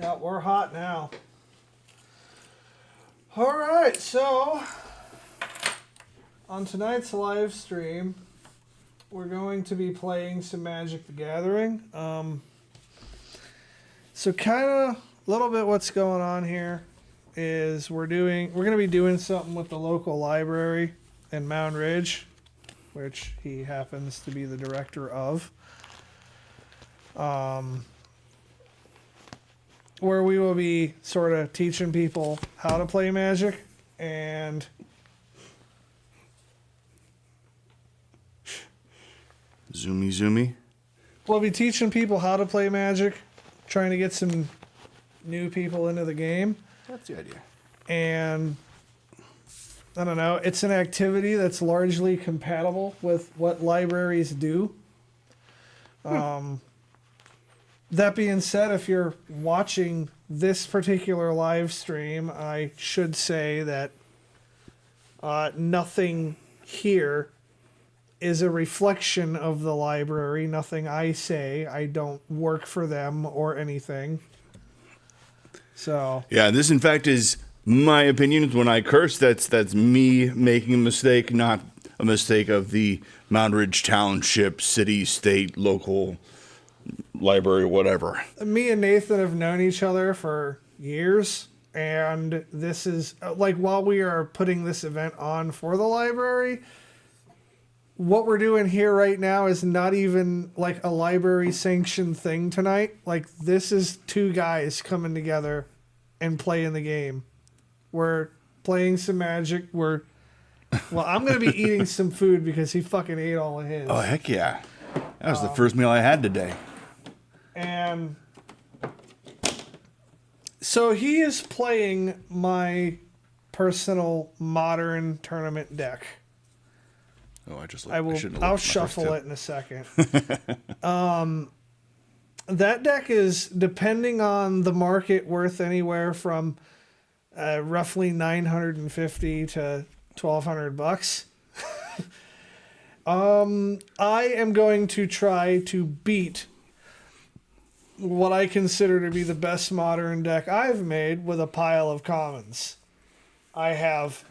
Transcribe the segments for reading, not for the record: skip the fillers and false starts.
Yeah, we're hot now. All right, so on tonight's live stream, we're going to be playing some Magic the Gathering. So kind of a little bit what's going on here is we're going to be doing something with the local library in Moundridge, which he happens to be the director of. Where we will be sort of teaching people how to play Magic and Zoomy. we'll be teaching people how to play Magic, trying to get some new people into the game. That's the idea. And I don't know, it's an activity that's largely compatible with what libraries do. That being said, if you're watching this particular live stream, I should say that nothing here is a reflection of the library. Nothing I say. I don't work for them or anything. So Yeah, this in fact is my opinion. When I curse, that's me making a mistake, not a mistake of the Moundridge Township, city, state, local library, whatever. me and Nathan have known each other for years, and this is like while we are putting this event on for the library, what we're doing here right now is not even like a library sanctioned thing tonight. Like, this is two guys coming together and playing the game. We're playing some Magic. I'm going to be eating some food because he fucking ate all of his. Oh, heck yeah. That was the first meal I had today. And so he is playing my personal modern tournament deck. Oh, I'll shuffle it in a second. That deck is, depending on the market, worth anywhere from roughly $950 to $1,200. I am going to try to beat what I consider to be the best modern deck I've made with a pile of commons. I have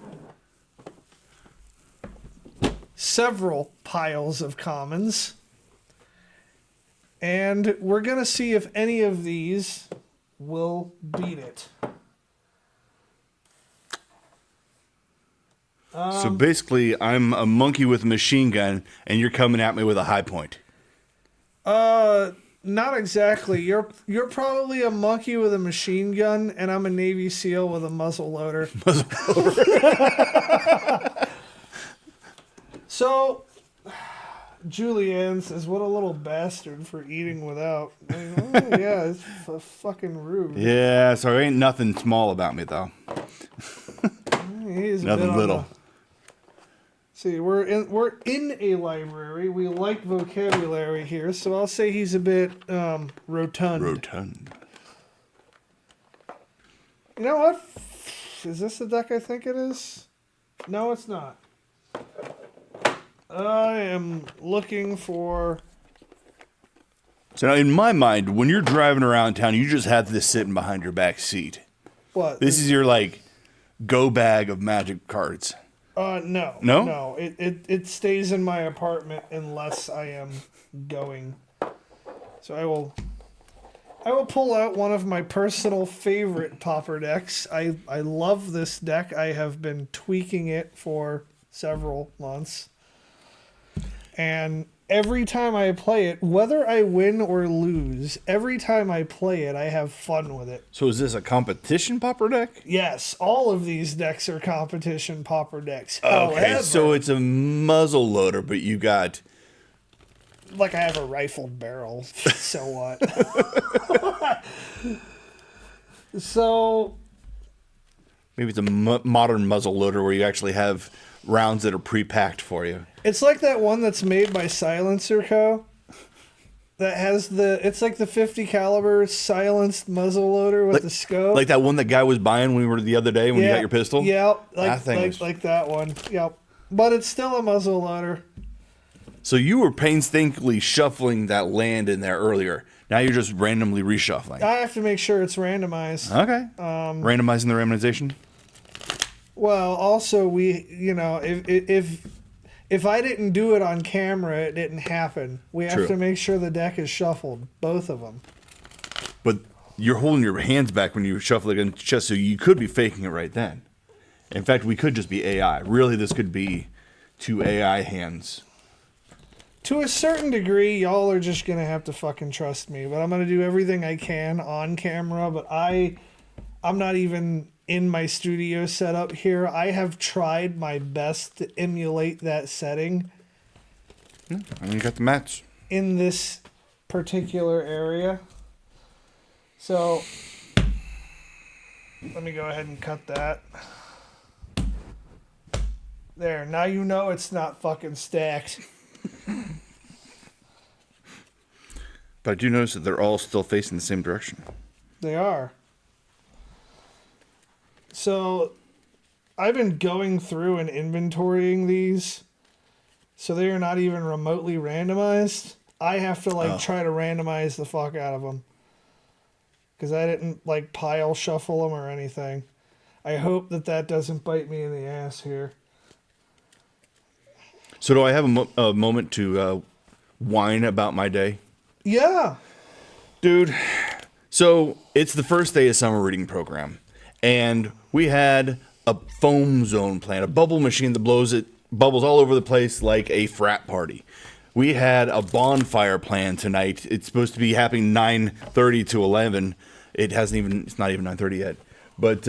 several piles of commons, and we're going to see if any of these will beat it. So basically, I'm a monkey with a machine gun, and you're coming at me with a high point. Not exactly. You're probably a monkey with a machine gun, and I'm a Navy SEAL with a muzzle loader. So, Julianne says, "What a little bastard for eating without." Like, yeah, it's fucking rude. Yeah, so there ain't nothing small about me, though. He's Nothing little. See, we're in a library. We like vocabulary here, so I'll say he's a bit rotund. Rotund. You know what? Is this the deck I think it is? No, it's not. I am looking for... So now, in my mind, when you're driving around town, you just have this sitting behind your back seat. What? This is your, go bag of Magic cards. No. No? No. It stays in my apartment unless I am going. So I will pull out one of my personal favorite Pauper decks. I love this deck. I have been tweaking it for several months. And every time I play it, whether I win or lose, every time I play it, I have fun with it. So is this a competition Pauper deck? Yes, all of these decks are competition Pauper decks. Okay, However, so it's a muzzle loader, but you got... like I have a rifled barrel. So what? So... Maybe it's a modern muzzle loader where you actually have rounds that are pre-packed for you. It's like that one that's made by Silencer Co. That has it's like the 50 caliber silenced muzzle loader with the scope. Like that one that guy was buying when we were the other day when you got your pistol? Yeah, That thing like that one. Yep. But it's still a muzzle loader. So you were painstakingly shuffling that land in there earlier. Now you're just randomly reshuffling. I have to make sure it's randomized. Okay. Randomizing the randomization. Well, also if I didn't do it on camera, it didn't happen. We have True. to make sure the deck is shuffled, both of them. But you're holding your hands back when you shuffle it in chest, so you could be faking it right then. In fact, we could just be AI. Really, this could be 2 AI hands. To a certain degree, y'all are just going to have to fucking trust me. But I'm going to do everything I can on camera. But I'm not even in my studio setup here. I have tried my best to emulate that setting. And you got the mats. In this particular area. So let me go ahead and cut that. There, now you know it's not fucking stacked. But I do notice that they're all still facing the same direction. They are. So I've been going through and inventorying these. So they are not even remotely randomized. I have to try to randomize the fuck out of them. Because I didn't pile shuffle them or anything. I hope that doesn't bite me in the ass here. So do I have a moment to whine about my day? Yeah. Dude, so it's the first day of summer reading program. And we had a foam zone plan, a bubble machine that blows bubbles all over the place like a frat party. We had a bonfire plan tonight. It's supposed to be happening 9:30 to 11. It's not even 9:30 yet. But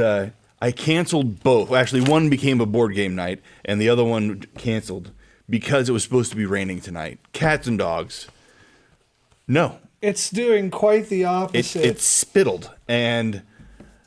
I canceled both. Actually, one became a board game night, and the other one canceled because it was supposed to be raining tonight. Cats and dogs. No. It's doing quite the opposite. It spittled. And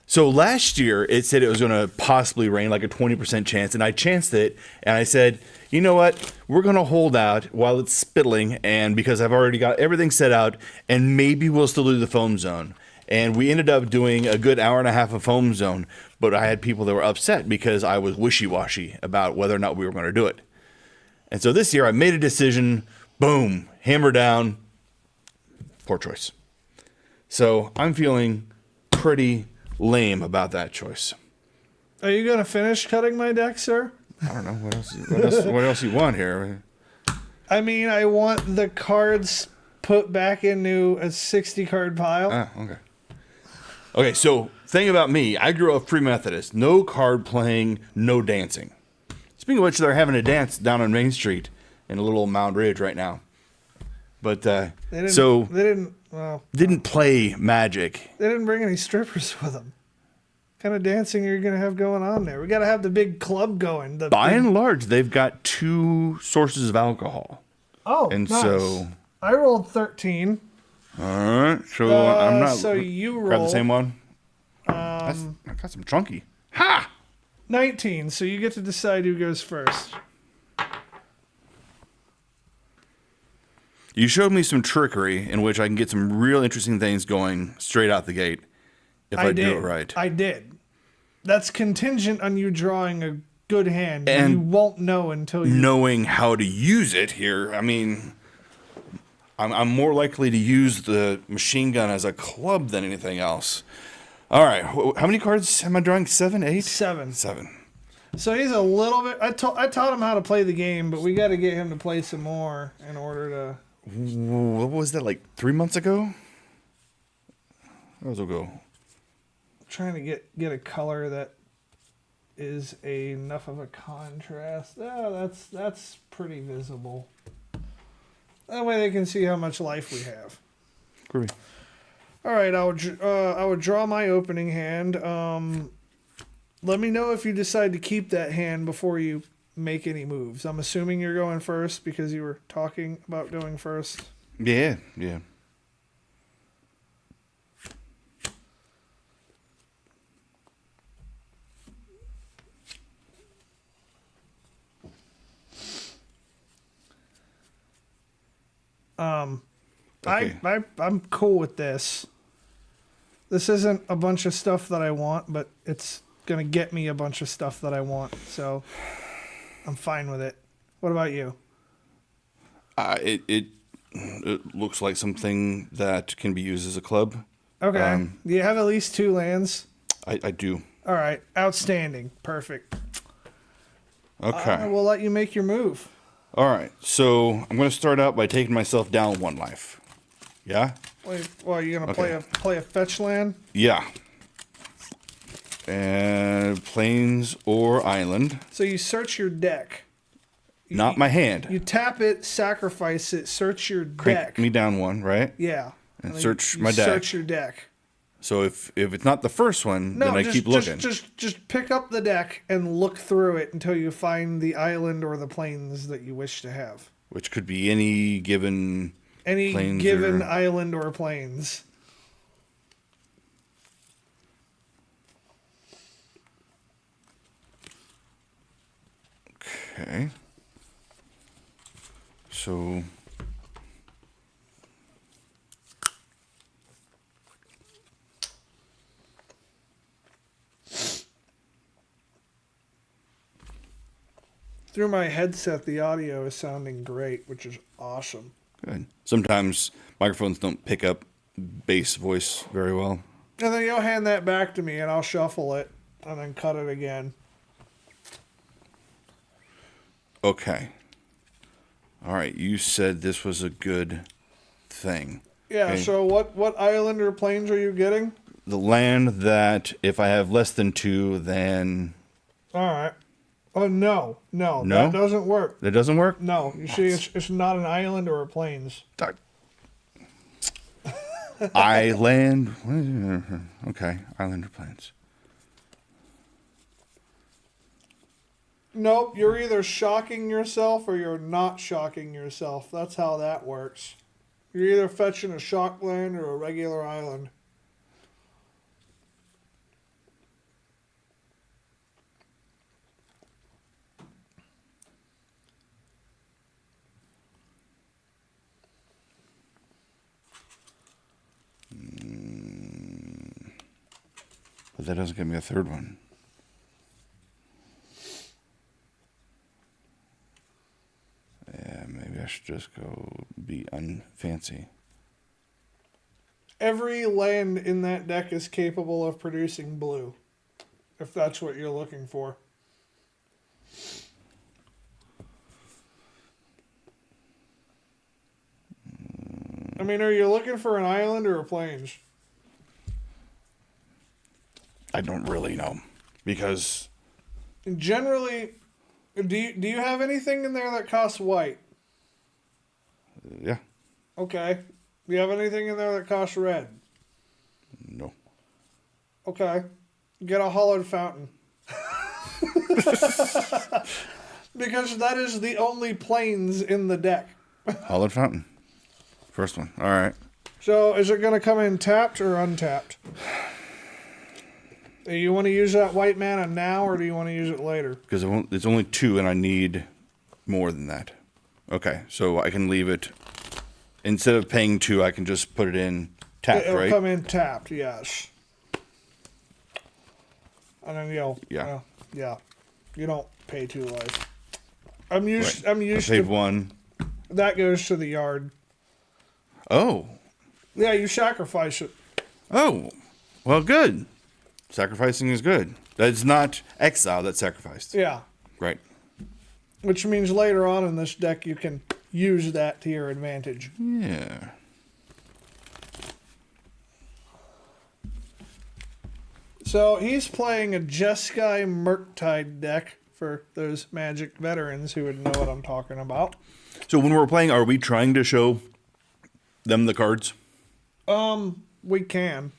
so last year, it said it was going to possibly rain, like a 20% chance, and I chanced it, and I said, you know what? We're going to hold out while it's spittling, and because I've already got everything set out, and maybe we'll still do the foam zone. And we ended up doing a good hour and a half of foam zone, but I had people that were upset because I was wishy-washy about whether or not we were going to do it. And so this year, I made a decision, boom, hammer down, poor choice. So I'm feeling pretty lame about that choice. Are you going to finish cutting my deck, sir? I don't know. What else you want here? I mean, I want the cards put back into a 60 card pile. Ah, okay. Okay, so thing about me, I grew up Free Methodist. No card playing, no dancing. Speaking of which, they're having a dance down on Main Street in a little Moundridge right now. But they didn't play Magic. They didn't bring any strippers with them. What kind of dancing are you going to have going on there? We got to have the big club going. By and large, they've got 2 sources of alcohol. Oh, and nice. So I rolled 13. All right, so I'm not. So you roll. Grab the same one. I got some chunky. Ha! 19. So you get to decide who goes first. You showed me some trickery in which I can get some real interesting things going straight out the gate if I do it right. I did. That's contingent on you drawing a good hand. And you won't know until you knowing how to use it here. I mean, I'm more likely to use the machine gun as a club than anything else. All right, how many cards am I drawing? 7, 8? 7. 7. So he's a little bit. I taught him how to play the game, but we got to get him to play some more in order to. What was that, like 3 months ago? That was ago. Trying to get a color that is enough of a contrast. Oh, that's pretty visible. That way they can see how much life we have. Groovy. All right, I would draw my opening hand. Let me know if you decide to keep that hand before you make any moves. I'm assuming you're going first because you were talking about going first. Yeah. Okay. I'm cool with this. This isn't a bunch of stuff that I want, but it's gonna get me a bunch of stuff that I want, so I'm fine with it. What about you? It It looks like something that can be used as a club. Okay. Do you have at least 2 lands? I do. All right. Outstanding. Perfect. Okay. I will let you make your move. All right. So I'm going to start out by taking myself down 1 life. Yeah? Wait, well, you're gonna Okay. play a fetch land? Yeah. And plains or island. So you search your deck. Not my hand. You tap it, sacrifice it, search your Crank deck. me down 1, right? Yeah. And then search you my deck. Search your deck. So if it's not the first one, No, then I just, keep looking. Just pick up the deck and look through it until you find the island or the plains that you wish to have. Which could be any given Any plains given or... island or plains. Okay. So Through my headset, the audio is sounding great, which is awesome. good. Sometimes microphones don't pick up bass voice very well. And then you'll hand that back to me, and I'll shuffle it, and then cut it again. Okay. All right. You said this was a good thing. Yeah, Okay. so what island or plains are you getting? The land that if I have less than 2, then All right. Oh, no, No? that doesn't work. that doesn't work. No, you see, it's not an island or a plains. Island. Okay. Island or plains. Nope, you're either shocking yourself or you're not shocking yourself. That's how that works. You're either fetching a shock land or a regular island. But that doesn't give me a 3rd one. Yeah, maybe I should just go be unfancy. Every land in that deck is capable of producing blue, if that's what you're looking for. I mean, are you looking for an island or a plains? I don't really know because Generally, do you have anything in there that costs white? yeah, Okay. Do you have anything in there that costs red? no. Okay. Get a hollowed fountain. Because that is the only plains in the deck. Hollowed Fountain. First one. All right. So is it going to come in tapped or untapped? Do you want to use that white mana now or do you want to use it later? Because it's only 2 and I need more than that. Okay, so I can leave it. Instead of paying 2, I can just put it in tapped, It'll right? come in tapped, yes. And then Yeah. yeah. You don't pay 2 life. I'm used I to paid 1. that goes to the yard. Oh. Yeah, you sacrifice it. Oh. Well, good. Sacrificing is good. That's not exile, that's sacrificed. Yeah. Right. Which means later on in this deck you can use that to your advantage. Yeah. So he's playing a Jeskai Murktide deck for those Magic veterans who would know what I'm talking about. So when we're playing, are we trying to show them the cards? We can.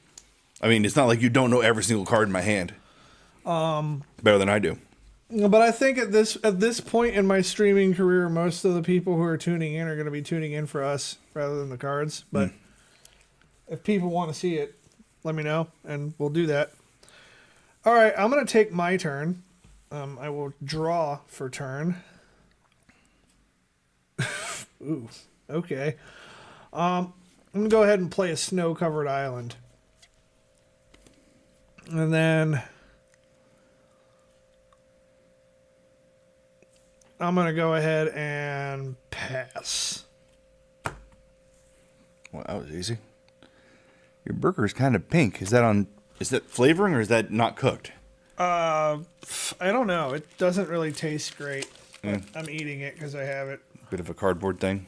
I mean, it's not like you don't know every single card in my hand. Better than I do. But I think at this point in my streaming career, most of the people who are tuning in are going to be tuning in for us rather than the cards. But if people want to see it, let me know, and we'll do that. All right, I'm going to take my turn. I will draw for turn. Ooh, okay. I'm going to go ahead and play a snow-covered island. And then I'm going to go ahead and pass. Well, that was easy. Your burger is kind of pink. Is that flavoring or is that not cooked? I don't know. It doesn't really taste great. But I'm eating it because I have it. Bit of a cardboard thing.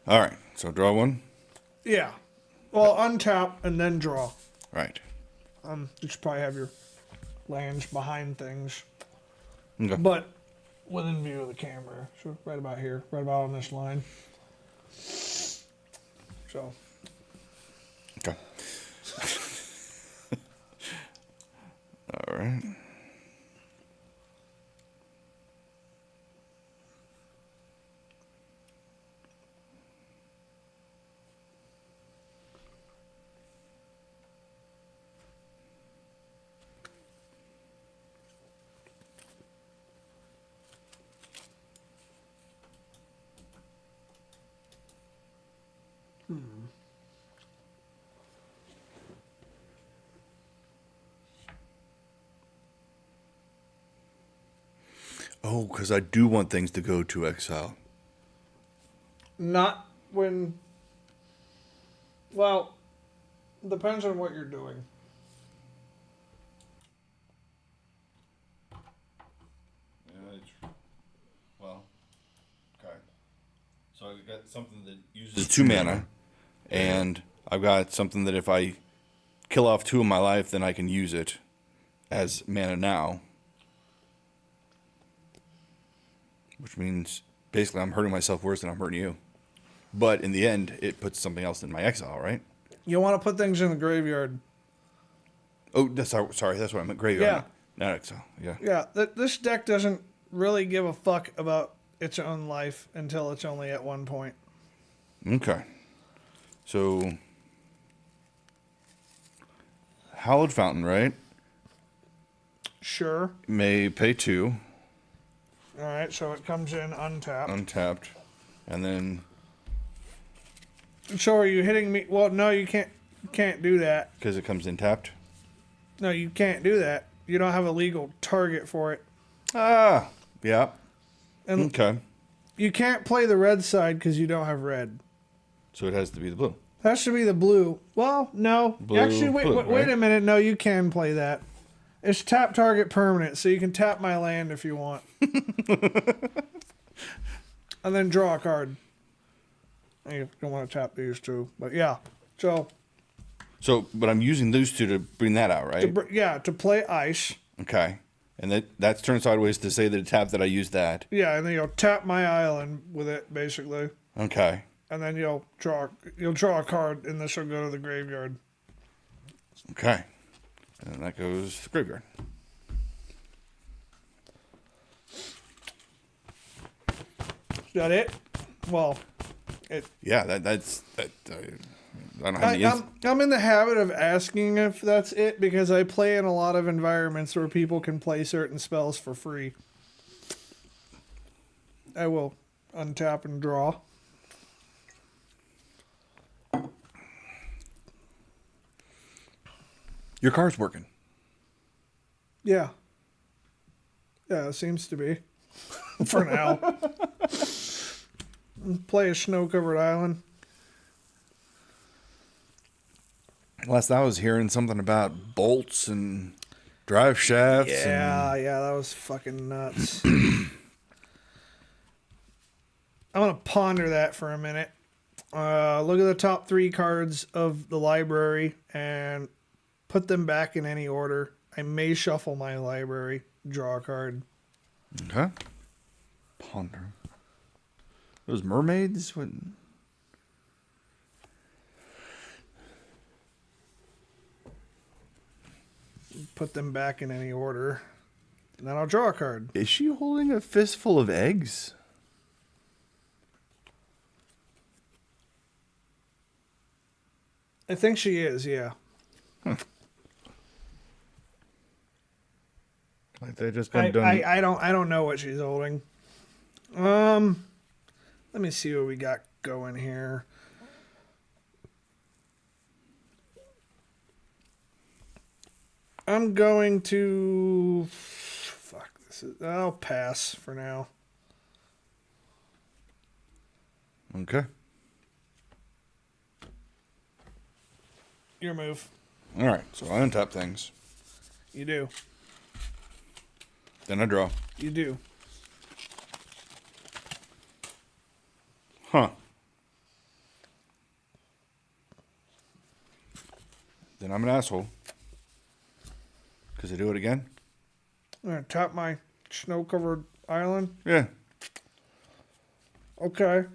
All right. So draw one. Yeah. Well, untap and then draw. Right. You should probably have your lands behind things. Okay. But within view of the camera. So right about here. Right about on this line. So. Okay. All right. Oh, because I do want things to go to exile. Not when. Well, depends on what you're doing. Well, okay. So I've got something that uses 2 mana, and I've got something that if I kill off 2 of my life, then I can use it as mana now. Which means basically I'm hurting myself worse than I'm hurting you. But in the end, it puts something else in my exile, right? You want to put things in the graveyard. Oh, sorry, that's what I meant. Graveyard. Yeah. Not exile. Yeah. Yeah, this deck doesn't really give a fuck about its own life until it's only at one point. Okay. So, Hallowed Fountain, right? Sure. May pay 2. All right, so it comes in untapped. Untapped. And then, So are you hitting me? Well, no, you can't do that. because it comes in tapped. No, you can't do that. You don't have a legal target for it. Ah, yeah. And Okay. you can't play the red side because you don't have red. So it has to be the blue. That should be the blue. Well, no. Blue, Actually, wait, blue, wait right? a minute. No, you can play that. It's tap target permanent, so you can tap my land if you want. And then draw a card. And you don't want to tap these two. But yeah. So, But I'm using those 2 to bring that out, right? to play ice. Okay. And that's turned sideways to say that it tapped that I used that. Yeah, and then you'll tap my island with it, basically. Okay. And then you'll draw a card, and this will go to the graveyard. Okay. And that goes to the graveyard. Is that it? Well, Yeah, that's that. I don't have any. I'm in the habit of asking if that's it because I play in a lot of environments where people can play certain spells for free. I will untap and draw. Your car's working. Yeah. Yeah, it seems to be. For now. Play a snow-covered island. Last I was hearing something about bolts and drive shafts. Yeah, that was fucking nuts. I'm going to ponder that for a minute. Look at the top 3 cards of the library and put them back in any order. I may shuffle my library, draw a card. Okay. Ponder. Those mermaids? What? Put them back in any order. And then I'll draw a card. Is she holding a fistful of eggs? I think she is, yeah. Like they just got done. I don't know what she's holding. Let me see what we got going here. I'm going to I'll pass for now. Okay. Your move. All right, so I untap things. You do. Then I draw. You do. Huh. Then I'm an asshole. Because I do it again? I'm going to tap my snow-covered island. Yeah. Okay.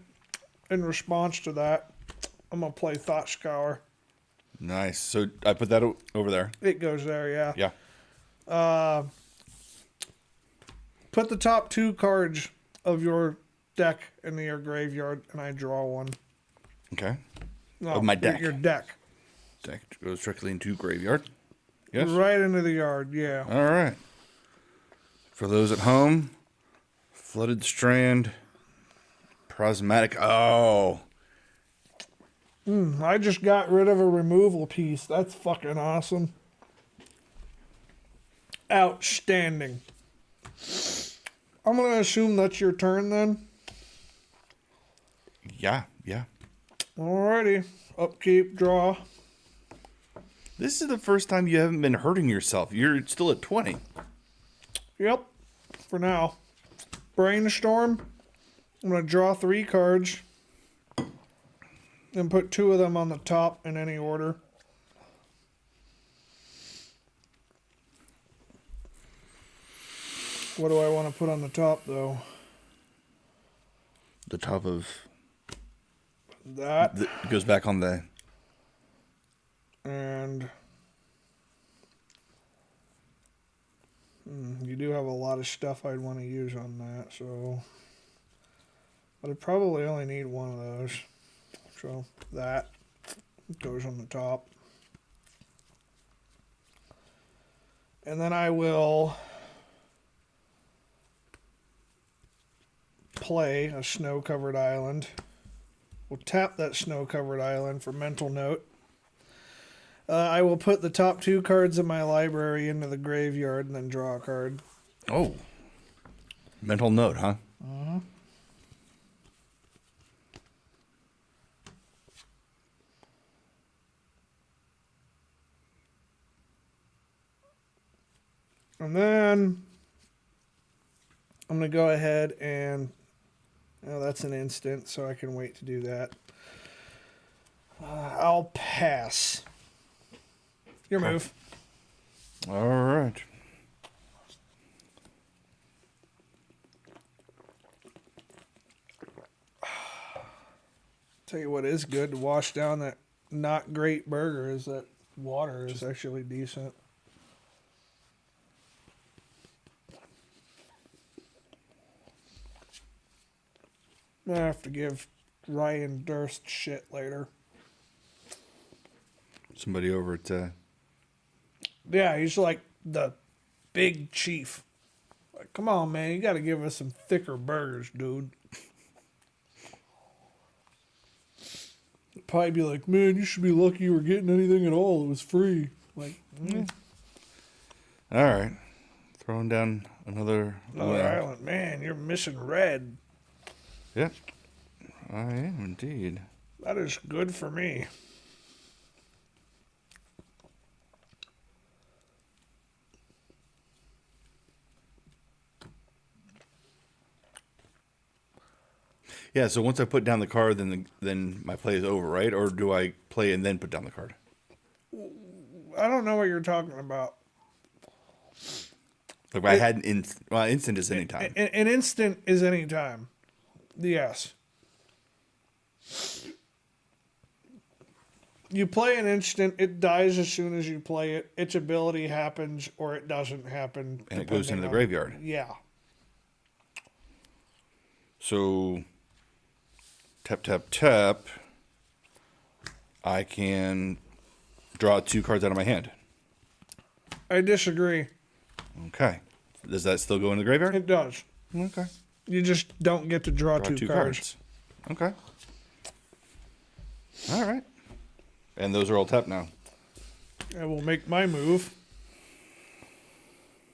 In response to that, I'm going to play Thought Scour. Nice. So I put that over there. It goes there, yeah. Yeah. Put the top 2 cards of your deck into your graveyard, and I draw one. Okay. No, Of my deck. Your deck. Deck goes directly into graveyard. Yes. Right into the yard, yeah. All right. For those at home, Flooded Strand, Prismatic. Oh. I just got rid of a removal piece. That's fucking awesome. Outstanding. I'm going to assume that's your turn then. Yeah. Alrighty. Upkeep, draw. This is the first time you haven't been hurting yourself. You're still at 20. Yep. For now. Brainstorm. I'm going to draw 3 cards. And put 2 of them on the top in any order. What do I want to put on the top, though? The top of... That. It goes back on the... And... you do have a lot of stuff I'd want to use on that, so... But I probably only need one of those. So, that goes on the top. And then I will... play a snow-covered island. We'll tap that snow-covered island for mental note. I will put the top 2 cards in my library into the graveyard and then draw a card. Oh. Mental note, huh? Uh-huh. And then I'm going to go ahead and... Oh, that's an instant, so I can wait to do that. I'll pass. Your move. All right. Tell you what is good to wash down that not great burger is that water is actually decent. I have to give Ryan Durst shit later. Somebody over at... Yeah, he's like the big chief. Like, come on, man, you got to give us some thicker burgers, dude. Probably be like, man, you should be lucky you were getting anything at all. It was free. Like, All right. Throwing down another island. Man, you're missing red. Yep. I am indeed. That is good for me. Yeah, so once I put down the card, then my play is over, right? Or do I play and then put down the card? I don't know what you're talking about. Like I had an instant is any time. An instant is any time. Yes. You play an instant, it dies as soon as you play it. Its ability happens or it doesn't happen. And it goes into the on- graveyard. Yeah. So tap, tap, tap. I can draw 2 cards out of my hand. I disagree. Okay. Does that still go in the graveyard? It does. Okay. You just don't get to draw, Draw 2 cards. Okay. All right. And those are all tapped now. I will make my move.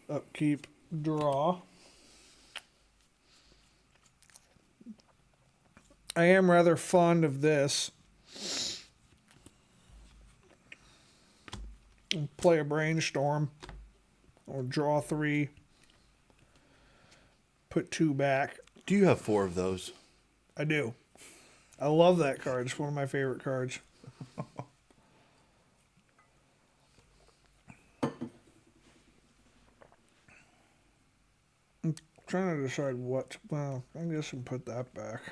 Upkeep, draw. I am rather fond of this. and play a brainstorm. Or draw 3. Put 2 back. Do you have 4 of those? I do. I love that card. It's one of my favorite cards. I'm trying to decide what. Well, I guess I can put that back.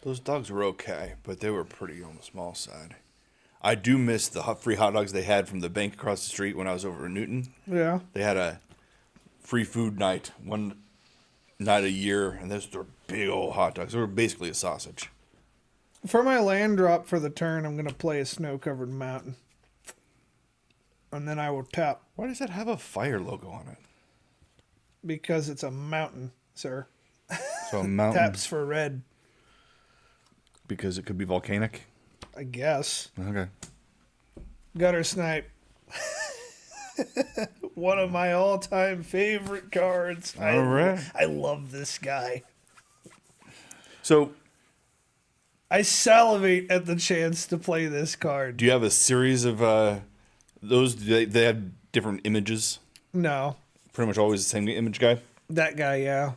Those dogs were okay, but they were pretty on the small side. I do miss the free hot dogs they had from the bank across the street when I was over in Newton. Yeah. They had a free food night one night a year, and those were big old hot dogs. They were basically a sausage. For my land drop for the turn, I'm going to play a snow-covered mountain. And then I will tap. Why does that have a fire logo on it? Because it's a mountain, sir. So a mountain. Taps for red, Because it could be volcanic? I guess. Okay. Gutter Snipe. One of my all-time favorite cards. All right. I love this guy. So, I salivate at the chance to play this card. do you have a series of those? They have different images? No. Pretty much always the same image guy? That guy, yeah.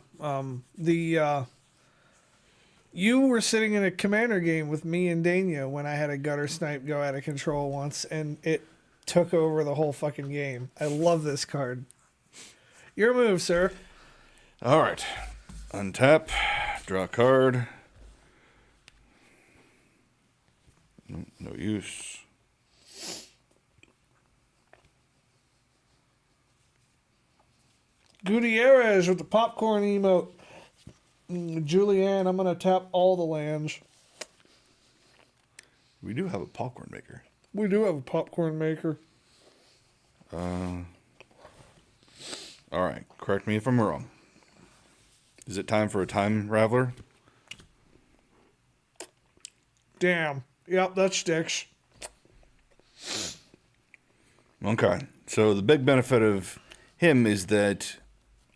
You were sitting in a commander game with me and Dania when I had a Gutter Snipe go out of control once, and it took over the whole fucking game. I love this card. Your move, sir. All right. Untap. Draw a card. No use. Gutierrez with the popcorn emote. Julianne, I'm going to tap all the lands. We do have a popcorn maker. We do have a popcorn maker. All right. Correct me if I'm wrong. Is it time for a time raveler? Damn. Yep, that sticks. Okay. So the big benefit of him is that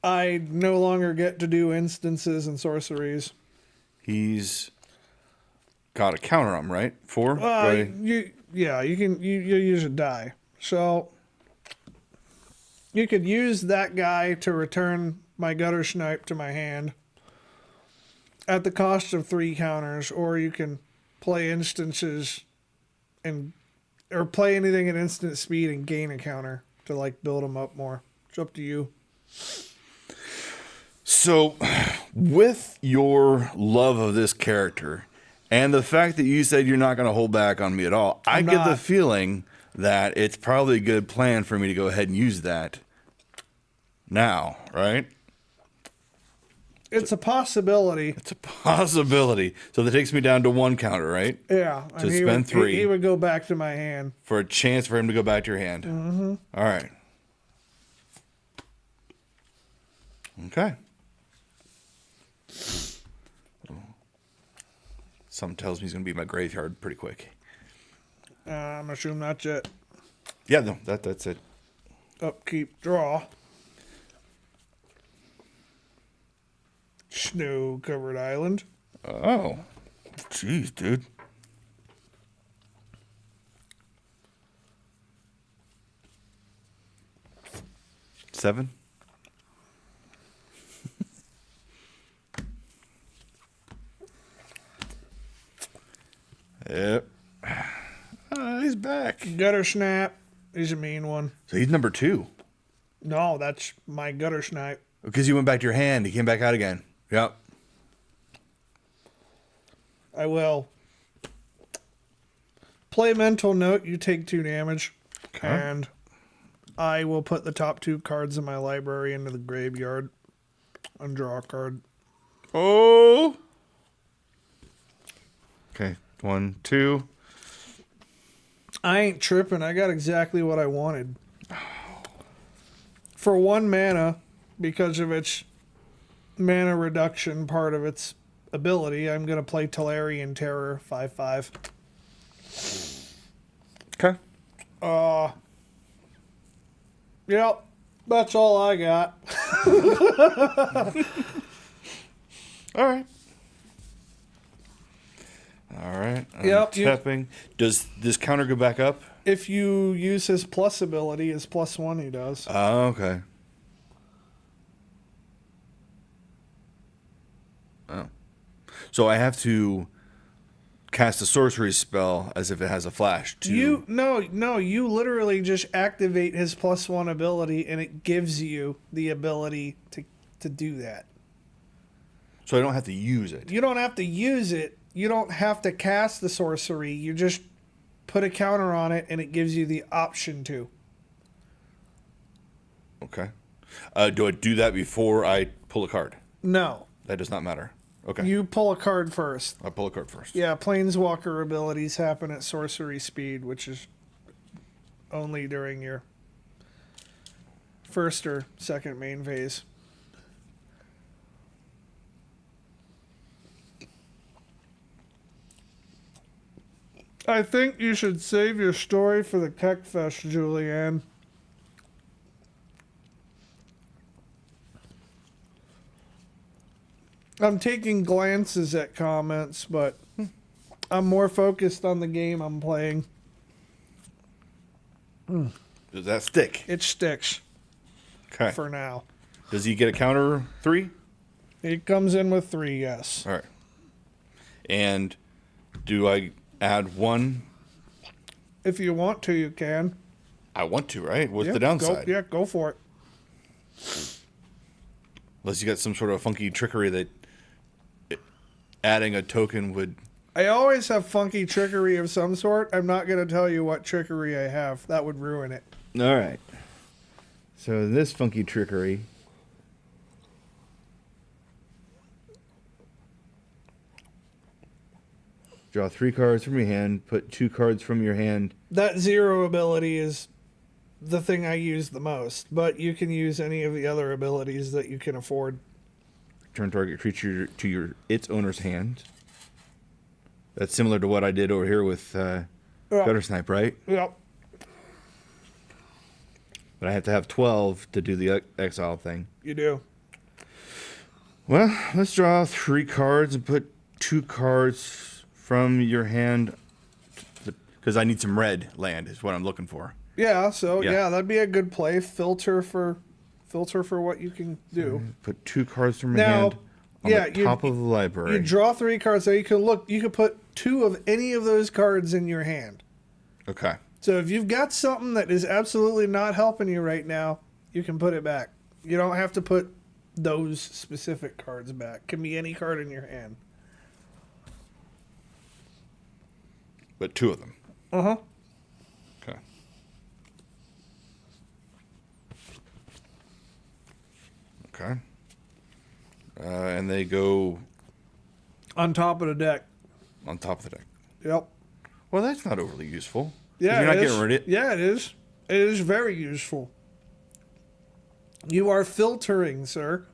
I no longer get to do instances and sorceries. he's got a counter on him, right? 4? Right? You use a die. So you could use that guy to return my Gutter Snipe to my hand at the cost of 3 counters, or you can play instances or play anything at instant speed and gain a counter to like build them up more. It's up to you. So, with your love of this character and the fact that you said you're not going to hold back on me at all, I get the feeling that it's probably a good plan for me to go ahead and use that now, right? It's a possibility. It's a possibility. So that takes me down to 1 counter, right? Yeah. To and spend 3. He would go back to my hand. For a chance for him to go back to your hand. Mm-hmm. All right. Okay. Something tells me he's going to be in my graveyard pretty quick. I'm assuming that's it. Yeah, no, that's it. Upkeep, draw. Snow-covered island. Oh. Jeez, dude. Seven. Yep. He's back. Gutter Snap. He's a mean one. So he's number 2. No, that's my Gutter Snipe. Because you went back to your hand. He came back out again. Yep. I will play mental note. You take 2 damage. Okay. And I will put the top 2 cards in my library into the graveyard and draw a card. Oh. Okay. 1, 2. I ain't tripping. I got exactly what I wanted. For 1 mana, because of its mana reduction part of its ability, I'm going to play Tolarian Terror 5/5. Okay. Yep. That's all I got. All right. All right. Yep, Tapping. Does this counter go back up? If you use his plus ability, his +1 he does. Oh, okay. Oh. So I have to cast a sorcery spell as if it has a flash to... You literally just activate his +1 ability and it gives you the ability to do that. So I don't have to use it. You don't have to use it. You don't have to cast the sorcery. You just put a counter on it and it gives you the option to. Okay. Do I do that before I pull a card? No. That does not matter. Okay. You pull a card first. I pull a card first. Yeah, planeswalker abilities happen at sorcery speed, which is only during your first or second main phase. I think you should save your story for the Tech Fest, Julianne. I'm taking glances at comments, but I'm more focused on the game I'm playing. Does that stick? It sticks Okay. for now. Does he get a counter 3? It comes in with 3, yes. All right. And do I add 1? If you want to, you can. I want to, right? What's Yeah, the downside? Go for it. Unless you got some sort of funky trickery that adding a token would... I always have funky trickery of some sort. I'm not going to tell you what trickery I have. That would ruin it. All right. So this funky trickery... Draw 3 cards from your hand. Put 2 cards from your hand. That 0 ability is the thing I use the most, but you can use any of the other abilities that you can afford. Turn target creature to its owner's hand. That's similar to what I did over here with Gutter Snipe, right? Yep. But I have to have 12 to do the exile thing. You do. Well, let's draw 3 cards and put 2 cards from your hand, because I need some red land is what I'm looking for. Yeah, so Yeah. that'd be a good play. Filter for what you can do. Put 2 cards from your Now, hand on the top of the library. You draw 3 cards, so you can put 2 of any of those cards in your hand. Okay. So if you've got something that is absolutely not helping you right now, you can put it back. You don't have to put those specific cards back. Can be any card in your hand. But 2 of them. Uh-huh. Okay. Okay. And they go On top of the deck. on top of the deck. Yep. Well, that's not overly useful. 'Cause Yeah, you're not it is. getting rid of it. Yeah, it is. It is very useful. You are filtering, sir.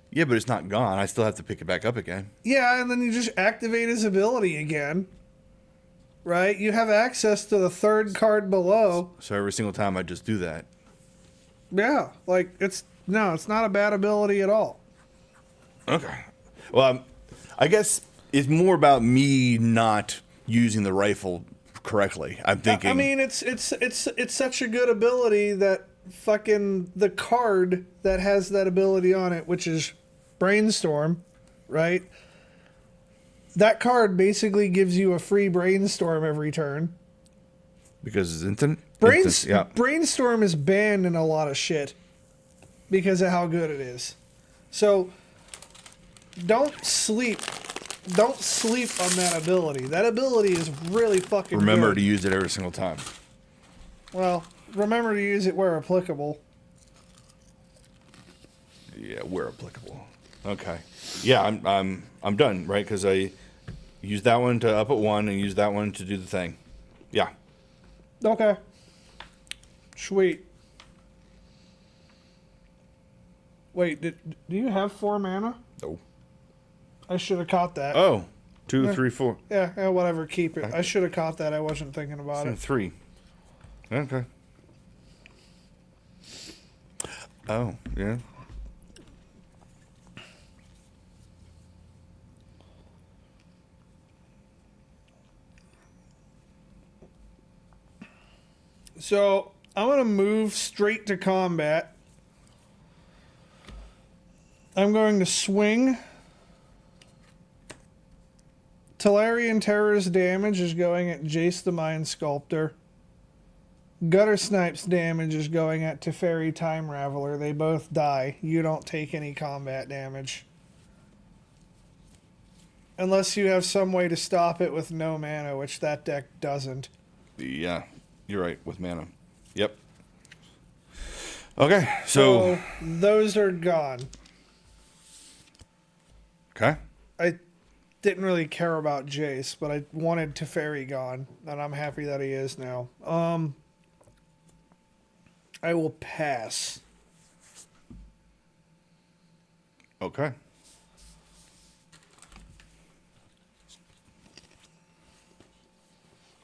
Yeah, but it's not gone. I still have to pick it back up again. Yeah, and then you just activate his ability again. Right? You have access to the 3rd card below. So every single time I just do that. Yeah, like it's not a bad ability at all. Okay. Well, I guess it's more about me not using the rifle correctly. I'm thinking. I mean, it's such a good ability that fucking the card that has that ability on it, which is Brainstorm, right? That card basically gives you a free Brainstorm every turn. because it's instant. Yeah. Brainstorm is banned in a lot of shit because of how good it is. So don't sleep on that ability. That ability is really fucking Remember good. to use it every single time. Well, remember to use it where applicable. Yeah, where applicable. Okay. Yeah, I'm done, right? Because I used that one to up at 1 and used that one to do the thing. Yeah. Okay. Sweet. Wait, do you have 4 mana? No. I should have caught that. Oh, 2, 3, 4. Yeah, whatever. Keep it. I should have caught that. I wasn't thinking about it. 3. Okay. Oh, yeah. So I'm going to move straight to combat. I'm going to swing. Talarian Terror's damage is going at Jace the Mind Sculptor. Gutter Snipe's damage is going at Teferi Time Raveler. They both die. You don't take any combat damage. Unless you have some way to stop it with no mana, which that deck doesn't. Yeah, you're right, with mana. Yep. Okay, so those are gone. Okay. I didn't really care about Jace, but I wanted Teferi gone, and I'm happy that he is now. I will pass. Okay.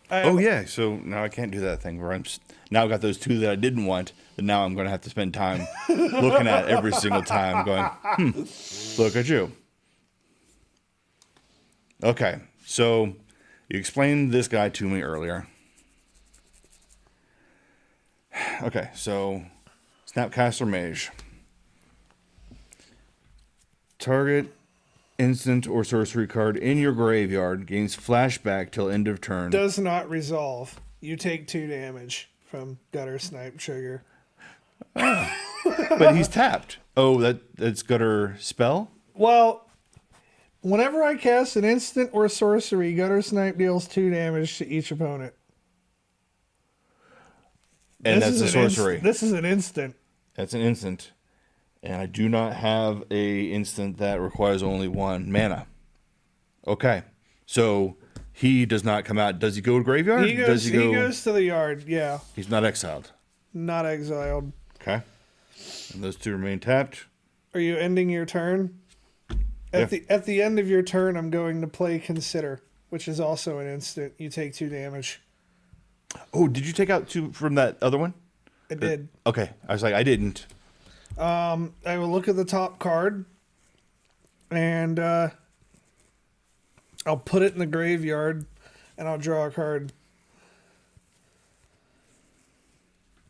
Yeah, so now I can't do that thing where now I've got those two that I didn't want, but now I'm going to have to spend time looking at every single time going, look at you. Okay, so you explained this guy to me earlier. Okay, so Snapcaster Mage. Target instant or sorcery card in your graveyard gains flashback till end of turn. Does not resolve. You take 2 damage from Gutter Snipe trigger. But he's tapped. Oh, that's Gutter spell? Well, whenever I cast an instant or sorcery, Gutter Snipe deals 2 damage to each opponent. And that's a sorcery. This is an instant. That's an instant. And I do not have a instant that requires only 1 mana. Okay. So he does not come out. Does he go to graveyard? He goes to the yard, yeah. He's not exiled. Not exiled. Okay. And those 2 remain tapped. Are you ending your turn? At the end of your turn, I'm going to play Consider, which is also an instant. You take 2 damage. Oh, did you take out 2 from that other one? I did. Okay. I was like, I didn't. I will look at the top card, and I'll put it in the graveyard, and I'll draw a card.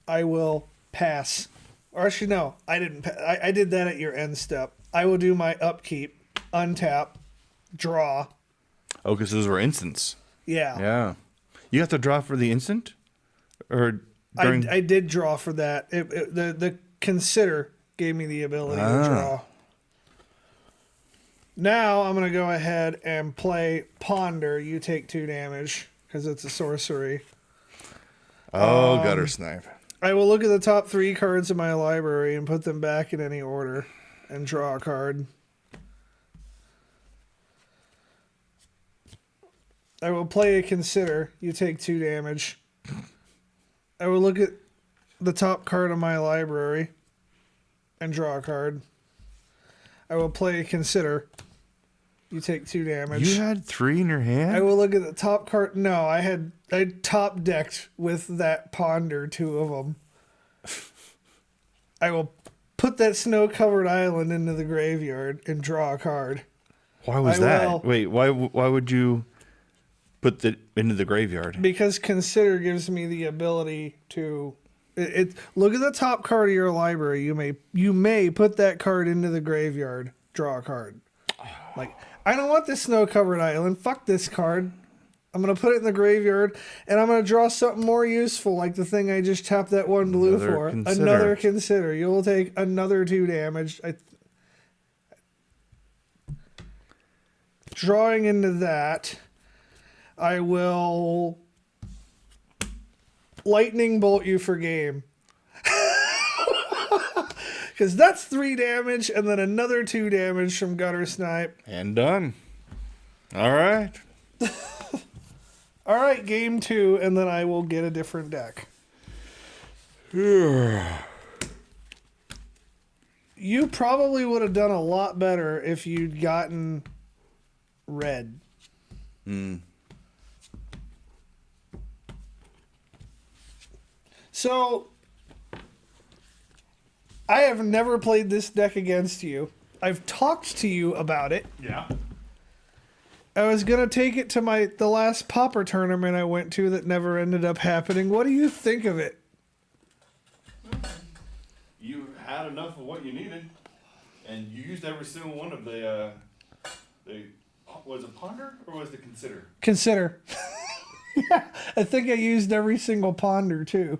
I will pass. Or actually, no, I didn't. I did that at your end step. I will do my upkeep, untap, draw. Oh, because those were instants. Yeah. Yeah. You have to draw for the instant? Or during... I did draw for that. The Consider gave me the ability to draw. Now I'm going to go ahead and play Ponder. You take 2 damage because it's a sorcery. Oh, Gutter Snipe. I will look at the top 3 cards in my library and put them back in any order and draw a card. I will play a Consider. You take 2 damage. I will look at the top card of my library and draw a card. I will play a Consider. You take 2 damage. You had 3 in your hand? I will look at the top card. No, I top decked with that Ponder, 2 of them. I will put that snow-covered island into the graveyard and draw a card. Why was that? Wait, why would you put that into the graveyard? Because Consider gives me the ability to... Look at the top card of your library. You may put that card into the graveyard. Draw a card. Like, I don't want this snow-covered island. Fuck this card. I'm going to put it in the graveyard, and I'm going to draw something more useful, like the thing I just tapped that 1 blue for. Another Consider. You'll take another 2 damage. Drawing into that, I will... lightning bolt you for game. Because that's 3 damage and then another 2 damage from Gutter Snipe. And done. All right. All right, game 2, and then I will get a different deck. You probably would have done a lot better if you'd gotten red. So, I have never played this deck against you. I've talked to you about it. Yeah. I was gonna take it to the last Pauper tournament I went to that never ended up happening. What do you think of it? You had enough of what you needed, and you used every single one of the was it ponder or was it consider? Consider. Yeah, I think I used every single ponder too.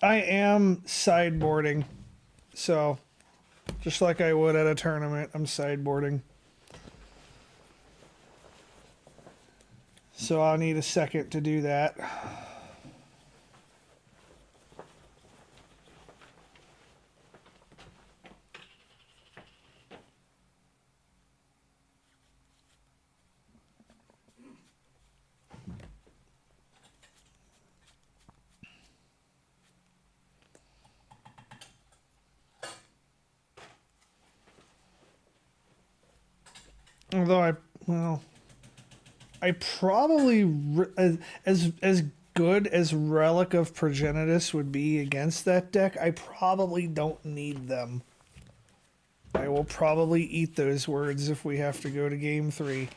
I am sideboarding, so just like I would at a tournament, I'm sideboarding. So I'll need a second to do that. Although I probably as good as Relic of Progenitus would be against that deck, I probably don't need them. I will probably eat those words if we have to go to game 3.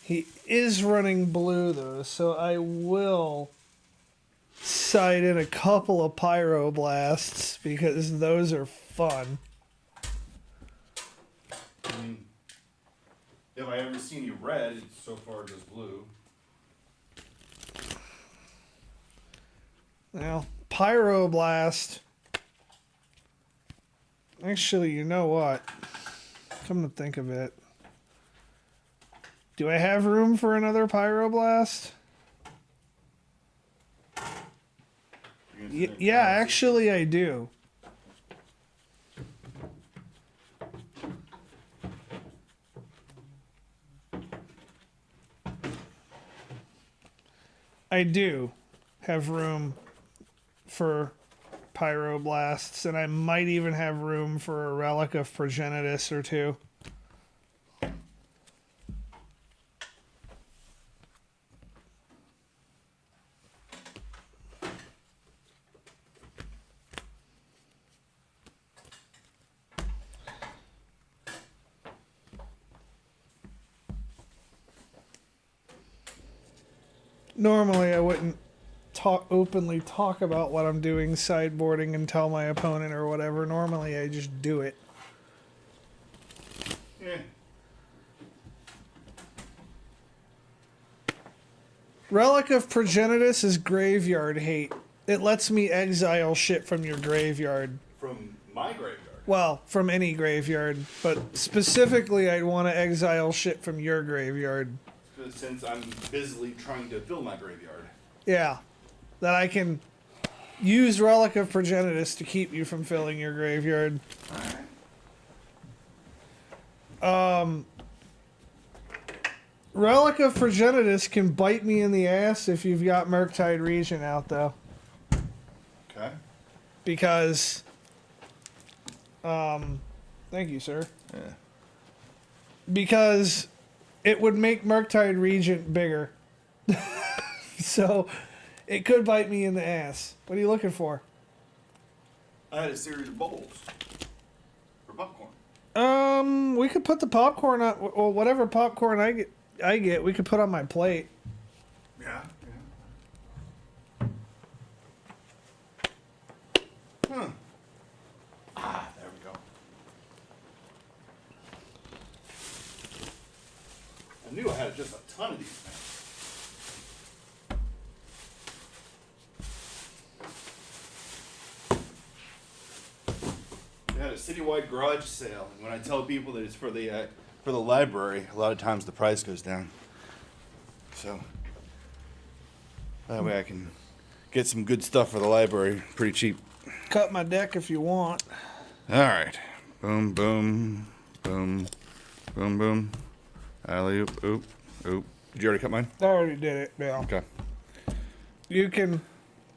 He is running blue though, so I will side in a couple of Pyroblasts because those are fun. I mean, if I ever seen you red, it's so far just blue. Now, Pyroblast. Actually, you know what? Come to think of it. Do I have room for another Pyroblast? Yeah, actually I do. I do have room for Pyroblasts, and I might even have room for a Relic of Progenitus or two. Normally I wouldn't openly talk about what I'm doing sideboarding and tell my opponent or whatever. Normally I just do it. Yeah. Relic of Progenitus is graveyard hate. It lets me exile shit from your graveyard. From my graveyard. Well, from any graveyard, but specifically I'd want to exile shit from your graveyard. Since I'm busily trying to fill my graveyard. Yeah. That I can use Relic of Progenitus to keep you from filling your graveyard. Relic of Progenitus can bite me in the ass if you've got Murktide Region out, though. Okay. Because, thank you, sir. Yeah. Because it would make Murktide Regent bigger. So, it could bite me in the ass. What are you looking for? I had a series of bowls for popcorn. We could put the popcorn on, or whatever popcorn I get, we could put on my plate. Yeah. Huh. Ah, there we go. I knew I had just a ton of these things. We had a citywide garage sale, and when I tell people that it's for the library, a lot of times the price goes down. So that way I can get some good stuff for the library pretty cheap. Cut my deck if you want. All right. Boom, boom, boom, boom, boom. Alley, oop, oop, oop. Did you already cut mine? I already did it, yeah. Okay. You can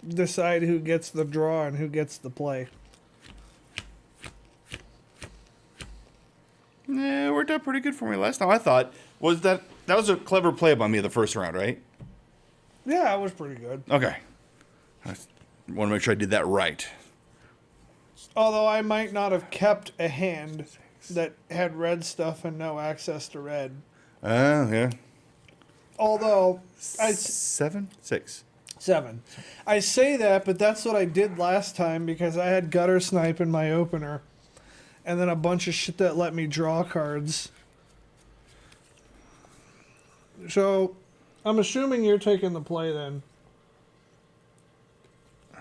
decide who gets the draw and who gets the play. Yeah, it worked out pretty good for me last time. I thought that was a clever play by me the first round, right? Yeah, it was pretty good. Okay. I want to make sure I did that right. Although I might not have kept a hand that had red stuff and no access to red. Yeah. Although I 7, 6. 7. I say that, but that's what I did last time because I had gutter snipe in my opener, and then a bunch of shit that let me draw cards. So, I'm assuming you're taking the play then. I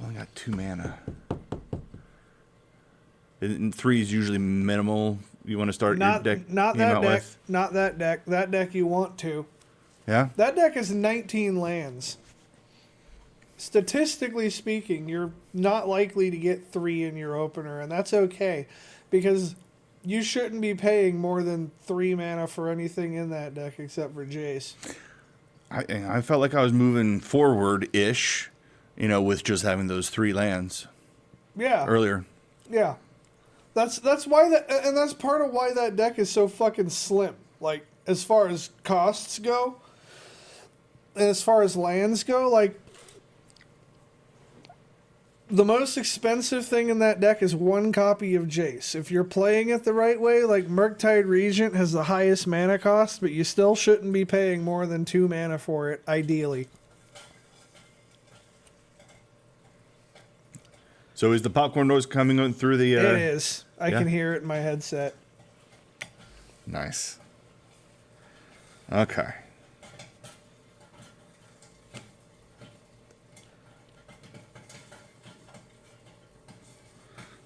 only got 2 mana. And 3 is usually minimal. You want to start your deck? Not game that out deck. with? Not that deck. That deck you want to. Yeah. That deck is 19 lands. Statistically speaking, you're not likely to get 3 in your opener, and that's okay, because you shouldn't be paying more than 3 mana for anything in that deck except for Jace. I felt like I was moving forward-ish, with just having those 3 lands Yeah. earlier. Yeah. That's why and that's part of why that deck is so fucking slim. Like, as far as costs go, and as far as lands go, like, the most expensive thing in that deck is 1 copy of Jace. If you're playing it the right way, like, Murktide Regent has the highest mana cost, but you still shouldn't be paying more than 2 mana for it, ideally. So is the popcorn noise coming on through the... It is. I yeah? can hear it in my headset. Nice. Okay.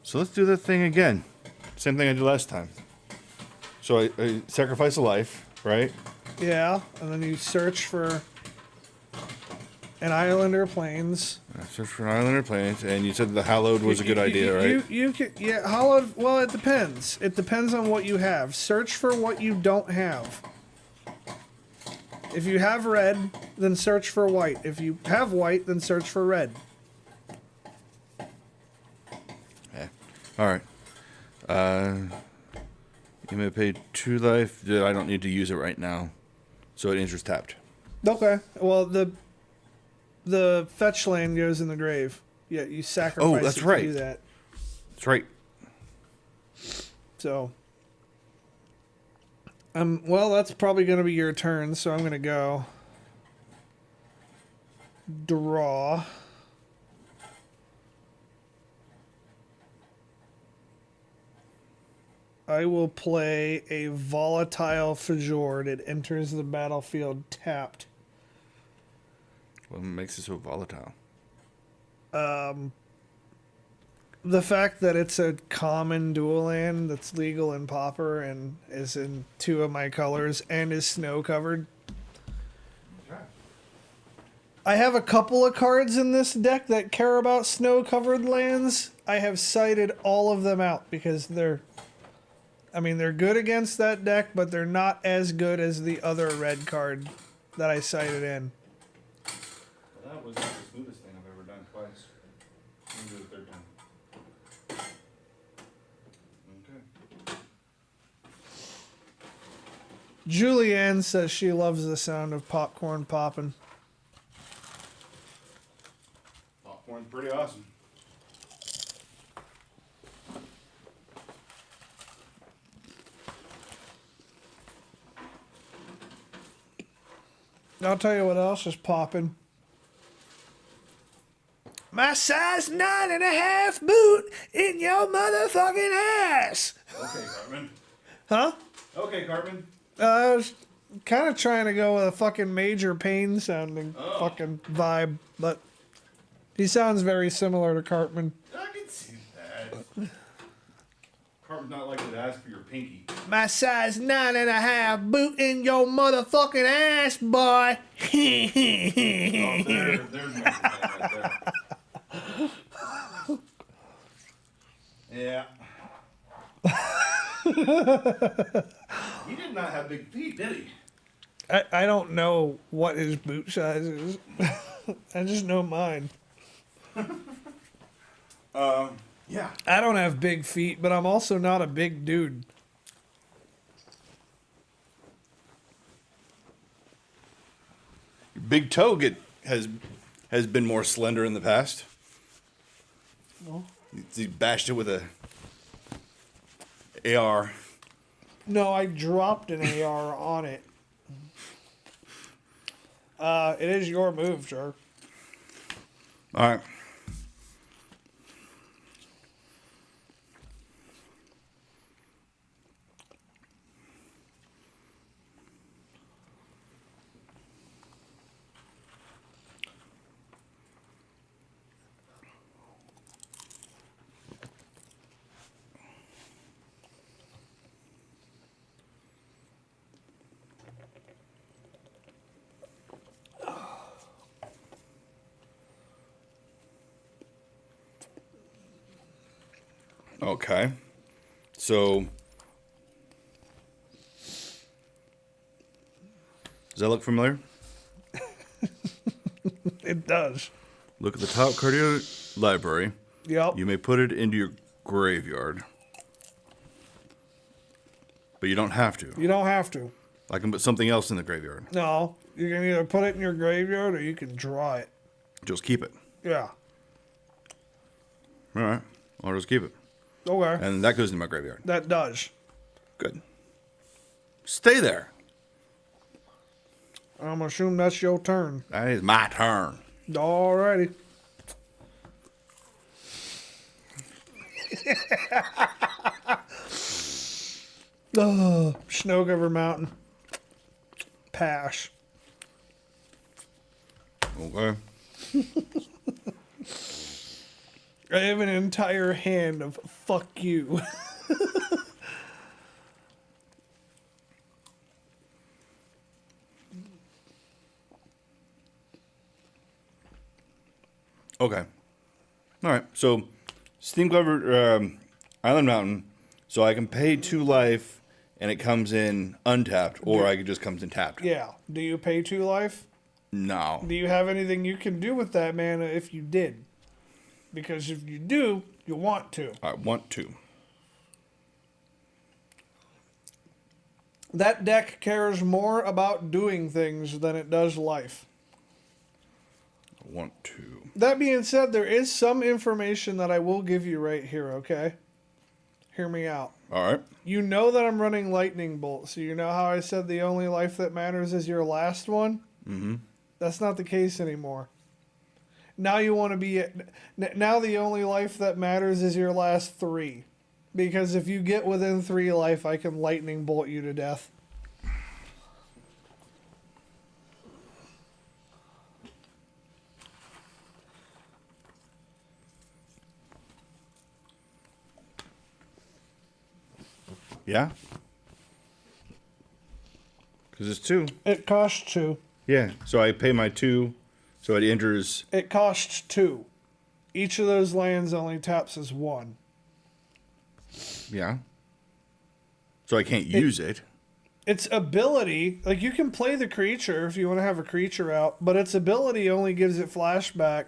So let's do that thing again. Same thing I did last time. So I sacrifice a life, right? Yeah, and then you search for an island or plains. I search for an island or planet, and you said the hallowed was a good idea, right? You can, yeah, hallowed. Well, it depends. It depends on what you have. Search for what you don't have. If you have red, then search for white. If you have white, then search for red. Yeah. All right. You may pay 2 life. I don't need to use it right now, so it enters tapped. Okay. Well, the fetch land goes in the grave. Yeah, you sacrifice. Oh, that's it right. to do that. That's right. So, well, that's probably going to be your turn, so I'm going to go draw. I will play a volatile Fjord. It enters the battlefield tapped. What makes it so volatile? The fact that it's a common dual land that's legal in Pauper and is in 2 of my colors and is snow covered. I have a couple of cards in this deck that care about snow covered lands. I have cited all of them out because they're good against that deck, but they're not as good as the other red card that I cited in. Well, that was not the smoothest thing I've ever done twice. I'm gonna do the 3rd time. Okay. Julianne says she loves the sound of popcorn popping. Popcorn's pretty awesome. I'll tell you what else is popping. My size 9.5 boot in your motherfucking ass. Okay, Cartman. Huh? Okay, Cartman. I was kind of trying to go with a fucking Major Pain sounding fucking vibe, but he sounds very similar to Cartman. I can see that. Cartman's not likely to ask for your pinky. My size 9.5 boot in your motherfucking ass, boy. There's my right there. Yeah. He did not have big feet, did he? I don't know what his boot size is. I just know mine. Yeah. I don't have big feet, but I'm also not a big dude. Big toe has been more slender in the past. No. He bashed it with a AR. No, I dropped an AR on it. It is your move, sir. All right. Okay. So, does that look familiar? It does. Look at the top card of your library. Yep. You may put it into your graveyard. But you don't have to. You don't have to. I can put something else in the graveyard. No, you can either put it in your graveyard or you can draw it. Just keep it. Yeah. All right. I'll just keep it. Okay. And that goes in my graveyard. That does. Good. Stay there. I'm gonna assume that's your turn. That is my turn. Alrighty. Oh, Snow Cover Mountain. Pass. Okay. I have an entire hand of fuck you. Okay. All right. So, Steam Covered Island Mountain. So I can pay 2 life, and it comes in untapped, or I could just comes in tapped. Yeah. Do you pay 2 life? No. Do you have anything you can do with that mana if you did? Because if you do, you want to. I want to. That deck cares more about doing things than it does life. I want to. That being said, there is some information that I will give you right here, okay? Hear me out. All right. You know that I'm running Lightning Bolt, so you know how I said the only life that matters is your last one? Mm-hmm. That's not the case anymore. Now you want to be... Now the only life that matters is your last 3. Because if you get within 3 life, I can Lightning Bolt you to death. Yeah? Because it's 2. It costs 2. Yeah. So I pay my 2, so it enters... It costs 2. Each of those lands only taps as 1. Yeah. So I can't use it. Its ability, like you can play the creature if you want to have a creature out, but its ability only gives it flashback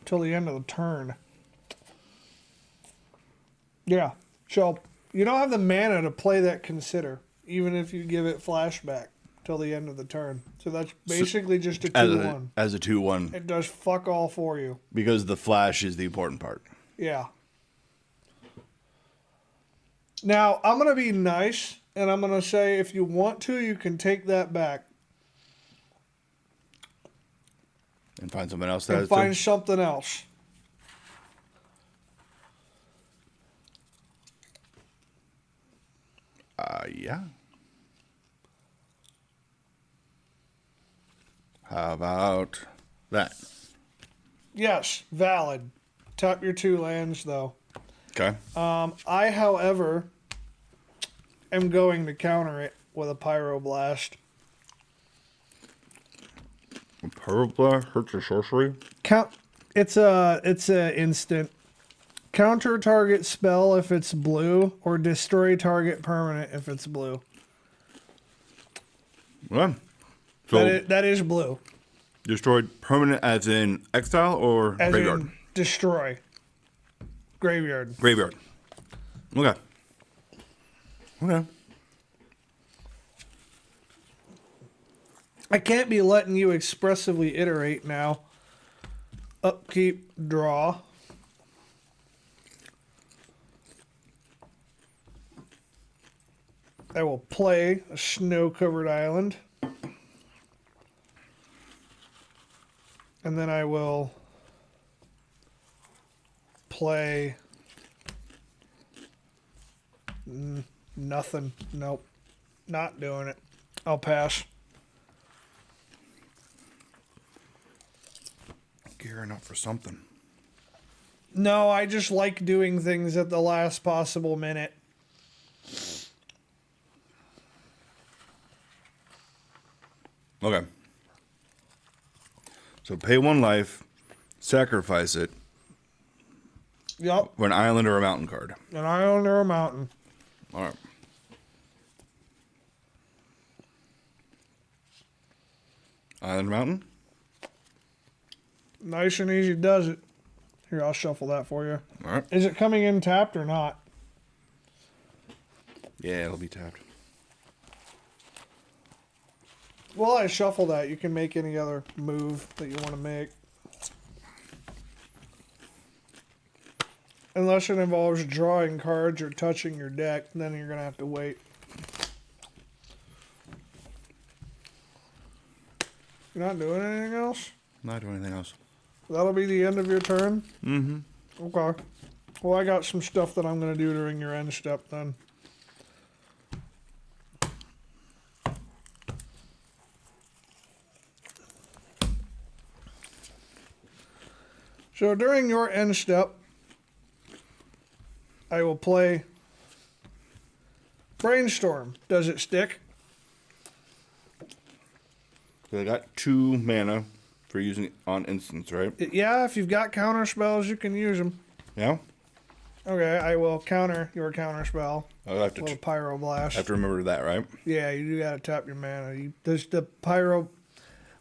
till the end of the turn. Yeah. So you don't have the mana to play that consider, even if you give it flashback till the end of the turn. So that's basically just a 2-1. As a 2-1. It does fuck all for you. Because the flash is the important part. Yeah. Now, I'm going to be nice, and I'm going to say if you want to, you can take that back. And find something else that And has find to... something else. Yeah. How about that? Yes, valid. Tap your 2 lands, though. Okay. I, however, am going to counter it with a Pyroblast. Pyroblast hurts a sorcery? It's a instant. Counter target spell if it's blue, or destroy target permanent if it's blue. Yeah. So That is blue. destroyed permanent as in exile or As graveyard? in destroy. Graveyard. Graveyard. Okay. Okay. I can't be letting you expressively iterate now. Upkeep, draw. I will play a snow-covered island. And then I will play nothing. Nope. Not doing it. I'll pass. Gearing up for something. No, I just like doing things at the last possible minute. Okay. So pay 1 life, sacrifice it Yep. for an island or a mountain card. An island or a mountain. All right. Island, mountain. Nice and easy does it. Here, I'll shuffle that for you. All right. Is it coming in tapped or not? Yeah, it'll be tapped. While I shuffle that, you can make any other move that you want to make. Unless it involves drawing cards or touching your deck, then you're going to have to wait. You're not doing anything else? Not doing anything else. That'll be the end of your turn? Mm-hmm. Okay. Well, I got some stuff that I'm going to do during your end step then. So during your end step, I will play Brainstorm. Does it stick? So I got 2 mana for using it on instance, right? Yeah, if you've got counter spells, you can use them. Yeah. Okay, I will counter your counter spell. I'll have Little to Pyroblast. have to remember that, right? Yeah, you do gotta tap your mana. There's the Pyro.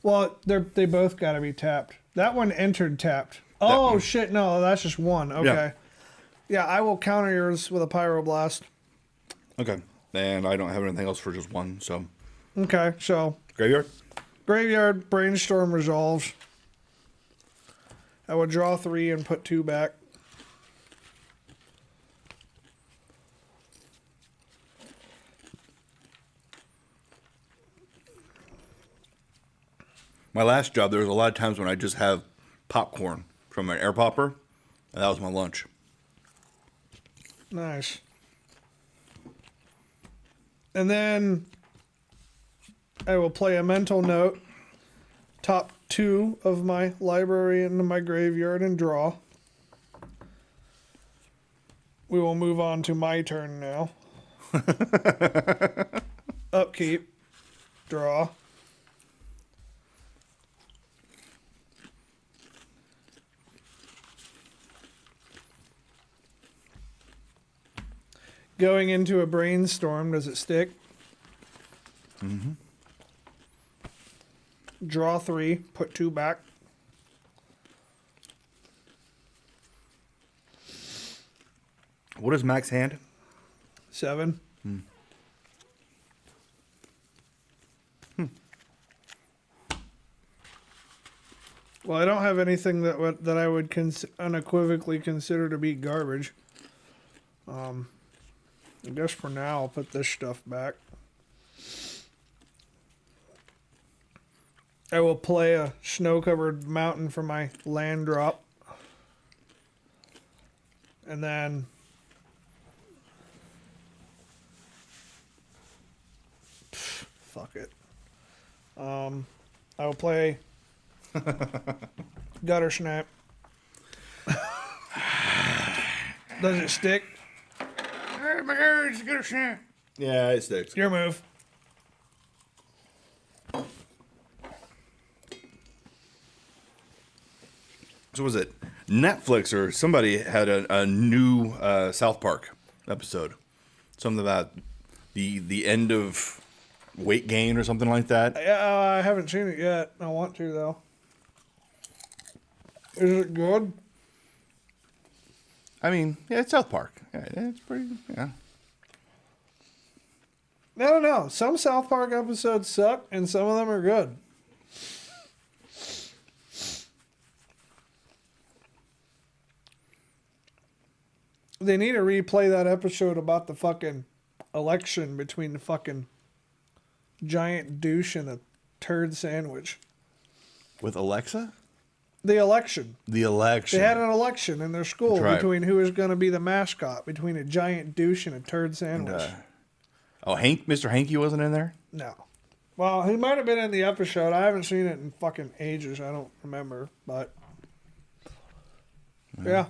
Well, they both gotta be tapped. That one entered tapped. Oh shit! No, that's just one. Okay. Yeah, I will counter yours with a Pyroblast. Okay. And I don't have anything else for just 1, so. Okay, so Graveyard? Graveyard Brainstorm resolves. I will draw 3 and put 2 back. My last job, there was a lot of times when I just have popcorn from an air popper, and that was my lunch. Nice. And then I will play a mental note. Top 2 of my library into my graveyard and draw. We will move on to my turn now. Upkeep. Draw. Going into a brainstorm, does it stick? Mm-hmm. Draw 3, put 2 back. What is max hand? 7. Well, I don't have anything that I would unequivocally consider to be garbage. I guess for now I'll put this stuff back. I will play a snow-covered mountain for my land drop. And then fuck it. I will play Gutter Snap. Does it stick? Oh my god, it's Gutter Snap. Yeah, it sticks. Your move. So was it Netflix or somebody had a new South Park episode? Something about the end of weight gain or something like that. I haven't seen it yet. I want to, though. Is it good? I mean, yeah, it's South Park. Yeah, it's pretty. Yeah. I don't know. Some South Park episodes suck, and some of them are good. They need to replay that episode about the fucking election between the fucking giant douche and a turd sandwich. With Alexa? The election. The election. They had an election in their school right. between who was going to be the mascot between a giant douche and a turd sandwich. And, Mr. Hanky wasn't in there? No. Well, he might have been in the episode. I haven't seen it in fucking ages. I don't remember, but yeah.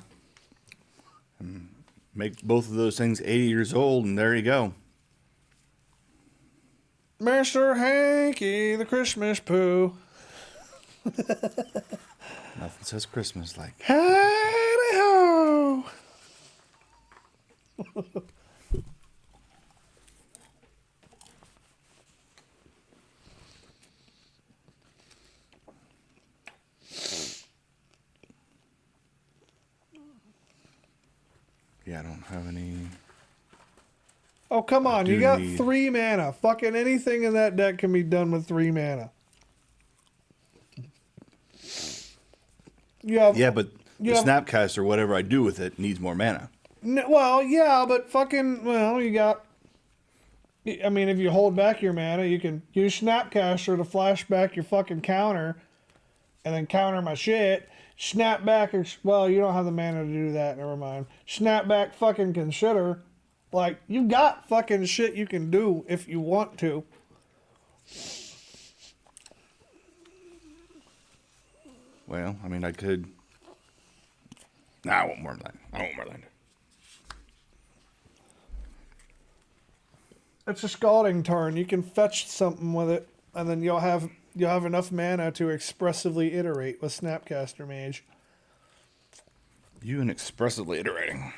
Make both of those things 80 years old, and there you go. Mr. Hanky, the Christmas poo. Nothing says Christmas like. Howdy ho! Yeah, I don't have any. Oh, come on. You do got need- 3 mana. Fucking anything in that deck can be done with 3 mana. You have, Yeah, but the have- Snapcaster, whatever I do with it, needs more mana. Well, yeah, but fucking, well, you got. I mean, if you hold back your mana, you can use Snapcaster to flash back your fucking counter and then counter my shit. Snap back, well, you don't have the mana to do that, never mind. Snap back, fucking consider. Like, you got fucking shit you can do if you want to. Well, I mean, I could. Nah, I want more land. I want more land. It's a scalding turn. You can fetch something with it, and then you'll have enough mana to expressively iterate with Snapcaster Mage. You and expressively iterating.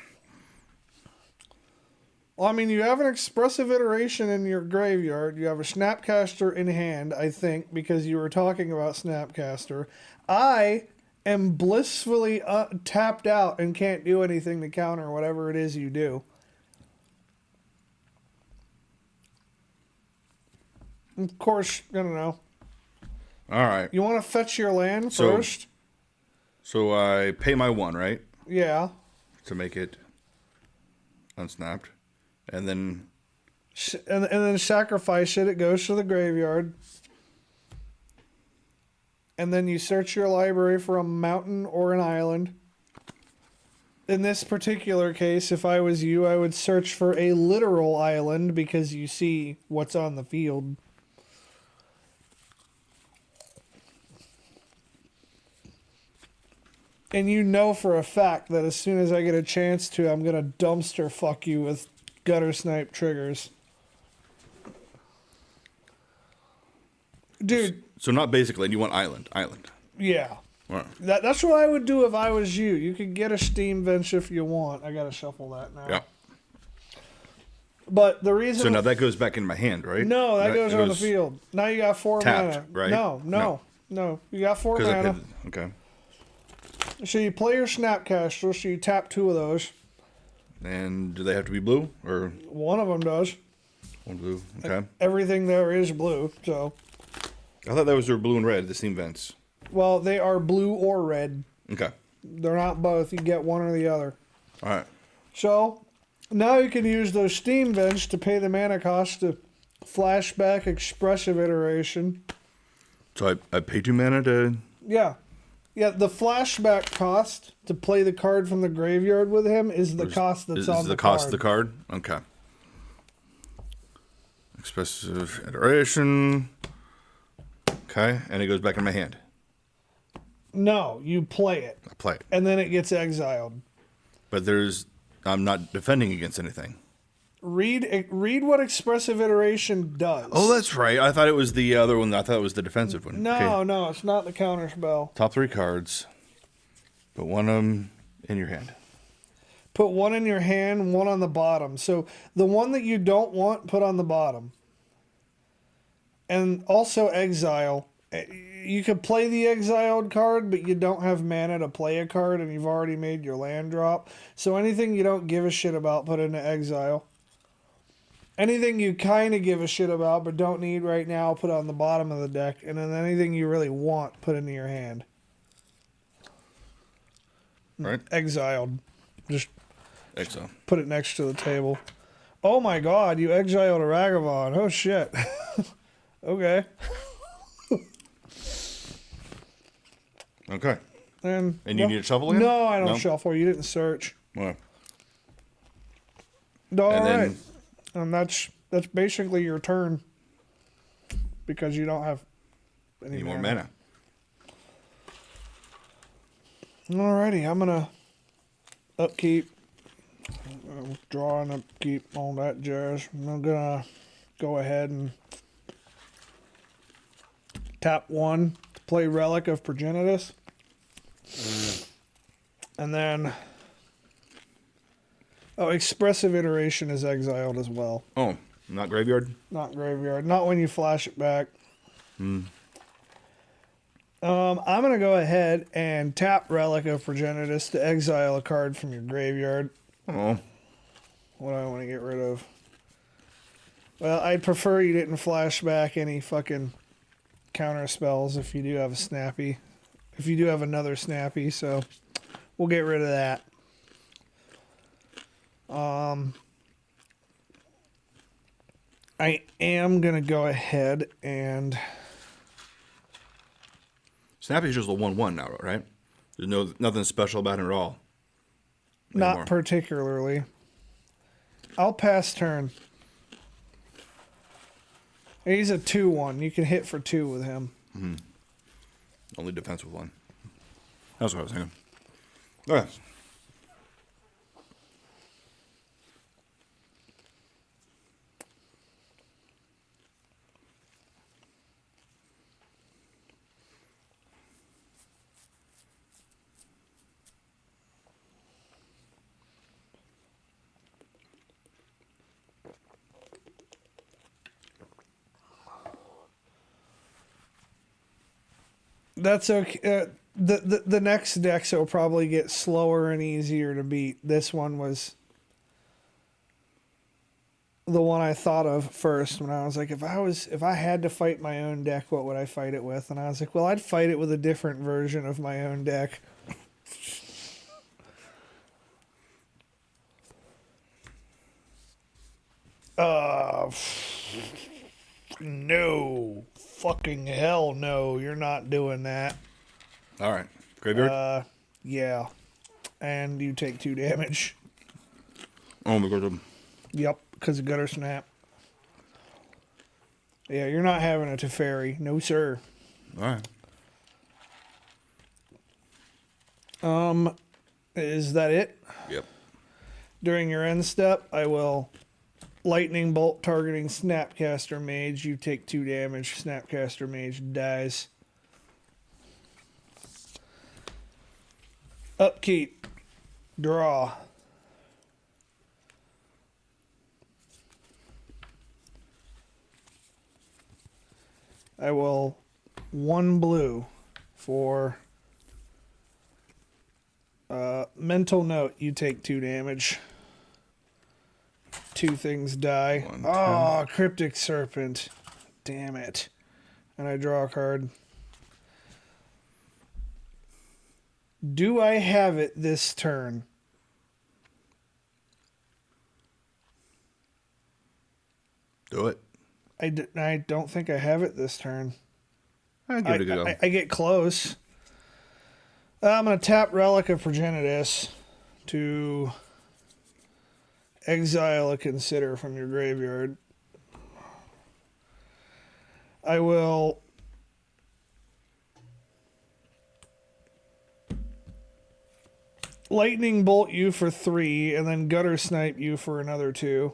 Well, I mean, you have an expressive iteration in your graveyard. You have a Snapcaster in hand, I think, because you were talking about Snapcaster. I am blissfully tapped out and can't do anything to counter whatever it is you do. Of course, I don't know. All right. You want to fetch your land So- first? So I pay my 1, right? Yeah. To make it unsnapped. And then And then sacrifice it. It goes to the graveyard. And then you search your library for a mountain or an island. In this particular case, if I was you, I would search for a literal island because you see what's on the field. And you know for a fact that as soon as I get a chance to, I'm going to dumpster fuck you with gutter snipe triggers. Dude, so not basic land, you want island. yeah. All right. That's what I would do if I was you. You could get a steam bench if you want. I got to shuffle that now. Yeah. But the reason... So now that goes back in my hand, right? No, that goes on the field. Now you got 4 tapped, mana. right? No. You got 4 'Cause I mana. paid, okay. So you play your Snapcaster, so you tap 2 of those. And do they have to be blue or One of them does. one blue? Okay. Everything there is blue, so... I thought that was their blue and red, the steam vents. Well, they are blue or red. Okay. They're not both. You get one or the other. All right. So, now you can use those steam vents to pay the mana cost to flashback expressive iteration. So I pay 2 mana to. Yeah. Yeah, the flashback cost to play the card from the graveyard with him is the cost that's on the cost card. of the card? Okay. Expressive iteration. Okay, and it goes back in my hand. No, you play it, I play it. and then it gets exiled. But I'm not defending against anything. Read what expressive iteration does. Oh, that's right. I thought it was the other one. I thought it was the defensive one. No, Okay. no, it's not the counter spell. Top 3 cards. Put one of them in your hand. Put 1 in your hand, 1 on the bottom. So the one that you don't want, put on the bottom. And also exile You could play the exiled card, but you don't have mana to play a card, and you've already made your land drop. So anything you don't give a shit about, put into exile. Anything you kind of give a shit about but don't need right now, put on the bottom of the deck. And then anything you really want, put into your hand. Right. Exiled. Just Exile. put it next to the table. Oh my god, you exiled a Ragavan. Oh shit. Okay. Okay. And you need a shuffle in? No, I don't shuffle. You didn't search. Well. All And right. then- And that's basically your turn. Because you don't have Any more mana? Alrighty, I'm gonna upkeep. Draw and upkeep, all that jazz. I'm gonna go ahead and tap 1 to play Relic of Progenitus. And then Expressive Iteration is exiled as well. Oh, not graveyard? Not graveyard. Not when you flash it back. I'm going to go ahead and tap Relic of Progenitus to exile a card from your graveyard. Oh. What do I want to get rid of? Well, I'd prefer you didn't flash back any fucking counter spells if you do have a snappy. If you do have another snappy, so we'll get rid of that. I am going to go ahead and... Snappy's just a 1/1 now, right? There's nothing special about it at all. Not particularly. I'll pass turn. He's a 2/1. You can hit for 2 with him. Only defense with 1. That's what I was thinking. Okay. That's okay. The next decks will probably get slower and easier to beat. This one was the one I thought of first when I was like, if I had to fight my own deck, what would I fight it with? And I was like, well, I'd fight it with a different version of my own deck. No. Fucking hell no, you're not doing that. All right. Graveyard? Yeah. And you take 2 damage. Oh, because of... Yep, because of Gutter Snap. Yeah, you're not having a Teferi. No, sir. All right. Is that it? Yep. During your end step, I will Lightning Bolt targeting Snapcaster Mage. You take 2 damage. Snapcaster Mage dies. Upkeep. Draw. I will 1 blue for Mental Note. You take 2 damage. 2 things die. 1, Oh, Cryptic Serpent. Damn it. And I draw a card. Do I have it this turn? Do it. I don't think I have it this turn. I'll give it a go. I get close. I'm going to tap Relic of Progenitus to exile a Consider from your graveyard. I will Lightning Bolt you for 3 and then Gutter Snipe you for another 2.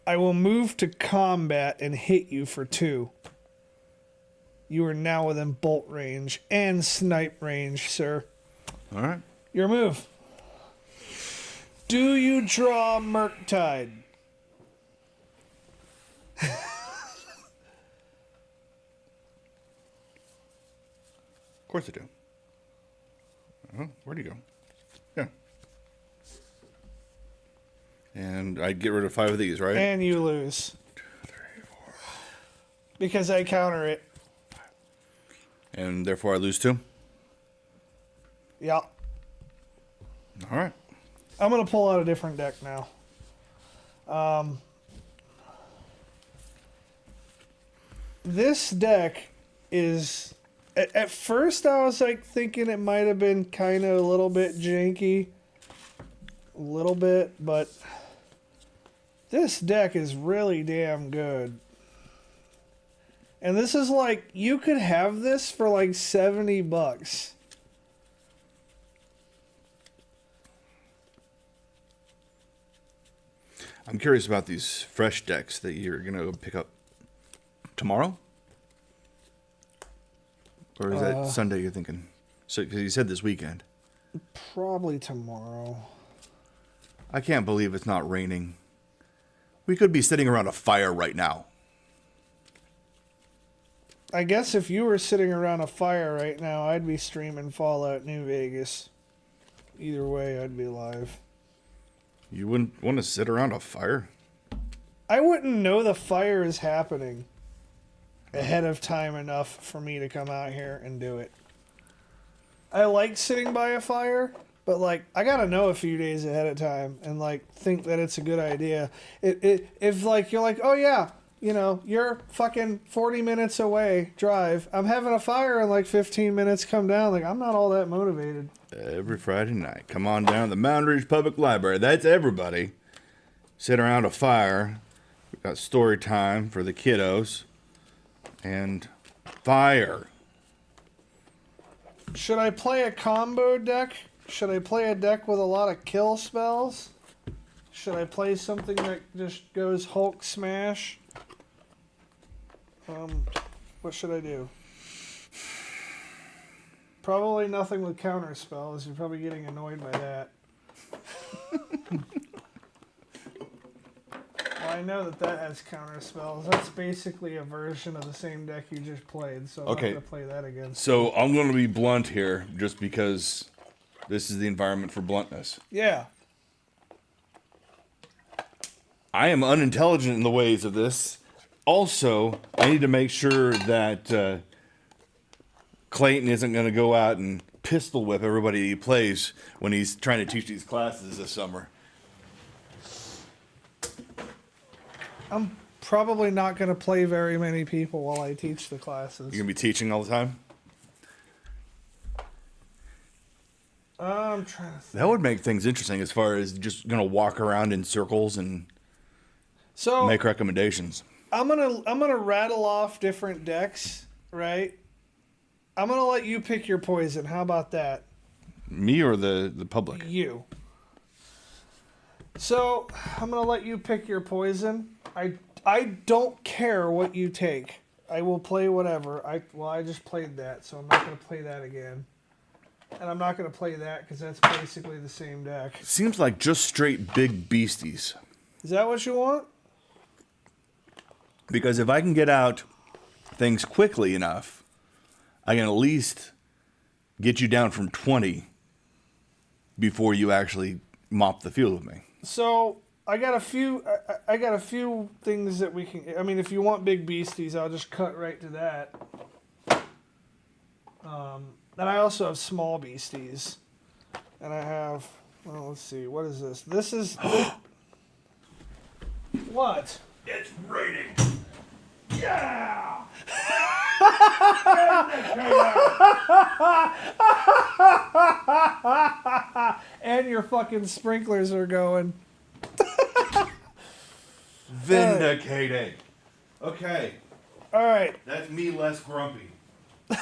I will move to combat and hit you for 2. You are now within bolt range and snipe range, sir. All right. Your move. Do you draw Murktide? Of course I do. Oh, where'd he go? Yeah. And I'd get rid of 5 of these, right? And you lose. 2, 3, 4. Because I counter it. And therefore I lose 2? Yeah. All right. I'm going to pull out a different deck now. This deck is... At first I was like thinking it might have been kind of a little bit janky. A little bit, but... This deck is really damn good. And this is like... You could have this for like $70. I'm curious about these fresh decks that you're going to pick up tomorrow? Or is that Sunday you're thinking? So, because you said this weekend. Probably tomorrow. I can't believe it's not raining. We could be sitting around a fire right now. I guess if you were sitting around a fire right now, I'd be streaming Fallout New Vegas. Either way, I'd be live. You wouldn't want to sit around a fire? I wouldn't know the fire is happening ahead of time enough for me to come out here and do it. I like sitting by a fire, but like I gotta know a few days ahead of time and like think that it's a good idea. If like you're like, oh yeah, you know, you're fucking 40 minutes away, drive. I'm having a fire in like 15 minutes, come down. Like I'm not all that motivated. Every Friday night, come on down to the Moundridge Public Library. That's everybody. Sit around a fire. We've got story time for the kiddos. And fire. Should I play a combo deck? Should I play a deck with a lot of kill spells? Should I play something that just goes Hulk smash? What should I do? Probably nothing with counter spells. You're probably getting annoyed by that. Well, I know that has counter spells. That's basically a version of the same deck you just played, so I'm not going to play that again. So I'm going to be blunt here just because this is the environment for bluntness. Yeah. I am unintelligent in the ways of this. Also, I need to make sure that Clayton isn't going to go out and pistol whip everybody he plays when he's trying to teach these classes this summer. I'm probably not going to play very many people while I teach the classes. You're going to be teaching all the time? I'm trying to think. That would make things interesting as far as just going to walk around in circles and make recommendations. I'm gonna rattle off different decks, right? I'm gonna let you pick your poison. How about that? Me or the public? You. So I'm gonna let you pick your poison. I don't care what you take. I will play whatever. I just played that, so I'm not gonna play that again. And I'm not gonna play that because that's basically the same deck. Seems like just straight big beasties. Is that what you want? Because if I can get out things quickly enough, I can at least get you down from 20 before you actually mop the field with me. So I got a few. I got a few things that we can. I mean, if you want big beasties, I'll just cut right to that. And I also have small beasties, and I have. Well, let's see. What is this? This is. What? It's raining. Yeah! And your fucking sprinklers are going. Vindicated. Okay. All right. That's me less grumpy. That's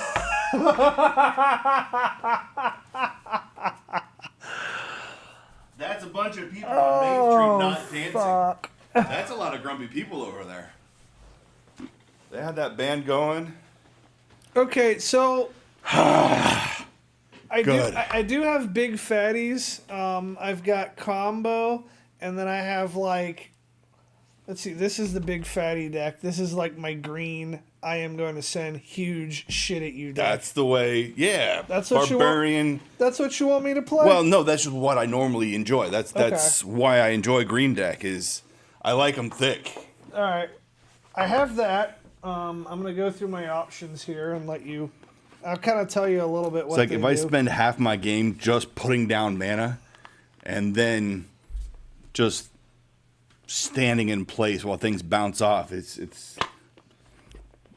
a bunch of people on Main Street not dancing. Fuck. That's a lot of grumpy people over there. They had that band going. Okay, so I Good. do have big fatties. I've got combo, and then I have like Let's see. This is the big fatty deck. This is like my green. I am going to send huge shit at you deck. That's the way. Yeah. That's what Barbarian. That's what you want me to play? Well, no, that's just what I normally enjoy. That's why I enjoy green deck. Is I like them thick. All right. I have that. I'm going to go through my options here and let you. I'll kind of tell you a little bit what It's like if they I do. spend half my game just putting down mana, and then just standing in place while things bounce off. It's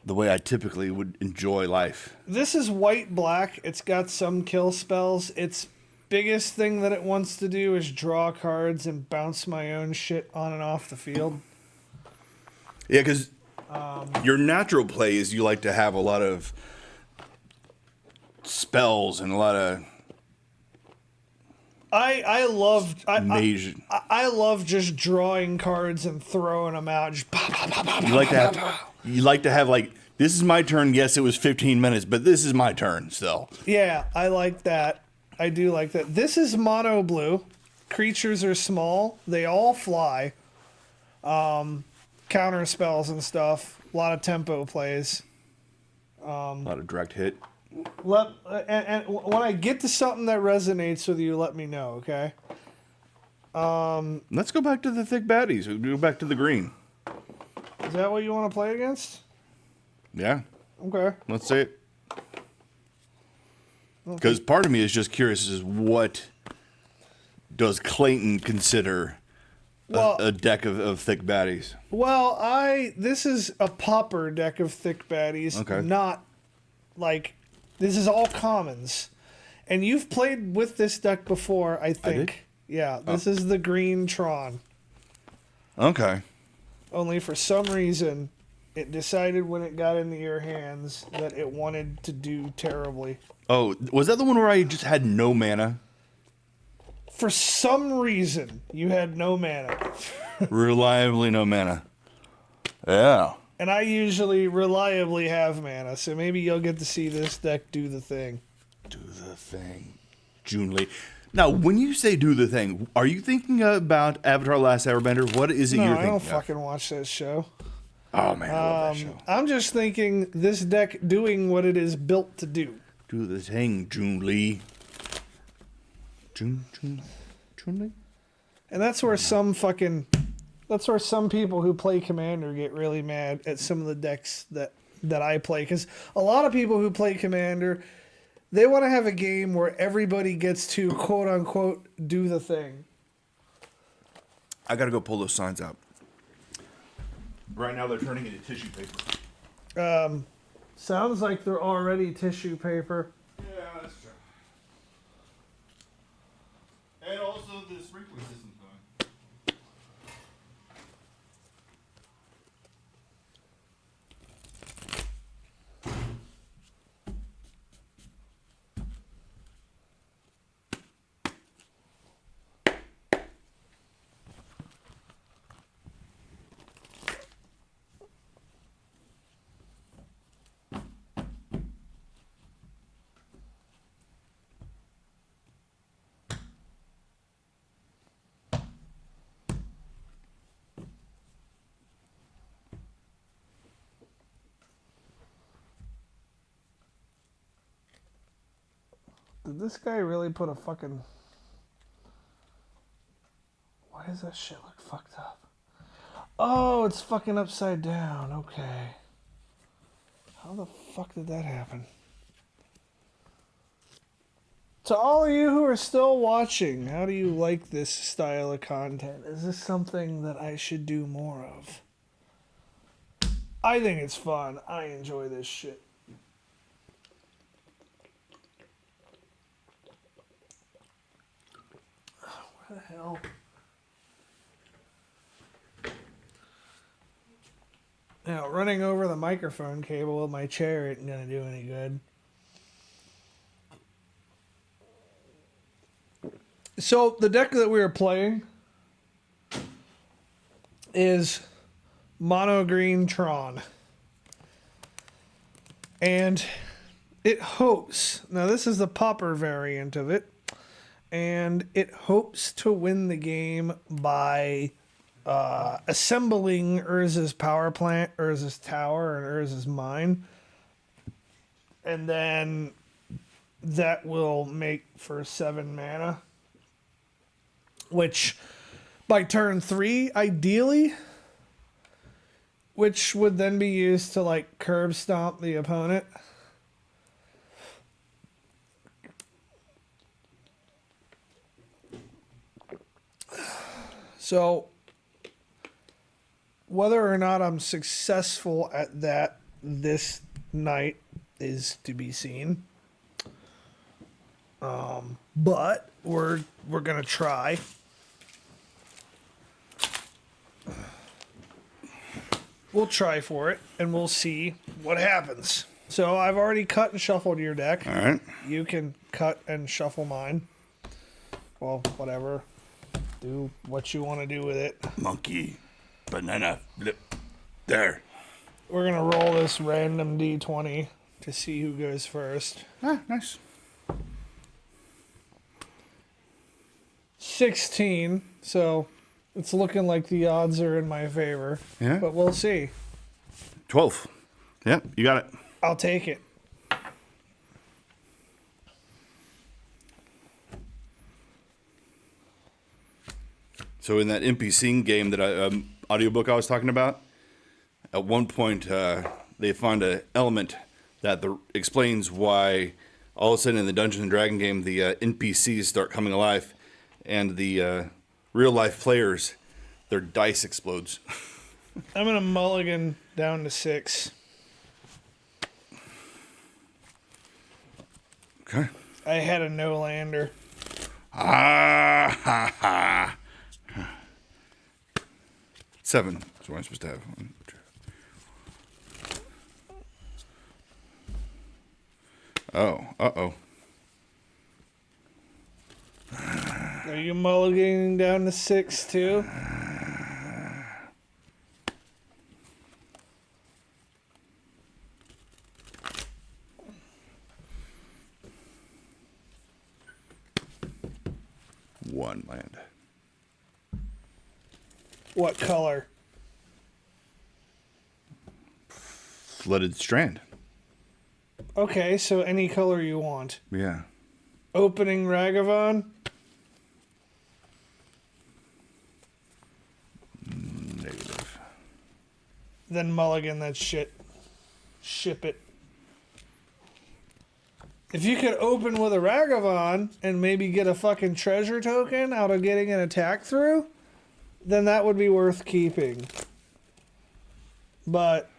the way I typically would enjoy life. This is white-black. It's got some kill spells. Its biggest thing that it wants to do is draw cards and bounce my own shit on and off the field. Yeah, because your natural play is you like to have a lot of spells and a lot of I love just drawing cards and throwing them out. Just you like to have like, this is my turn. Yes, it was 15 minutes, but this is my turn still. Yeah, I like that. I do like that. This is mono blue. Creatures are small. They all fly. Counter spells and stuff. A lot of tempo plays. A lot of direct hit. And when I get to something that resonates with you, let me know, okay? Let's go back to the thick baddies. We'll go back to the green. Is that what you want to play against? Yeah. Okay. Let's say it. Because part of me is just curious as what does Clayton consider a deck of thick baddies? Well, this is a pauper deck of thick baddies. Okay. Not like this is all commons. And you've played with this deck before, I think. I did? Yeah, this is the green Tron. Okay. Only for some reason it decided when it got into your hands that it wanted to do terribly. Oh, was that the one where I just had no mana? For some reason, you had no mana. Reliably no mana. Yeah. And I usually reliably have mana, so maybe you'll get to see this deck do the thing. Do the thing. June Lee. Now, when you say do the thing, are you thinking about Avatar Last Airbender? What is it No, you're I thinking don't of? fucking watch that show. Oh, man, I love that show. I'm just thinking this deck doing what it is built to do. Do the thing, June Lee. June Lee? And that's where some people who play Commander get really mad at some of the decks that I play. Because a lot of people who play Commander, they want to have a game where everybody gets to, quote unquote, do the thing. I got to go pull those signs out. Right now they're turning into tissue paper. Sounds like they're already tissue paper. Yeah, that's true. And also the sprinkler system's going. Did this guy really put a fucking... Why does that shit look fucked up? Oh, it's fucking upside down. Okay. How the fuck did that happen? To all of you who are still watching, how do you like this style of content? Is this something that I should do more of? I think it's fun. I enjoy this shit. What the hell? Now, running over the microphone cable with my chair isn't going to do any good. So, the deck that we are playing is Mono Green Tron. And it hopes, now this is the pauper variant of it, and it hopes to win the game by assembling Urza's power plant, Urza's tower, and Urza's mine. And then that will make for 7 mana. Which, by turn 3, ideally, which would then be used to, like, curb stomp the opponent. So, whether or not I'm successful at that this night is to be seen. But we're gonna try. We'll try for it, and we'll see what happens. So I've already cut and shuffled your deck. All right. You can cut and shuffle mine. Well, whatever. Do what you want to do with it. Monkey. Banana. Flip. There. We're going to roll this random D20 to see who goes first. Ah, nice. 16. So it's looking like the odds are in my favor. Yeah. But we'll see. 12. Yep, you got it. I'll take it. So in that NPC game that audiobook I was talking about, at one point they find an element that explains why all of a sudden in the Dungeons and Dragon game the NPCs start coming alive, and the real life players, their dice explodes. I'm going to mulligan down to 6. Okay. I had a no-lander. Ah ha ha. 7 is what I'm supposed to have. 1, 2. Oh, uh-oh. Are you mulliganing down to 6 too? One land. What color? Flooded strand. Okay, so any color you want. Yeah. Opening Ragavan? Negative. Then mulligan that shit. Ship it. If you could open with a Ragavan and maybe get a fucking treasure token out of getting an attack through, then that would be worth keeping. But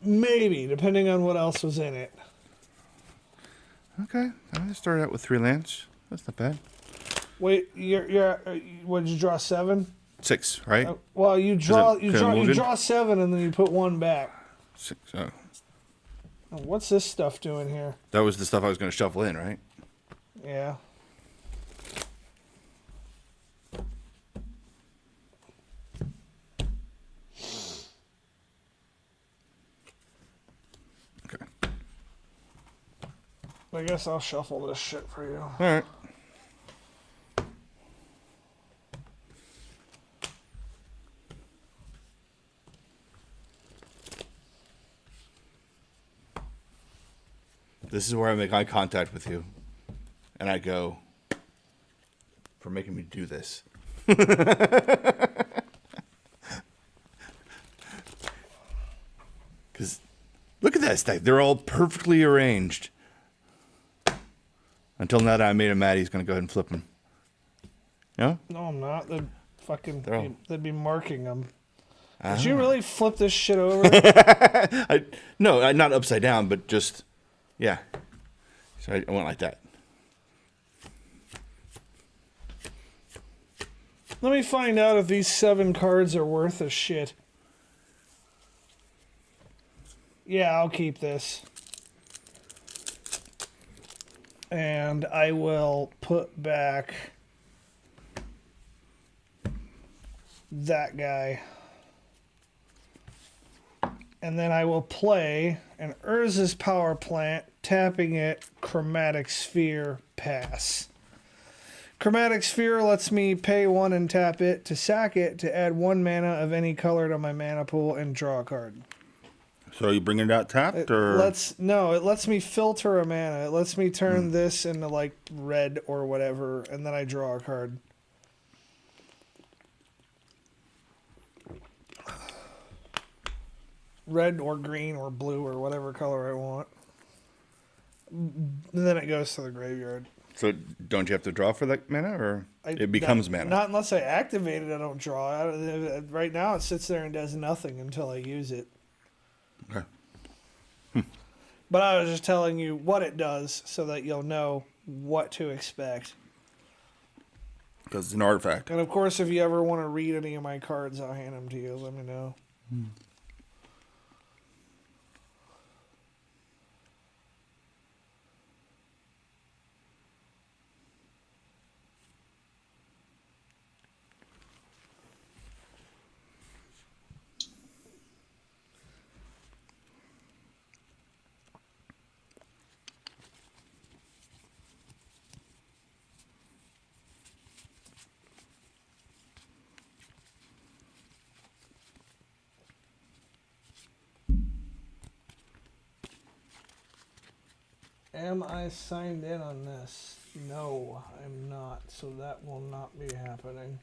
maybe, depending on what else was in it. Okay. I started out with 3 lands. That's not bad. Wait, what did you draw 7? 6, right? Well, you draw Is it moving? 7 and then you put 1 back. 6. Oh. What's this stuff doing here? That was the stuff I was going to shuffle in, right? Yeah. Okay. I guess I'll shuffle this shit for you. All right. This is where I make eye contact with you. And I go, for making me do this. Because look at that stack. They're all perfectly arranged. Until now that I made him mad, he's going to go ahead and flip them. No? No, I'm not. They're all- They'd be marking them. Did you really flip this shit over? No, not upside down, but just, yeah. So I went like that. Let me find out if these 7 cards are worth a shit. Yeah, I'll keep this. And I will put back that guy. And then I will play an Urza's Power Plant, tapping it, Chromatic Sphere, pass. Chromatic Sphere lets me pay 1 and tap it to sack it to add 1 mana of any color to my mana pool and draw a card. So are you bringing it out tapped, It or lets me filter a mana. It lets me turn this into like red or whatever, and then I draw a card. Red or green or blue or whatever color I want. And then it goes to the graveyard. so don't you have to draw for that mana, or it becomes mana? Not unless I activate it, I don't draw. Right now it sits there and does nothing until I use it. Okay. But I was just telling you what it does so that you'll know what to expect. Because it's an artifact. And of course, if you ever want to read any of my cards, I'll hand them to you. Let me know. Am I signed in on this? No, I'm not. So that will not be happening.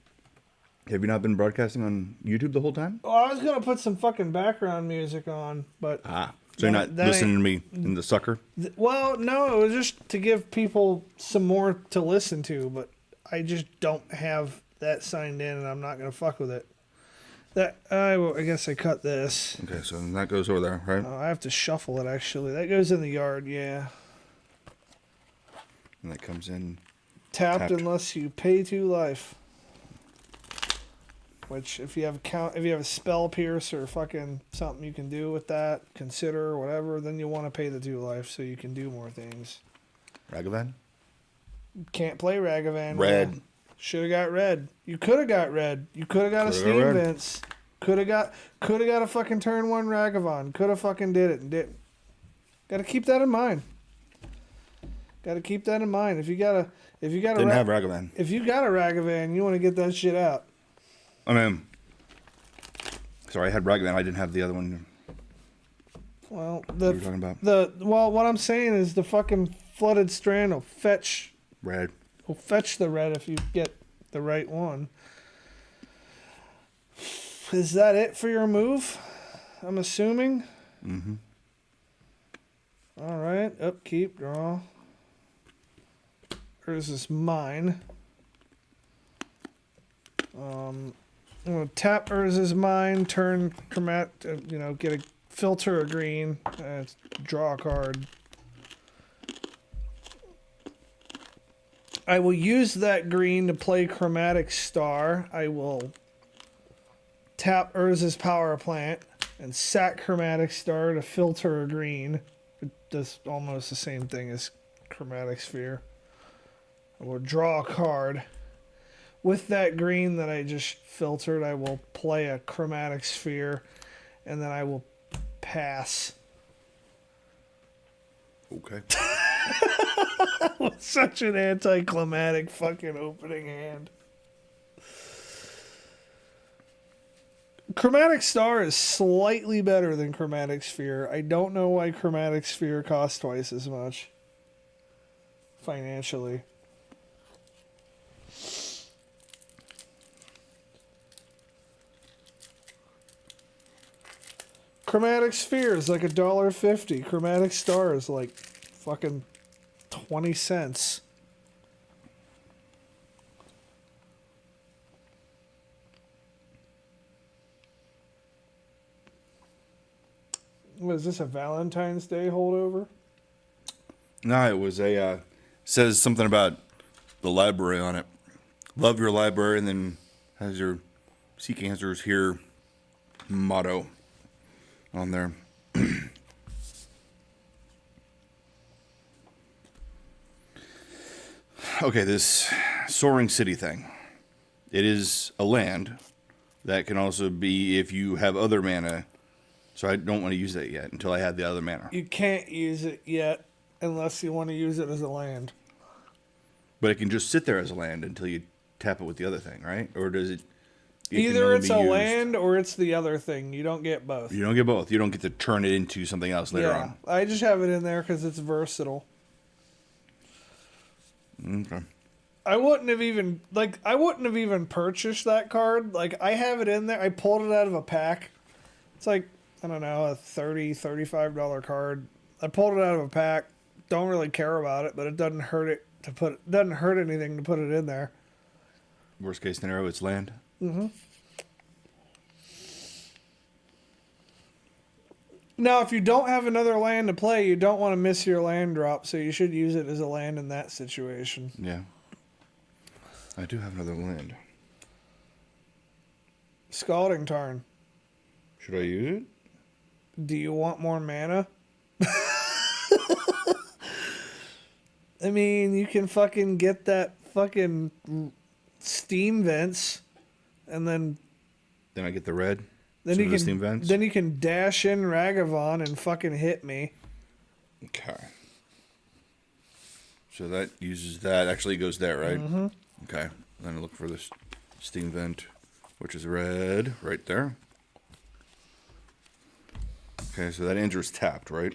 Have you not been broadcasting on YouTube the whole time? Oh, I was going to put some fucking background music on, but... So you're not listening to me in the sucker? Well, no, it was just to give people some more to listen to, but I just don't have that signed in, and I'm not going to fuck with it. I guess I cut this. Okay, so then that goes over there, right? I have to shuffle it, actually. That goes in the yard, yeah. And that comes in. Tapped unless you pay 2 life. Which, if you have a spell pierce or fucking something you can do with that, consider or whatever, then you want to pay the 2 life so you can do more things. Ragavan? Can't play Ragavan. Red. Should have got red. You could have got red. You could have got a Steam Vince. Could have got a fucking turn 1 Ragavan. Could have fucking did it and didn't. Got to keep that in mind. Got to keep that in mind. If you got a Ragavan. If you got a Ragavan, you want to get that shit out. I mean, sorry, I had Ragavan. I didn't have the other one. Well, What are you talking about? what I'm saying is the fucking Flooded Strand will fetch Red. Will fetch the red if you get the right one. Is that it for your move? I'm assuming. Mm-hmm. All right, upkeep, draw. Urza's is mine. I'm gonna tap Urza's mine, turn get a filter a green, draw a card. I will use that green to play Chromatic Star. I will tap Urza's Power Plant and sack Chromatic Star to filter a green. It does almost the same thing as Chromatic Sphere. I will draw a card. With that green that I just filtered, I will play a Chromatic Sphere, and then I will pass. Okay. Such an anticlimactic fucking opening hand. Chromatic Star is slightly better than Chromatic Sphere. I don't know why Chromatic Sphere costs twice as much. Financially. Chromatic Sphere is like $1.50. Chromatic Star is like fucking 20 cents. What is this, a Valentine's Day holdover? No, it was says something about the library on it. Love your library, and then has your Seek Answers Here motto on there. Okay, this Soaring City thing. It is a land that can also be if you have other mana. So I don't want to use that yet until I have the other mana. You can't use it yet unless you want to use it as a land. But it can just sit there as land until you tap it with the other thing, right? Or does it? It can Either only it's be a used- land or it's the other thing. You don't get both. You don't get both. You don't get to turn it into something else later Yeah, on. I just have it in there because it's versatile. Okay. I wouldn't have even purchased that card. Like, I have it in there. I pulled it out of a pack. It's like, I don't know, a $35 card. I pulled it out of a pack. Don't really care about it, but it doesn't hurt anything to put it in there. Worst case scenario, it's land. Now, if you don't have another land to play, you don't want to miss your land drop, so you should use it as a land in that situation. Yeah. I do have another land. Scalding Tarn. Should I use it? Do you want more mana? I mean, you can fucking get that fucking steam vents, and then Then I get the red. then So you the can steam vents? then you can dash in Ragavon and fucking hit me. Okay. So that uses that. Actually goes there, right? Mm-hmm. Okay. Then I look for this steam vent, which is red, right there. Okay, so that Andrew's tapped, right?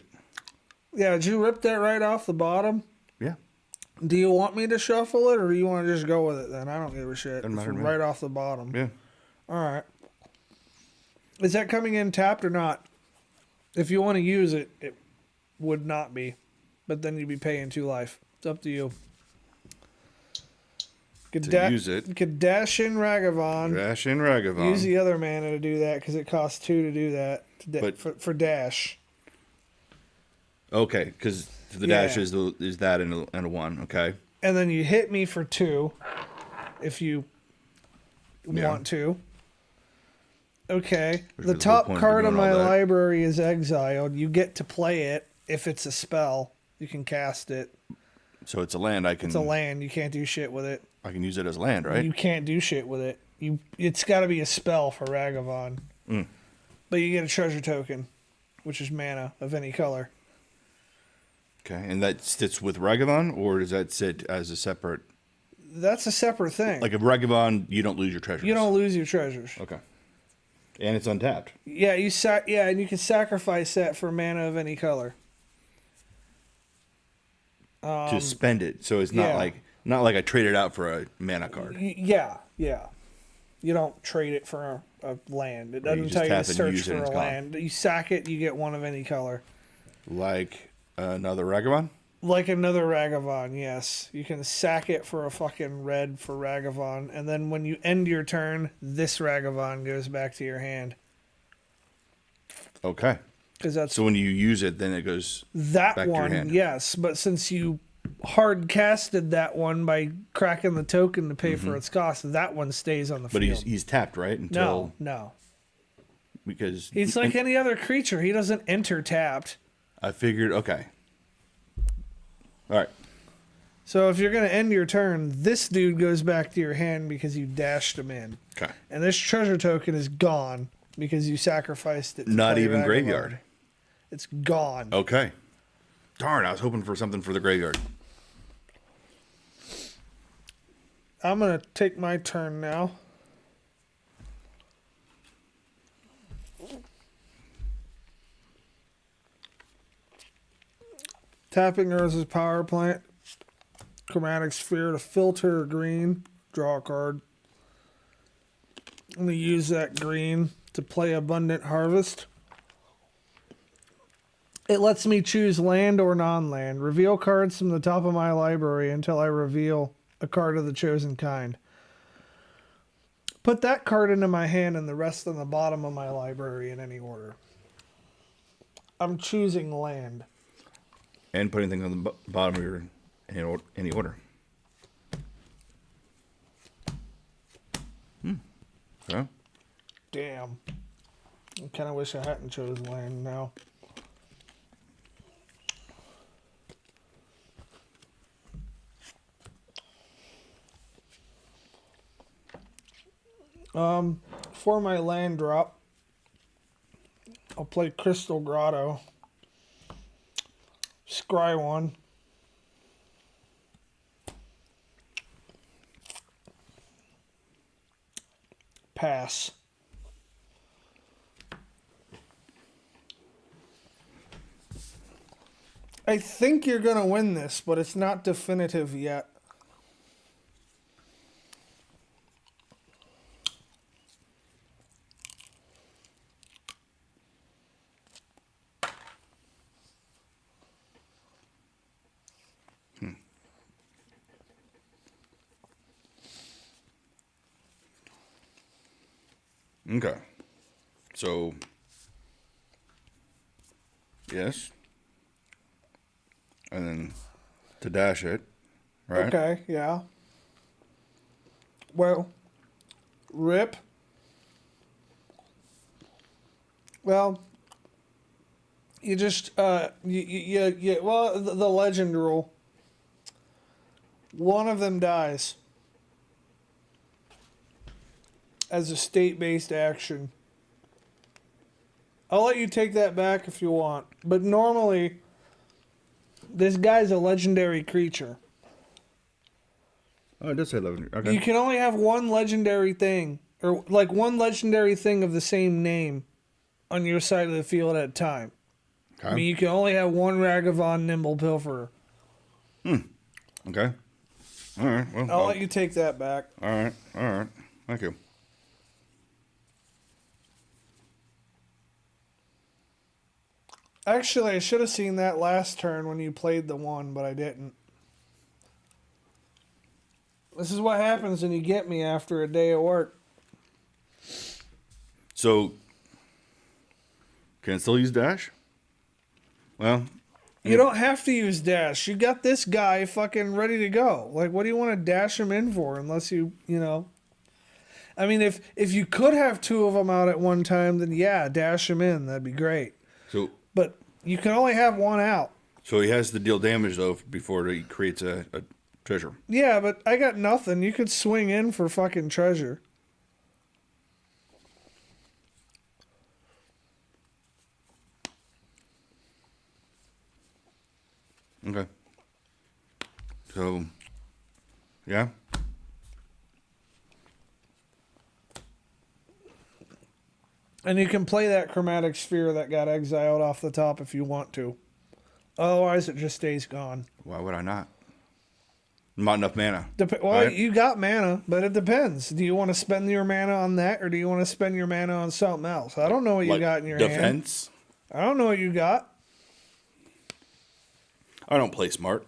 Yeah, did you rip that right off the bottom? Yeah. Do you want me to shuffle it, or do you want to just go with it then? I don't give a shit. Doesn't matter It's to me. right off the bottom. Yeah. All right. Is that coming in tapped or not? If you want to use it, it would not be. But then you'd be paying 2 life. It's up to you. Could To use it. You could dash in Ragavon. Dash in Ragavon. Use the other mana to do that because it costs 2 to do that. But- For dash. Okay, because the Yeah. dash is that and a 1, okay? And then you hit me for 2 if you Yeah. want to. Okay. Which The is the whole top point of card of doing all my that. library is exiled. You get to play it if it's a spell. You can cast it. So it's a land. It's a land. You can't do shit with it. I can use it as land, right? You can't do shit with it. It's got to be a spell for Ragavon. Mm. But you get a treasure token, which is mana of any color. Okay, and that sits with Ragavon, or does that sit as a separate? That's a separate thing. Like if Ragavon, you don't lose your treasures. You don't lose your treasures. Okay. And it's untapped. Yeah, and you can sacrifice that for mana of any color. To spend it, so it's not yeah. like I traded out for a mana card. Yeah. You don't trade it for a land. It Right, you doesn't just tell you to tap it and search use it for and a it's gone. land. You sack it, you get one of any color. Like another Ragavon. Like another Ragavon, yes. You can sack it for a fucking red for Ragavon, and then when you end your turn, this Ragavon goes back to your hand. Okay. Because that's So when you use it, then it goes that back to your one, hand. yes. But since you hard casted that one by cracking the token to pay for its cost, that one stays on the But field. he's tapped, right? Until No. because He's like any other creature. He doesn't enter tapped. I figured. Okay. All right. So if you're going to end your turn, this dude goes back to your hand because you dashed him in. Okay. And this treasure token is gone because you sacrificed it. To Not play even Ragavon. graveyard. It's gone. Okay. Darn, I was hoping for something for the graveyard. I'm going to take my turn now. Tapping Urza's power plant. Chromatic sphere to filter green. Draw a card. I'm going to use that green to play Abundant Harvest. It lets me choose land or non-land. Reveal cards from the top of my library until I reveal a card of the chosen kind. Put that card into my hand and the rest on the bottom of my library in any order. I'm choosing land. And putting things on the bottom of your in any order. Okay. Damn. I kind of wish I hadn't chose land now. For my land drop, I'll play Crystal Grotto. Scry one. pass. I think you're going to win this, but it's not definitive yet. Okay. So, yes. And then to dash it, right? Okay, yeah. Well, rip. Well, you just, well, the legend rule. One of them dies as a state-based action. I'll let you take that back if you want. But normally, this guy's a legendary creature. Oh, it does say legendary. Okay. You can only have one legendary thing, or like one legendary thing of the same name on your side of the field at a time. Okay. I mean, you can only have one Ragavan Nimble Pilferer. Okay. All right. Well, I'll let you take that back. All right. All right. Thank you. Actually, I should have seen that last turn when you played the one, but I didn't. This is what happens when you get me after a day of work. So, can it still use dash? Well, You don't have to use dash. You got this guy fucking ready to go. Like, what do you want to dash him in for? Unless you know. I mean, if you could have two of them out at one time, then yeah, dash him in. That'd be great. so But you can only have one out. so he has to deal damage though before he creates a treasure. Yeah, but I got nothing. You could swing in for fucking treasure. Okay. So, yeah. And you can play that chromatic sphere that got exiled off the top if you want to. Otherwise, it just stays gone. Why would I not? Not enough mana. Well, right? you got mana, but it depends. Do you want to spend your mana on that, or do you want to spend your mana on something else? I don't know what you Like got in your hand. defense. I don't know what you got. I don't play smart.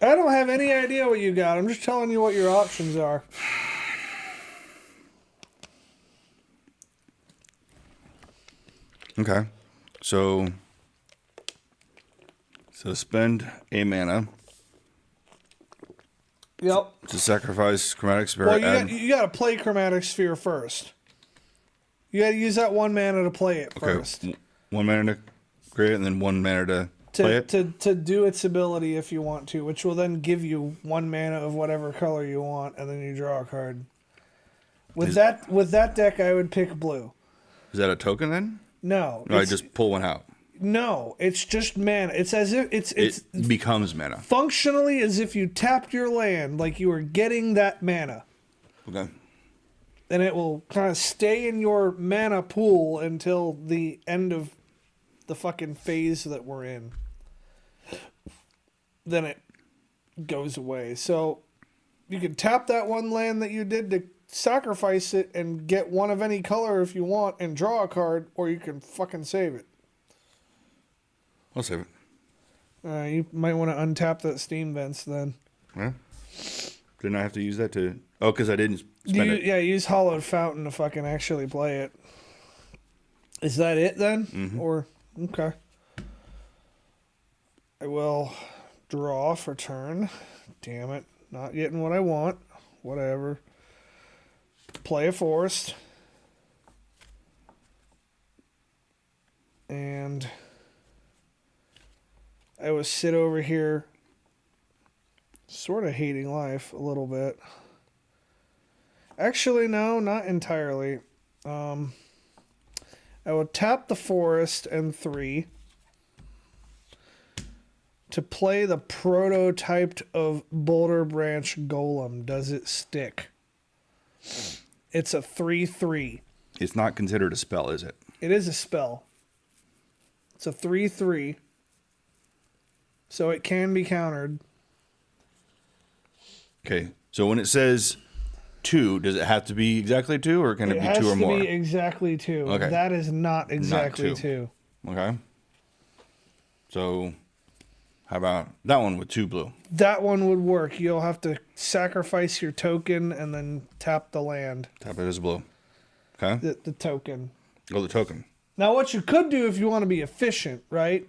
I don't have any idea what you got. I'm just telling you what your options are. Okay. So spend a mana Yep. to sacrifice chromatic spirit. Well, you got to play chromatic sphere first. You got to use that one mana to play it first. Okay. 1 mana to create it, and then 1 mana to play it. To do its ability if you want to, which will then give you 1 mana of whatever color you want, and then you draw a card. With that deck, I would pick blue. Is that a token then? No. No, I just pull one out. No, it's just mana. It's as if It becomes mana. functionally as if you tapped your land, like you were getting that mana. Okay. And it will kind of stay in your mana pool until the end of the fucking phase that we're in. Then it goes away. So you can tap that one land that you did to sacrifice it and get one of any color if you want and draw a card, or you can fucking save it. I'll save it. You might want to untap that Steam Vents then. Yeah. Didn't I have to use that to... Oh, because I didn't spend it. Yeah, use Hollowed Fountain to fucking actually play it. Is that it then? Mm-hmm. Or, okay. I will draw for turn. Damn it. Not getting what I want. Whatever. Play a forest. And I will sit over here sort of hating life a little bit. Actually, no, not entirely. I will tap the forest and 3 to play the prototyped of Boulder Branch Golem. Does it stick? It's a 3/3. It's not considered a spell, is it? It is a spell. It's a 3/3. So it can be countered. Okay. So when it says 2, does it have to be exactly 2, or can it be 2 or more? It has to be exactly 2. Okay. That is not exactly Not 2. Okay. So how about that one with 2 blue? That one would work. You'll have to sacrifice your token and then tap the land. Tap it as blue. Okay. The token. Oh, the token. Now, what you could do if you want to be efficient, right? You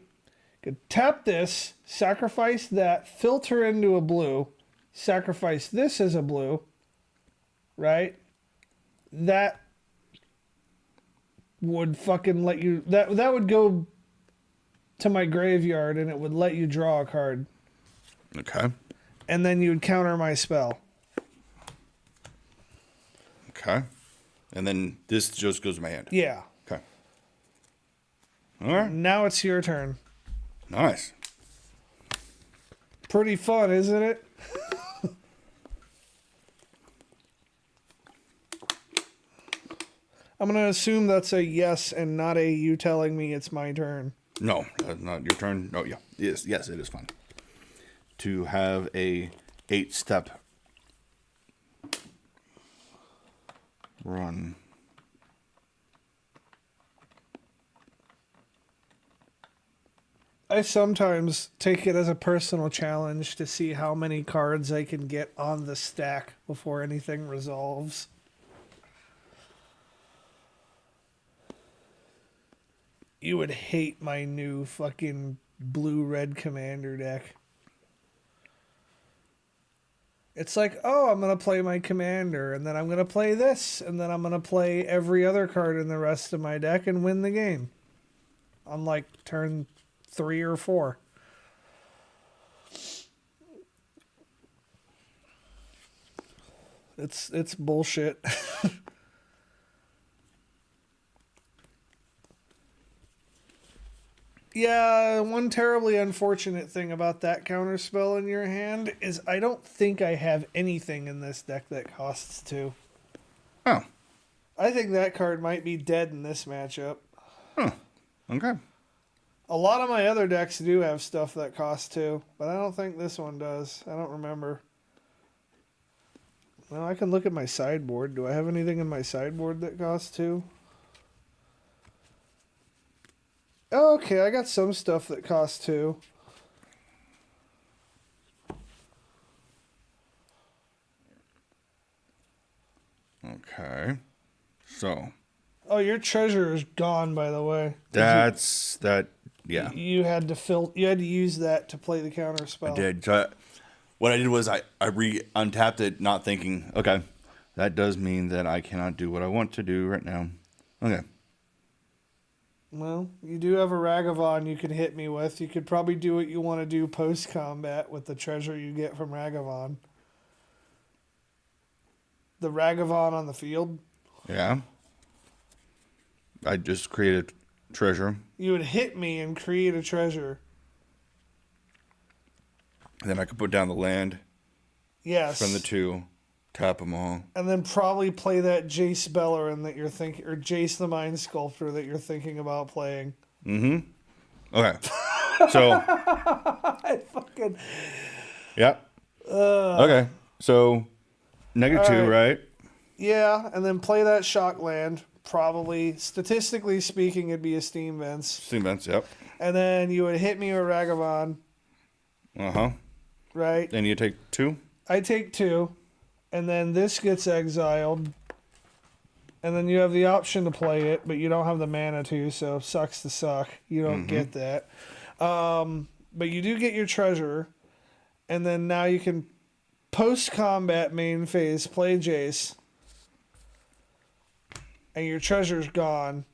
could tap this, sacrifice that, filter into a blue, sacrifice this as a blue, right? That would fucking let you... That would go to my graveyard and it would let you draw a card. Okay. And then you would counter my spell. Okay. And then this just goes to my hand. Yeah. Okay. All right. Now it's your turn. Nice. Pretty fun, isn't it? I'm going to assume that's a yes and not a you telling me it's my turn. No, that's not your turn. No, yeah. Yes, it is fun. To have a 8-step run. I sometimes take it as a personal challenge to see how many cards I can get on the stack before anything resolves. You would hate my new fucking blue-red commander deck. It's like, oh, I'm going to play my commander, and then I'm going to play this, and then I'm going to play every other card in the rest of my deck and win the game. On like turn 3 or 4. It's bullshit. Yeah, one terribly unfortunate thing about that counterspell in your hand is I don't think I have anything in this deck that costs 2. Oh. I think that card might be dead in this matchup. Huh. Okay. A lot of my other decks do have stuff that costs 2, but I don't think this one does. I don't remember. Well, I can look at my sideboard. Do I have anything in my sideboard that costs 2? Okay, I got some stuff that costs 2. Okay. So. Oh, your treasure is gone, by the way. That's that. Yeah. You had to You had to use that to play the counter spell. I did. So what I did was I untapped it, not thinking. Okay, that does mean that I cannot do what I want to do right now. Okay. Well, you do have a Ragavan you can hit me with. You could probably do what you want to do post-combat with the treasure you get from Ragavan. The Ragavan on the field. Yeah. I just created treasure. You would hit me and create a treasure. Then I could put down the land. Yes. From the 2. Tap them all. And then probably play that Jace Bellerin that you're thinking, or Jace the Mind Sculptor that you're thinking about playing. Mm-hmm. Okay. So. I fucking. Yep. Okay. So, -2, right? Yeah, and then play that shock land. Probably, statistically speaking, it'd be a Steam Vents. Steam Vents, yep. And then you would hit me with Ragavan. Uh-huh. Right? And you take 2? I take 2. And then this gets exiled. And then you have the option to play it, but you don't have the mana to, so sucks to suck. You don't get that. But you do get your treasure. And then now you can, post-combat main phase, play Jace. And your treasure's gone.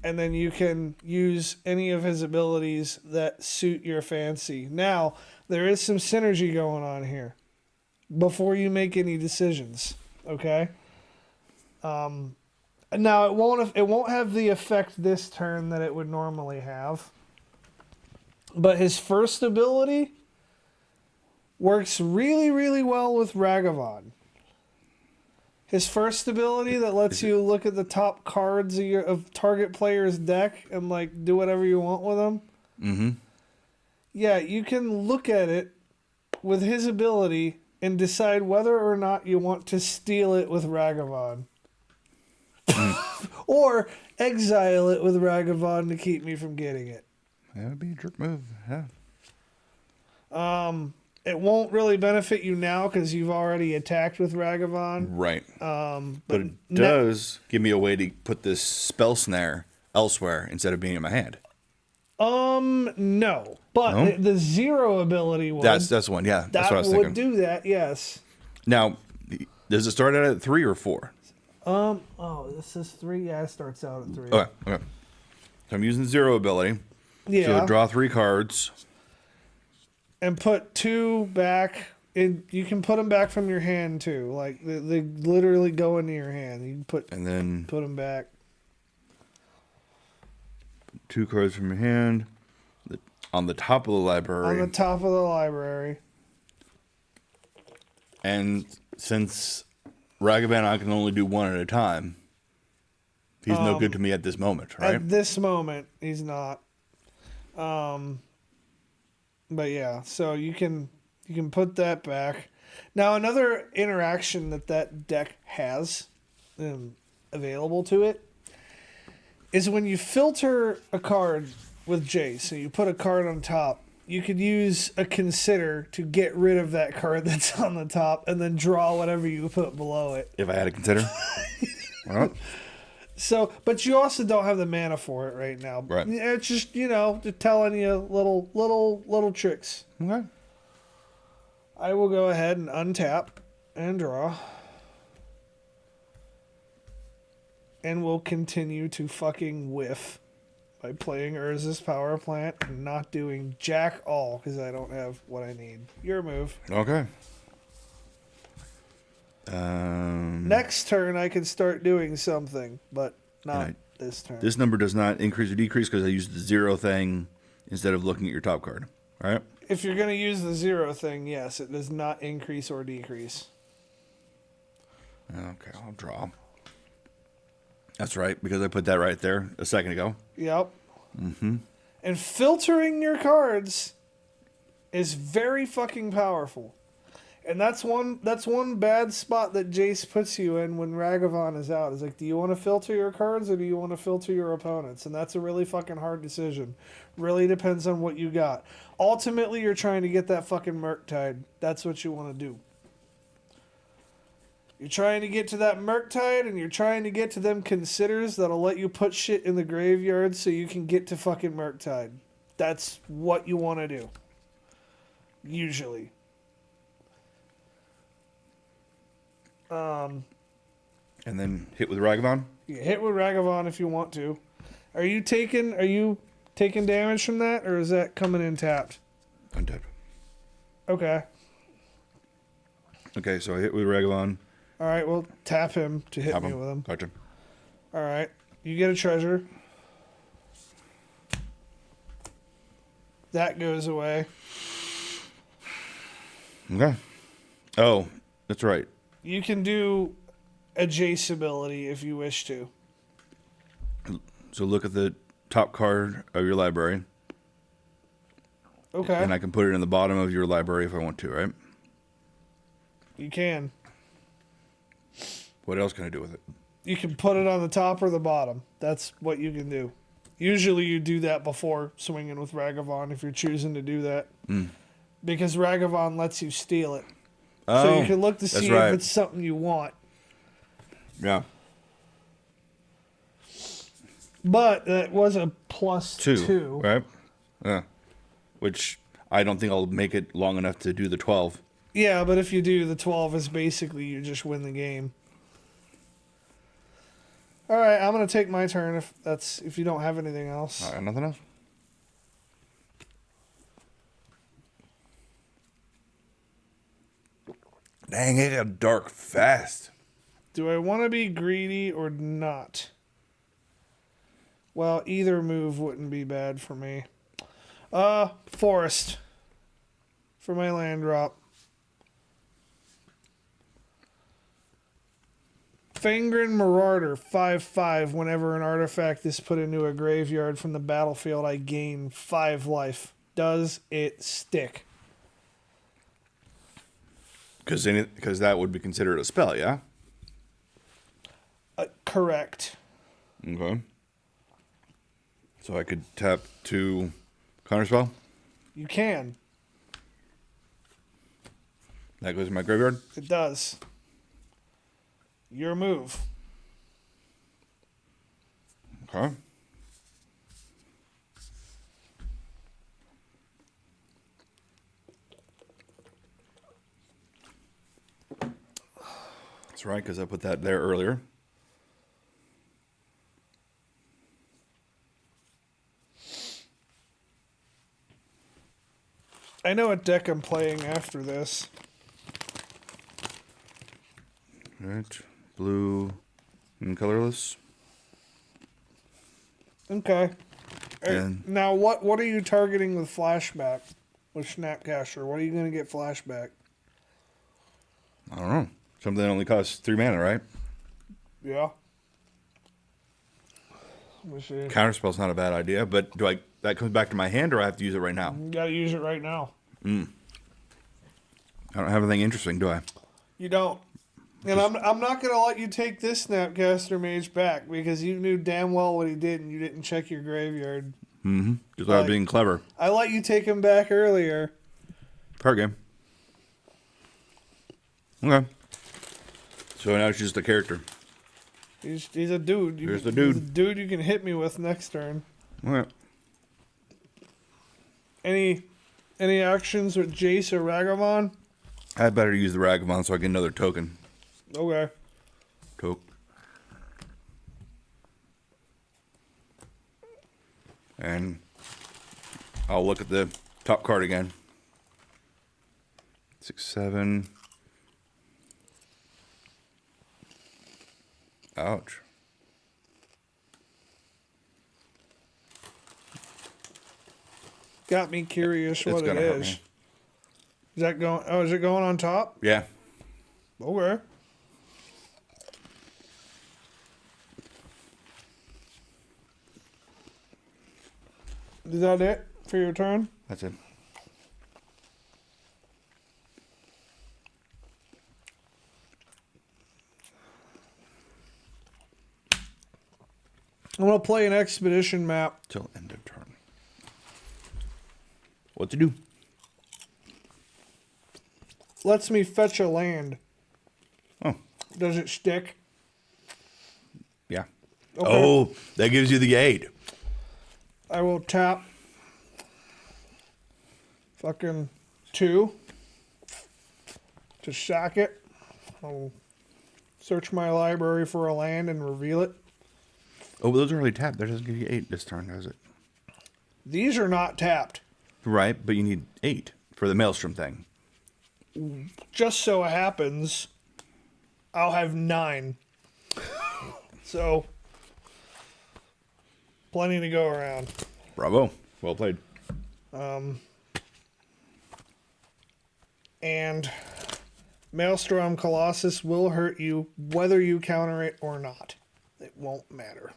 And then you can use any of his abilities that suit your fancy. Now, there is some synergy going on here before you make any decisions, okay? Now, it won't have the effect this turn that it would normally have. But his first ability works really, really well with Ragavan. His first ability that lets you look at the top cards of target player's deck and like do whatever you want with them. Mm-hmm. Yeah, you can look at it with his ability and decide whether or not you want to steal it with Ragavan. Or exile it with Ragavan to keep me from getting it. That would be a jerk move. Yeah. It won't really benefit you now because you've already attacked with Ragavan. Right. But it does give me a way to put this spell snare elsewhere instead of being in my hand. No. But No? the zero ability would. That's the one. Yeah, that's what I was thinking. Would do that, yes. Now, does it start out at 3 or 4? This is 3. Yeah, it starts out at 3. Okay. So I'm using the zero ability. Yeah. So draw 3 cards. And put 2 back. You can put them back from your hand too. Like they literally go into your hand. You can put them back. 2 cards from your hand on the top of the library. On the top of the library. And since Ragavan, I can only do 1 at a time. He's no good to me at this moment, right? At this moment, he's not. But yeah, so you can put that back. Now, another interaction that deck has available to it is when you filter a card with Jace, so you put a card on top, you could use a consider to get rid of that card that's on the top and then draw whatever you put below it. If I had to consider. All right. So, but you also don't have the mana for it right now. Right. It's just, just telling you little tricks. Okay. I will go ahead and untap and draw. And we'll continue to fucking whiff by playing Urza's Power Plant and not doing jack all because I don't have what I need. Your move. Okay. Next turn I can start doing something, but not this turn. This number does not increase or decrease because I used the zero thing instead of looking at your top card. All right? If you're going to use the zero thing, yes, it does not increase or decrease. Okay, I'll draw. That's right, because I put that right there a second ago. Yep. Mm-hmm. And filtering your cards is very fucking powerful. And that's one bad spot that Jace puts you in when Ragavan is out. Is like, do you want to filter your cards or do you want to filter your opponents? And that's a really fucking hard decision. Really depends on what you got. Ultimately, you're trying to get that fucking Murktide. That's what you want to do. You're trying to get to that Murktide and you're trying to get to them considers that'll let you put shit in the graveyard so you can get to fucking Murktide. That's what you want to do. Usually. And then hit with Ragavan? You hit with Ragavan if you want to. Are you taking damage from that, or is that coming in tapped? Untapped. Okay. Okay, so I hit with Ragavan. All right, well, tap him to hit me with him. Gotcha. All right. You get a treasure. That goes away. Okay. Oh, that's right. You can do a Jace ability if you wish to. So look at the top card of your library. Okay. And I can put it in the bottom of your library if I want to, right? You can. What else can I do with it? You can put it on the top or the bottom. That's what you can do. Usually you do that before swinging with Ragavan if you're choosing to do that. Because Ragavan lets you steal it. Oh, so you can look to see right. if it's something you want. Yeah. But that was a +2. Right? Yeah. Which I don't think I'll make it long enough to do the 12. Yeah, but if you do, the 12 is basically you just win the game. All right, I'm going to take my turn if you don't have anything else. Nothing else? Dang, it got dark fast. Do I want to be greedy or not? Well, either move wouldn't be bad for me. Forest. For my land drop. Fangren Marauder 5/5. Whenever an artifact is put into a graveyard from the battlefield, I gain 5 life. Does it stick? Because that would be considered a spell, yeah? Correct. Okay. So I could tap to counterspell? You can. That goes in my graveyard? It does. Your move. Okay. That's right, because I put that there earlier. I know what deck I'm playing after this. Right. Blue and colorless. Okay. And Now, what are you targeting with flashback? With Snapcaster? What are you going to get flashback? I don't know. Something that only costs 3 mana, right? Yeah. Let me see. Counterspell's not a bad idea, but that comes back to my hand, or I have to use it right now? You got to use it right now. I don't have anything interesting, do I? You don't. And I'm not going to let you take this Snapcaster Mage back because you knew damn well what he did and you didn't check your graveyard. Mm-hmm. Just without being clever. I let you take him back earlier. Card game. Okay. So now it's just a character. He's a dude. Here's the dude. He's a dude you can hit me with next turn. Okay. Any actions with Jace or Ragavan? I better use the Ragavan so I get another token. Okay. And I'll look at the top card again. 6, 7. Ouch. Got me curious It's what it gonna hurt is. me. Is that going? Oh, is it going on top? Yeah. Okay. Is that it for your turn? That's it. I'm gonna play an expedition map. Till end of turn. What to do? Lets me fetch a land. Oh. Does it stick? Yeah. Okay. Oh, that gives you the 8. I will tap fucking 2 to sack it. I'll search my library for a land and reveal it. Oh, but those are already tapped. That doesn't give you 8 this turn, does it? These are not tapped. Right, but you need 8 for the Maelstrom thing. Just so happens, I'll have 9. So, plenty to go around. Bravo. Well played. And Maelstrom Colossus will hurt you whether you counter it or not. It won't matter.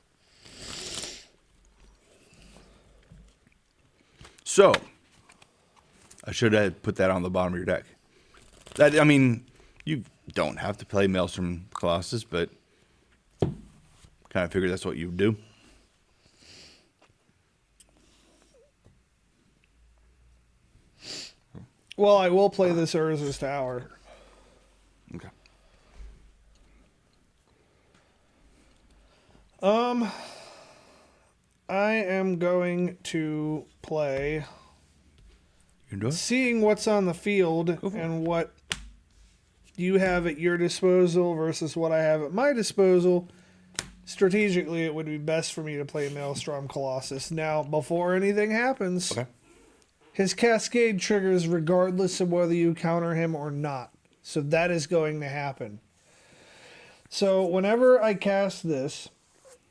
So, I should have put that on the bottom of your deck. I mean, you don't have to play Maelstrom Colossus, but kind of figured that's what you would do. Well, I will play this Urza's Tower. Okay. I am going to play You can do it. seeing what's on the field and what you have at your disposal versus what I have at my disposal. Strategically, it would be best for me to play Maelstrom Colossus. Now, before anything happens, Okay. his Cascade triggers regardless of whether you counter him or not. So that is going to happen. So whenever I cast this,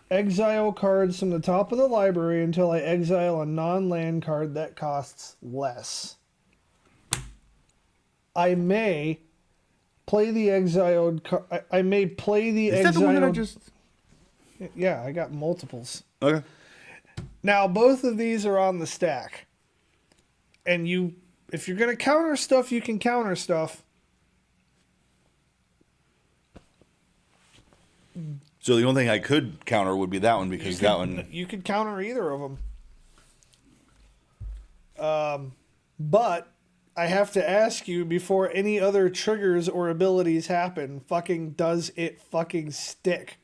exile cards from the top of the library until I exile a non-land card that costs less. I may play the exiled. I may play the Is exiled. that the one that I just? Yeah, I got multiples. Okay. Now both of these are on the stack, and if you're gonna counter stuff, you can counter stuff. So the only thing I could counter would be that one because that one. You could counter either of them. But I have to ask you before any other triggers or abilities happen, fucking does it fucking stick?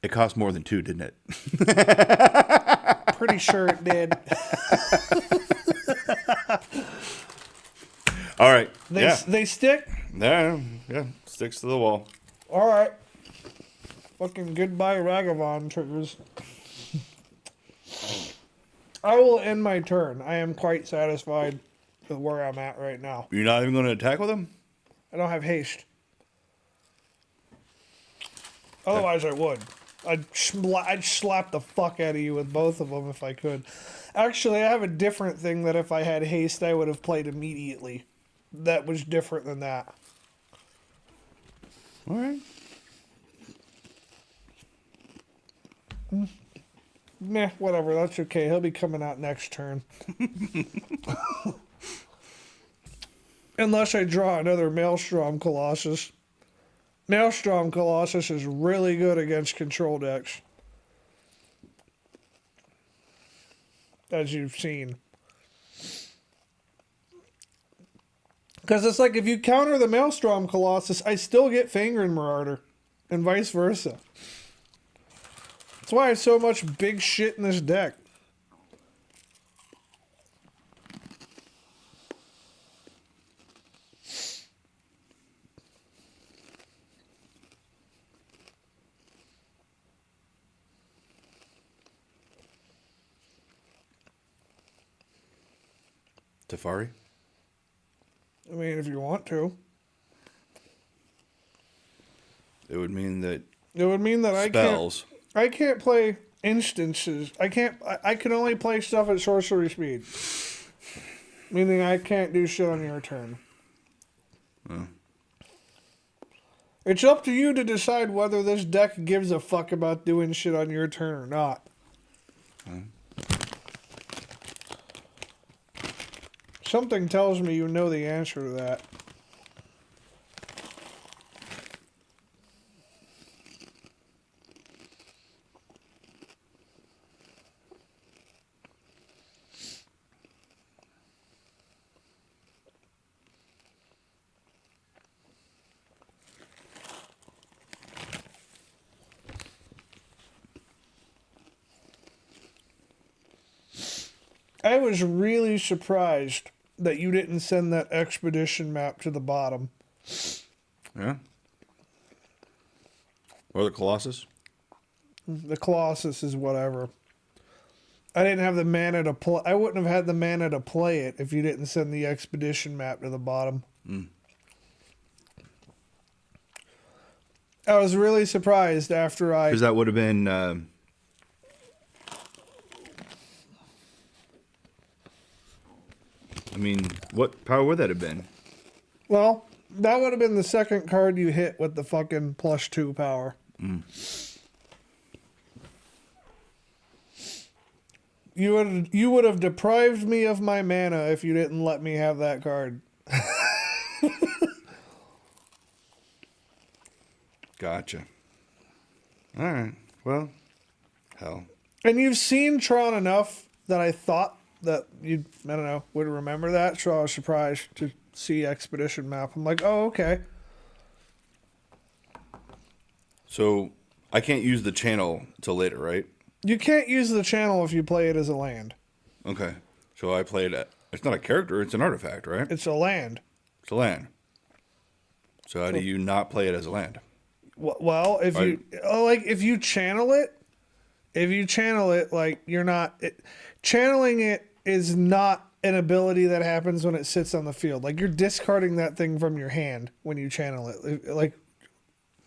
It cost more than 2, didn't it? Pretty sure it did. All right. They stick? Yeah. Sticks to the wall. All right. Fucking goodbye Ragavan triggers. I will end my turn. I am quite satisfied with where I'm at right now. You're not even going to attack with him? I don't have haste. Otherwise, I would. I'd slap the fuck out of you with both of them if I could. Actually, I have a different thing that if I had haste, I would have played immediately. That was different than that. All right. Meh, whatever. That's okay. He'll be coming out next turn. Unless I draw another Maelstrom Colossus. Maelstrom Colossus is really good against control decks. As you've seen. Because it's like if you counter the Maelstrom Colossus, I still get Fangren Marauder. And vice versa. That's why I have so much big shit in this deck. Teferi? I mean, if you want to. It would mean that It would mean that spells. I can't play instances. I can only play stuff at sorcery speed. Meaning I can't do shit on your turn. Oh. It's up to you to decide whether this deck gives a fuck about doing shit on your turn or not. Something tells me you know the answer to that. I was really surprised that you didn't send that expedition map to the bottom. Yeah. Or the Colossus? The Colossus is whatever. I didn't have the mana to play. I wouldn't have had the mana to play it if you didn't send the expedition map to the bottom. I was really surprised after I... Because that would have been... I mean, what power would that have been? Well, that would have been the second card you hit with the fucking +2 power. You would have deprived me of my mana if you didn't let me have that card. Gotcha. All right. Well, hell. And you've seen Tron enough that I thought that you, I don't know, would remember that. So I was surprised to see Expedition Map. I'm like, oh, okay. So I can't use the channel till later, right? You can't use the channel if you play it as a land. Okay. So I played it. It's not a character. It's an artifact, right? It's a land. It's a land. So how do you not play it as a land? Well, if if you channel it, like you're not channeling it is not an ability that happens when it sits on the field. Like you're discarding that thing from your hand when you channel it. Like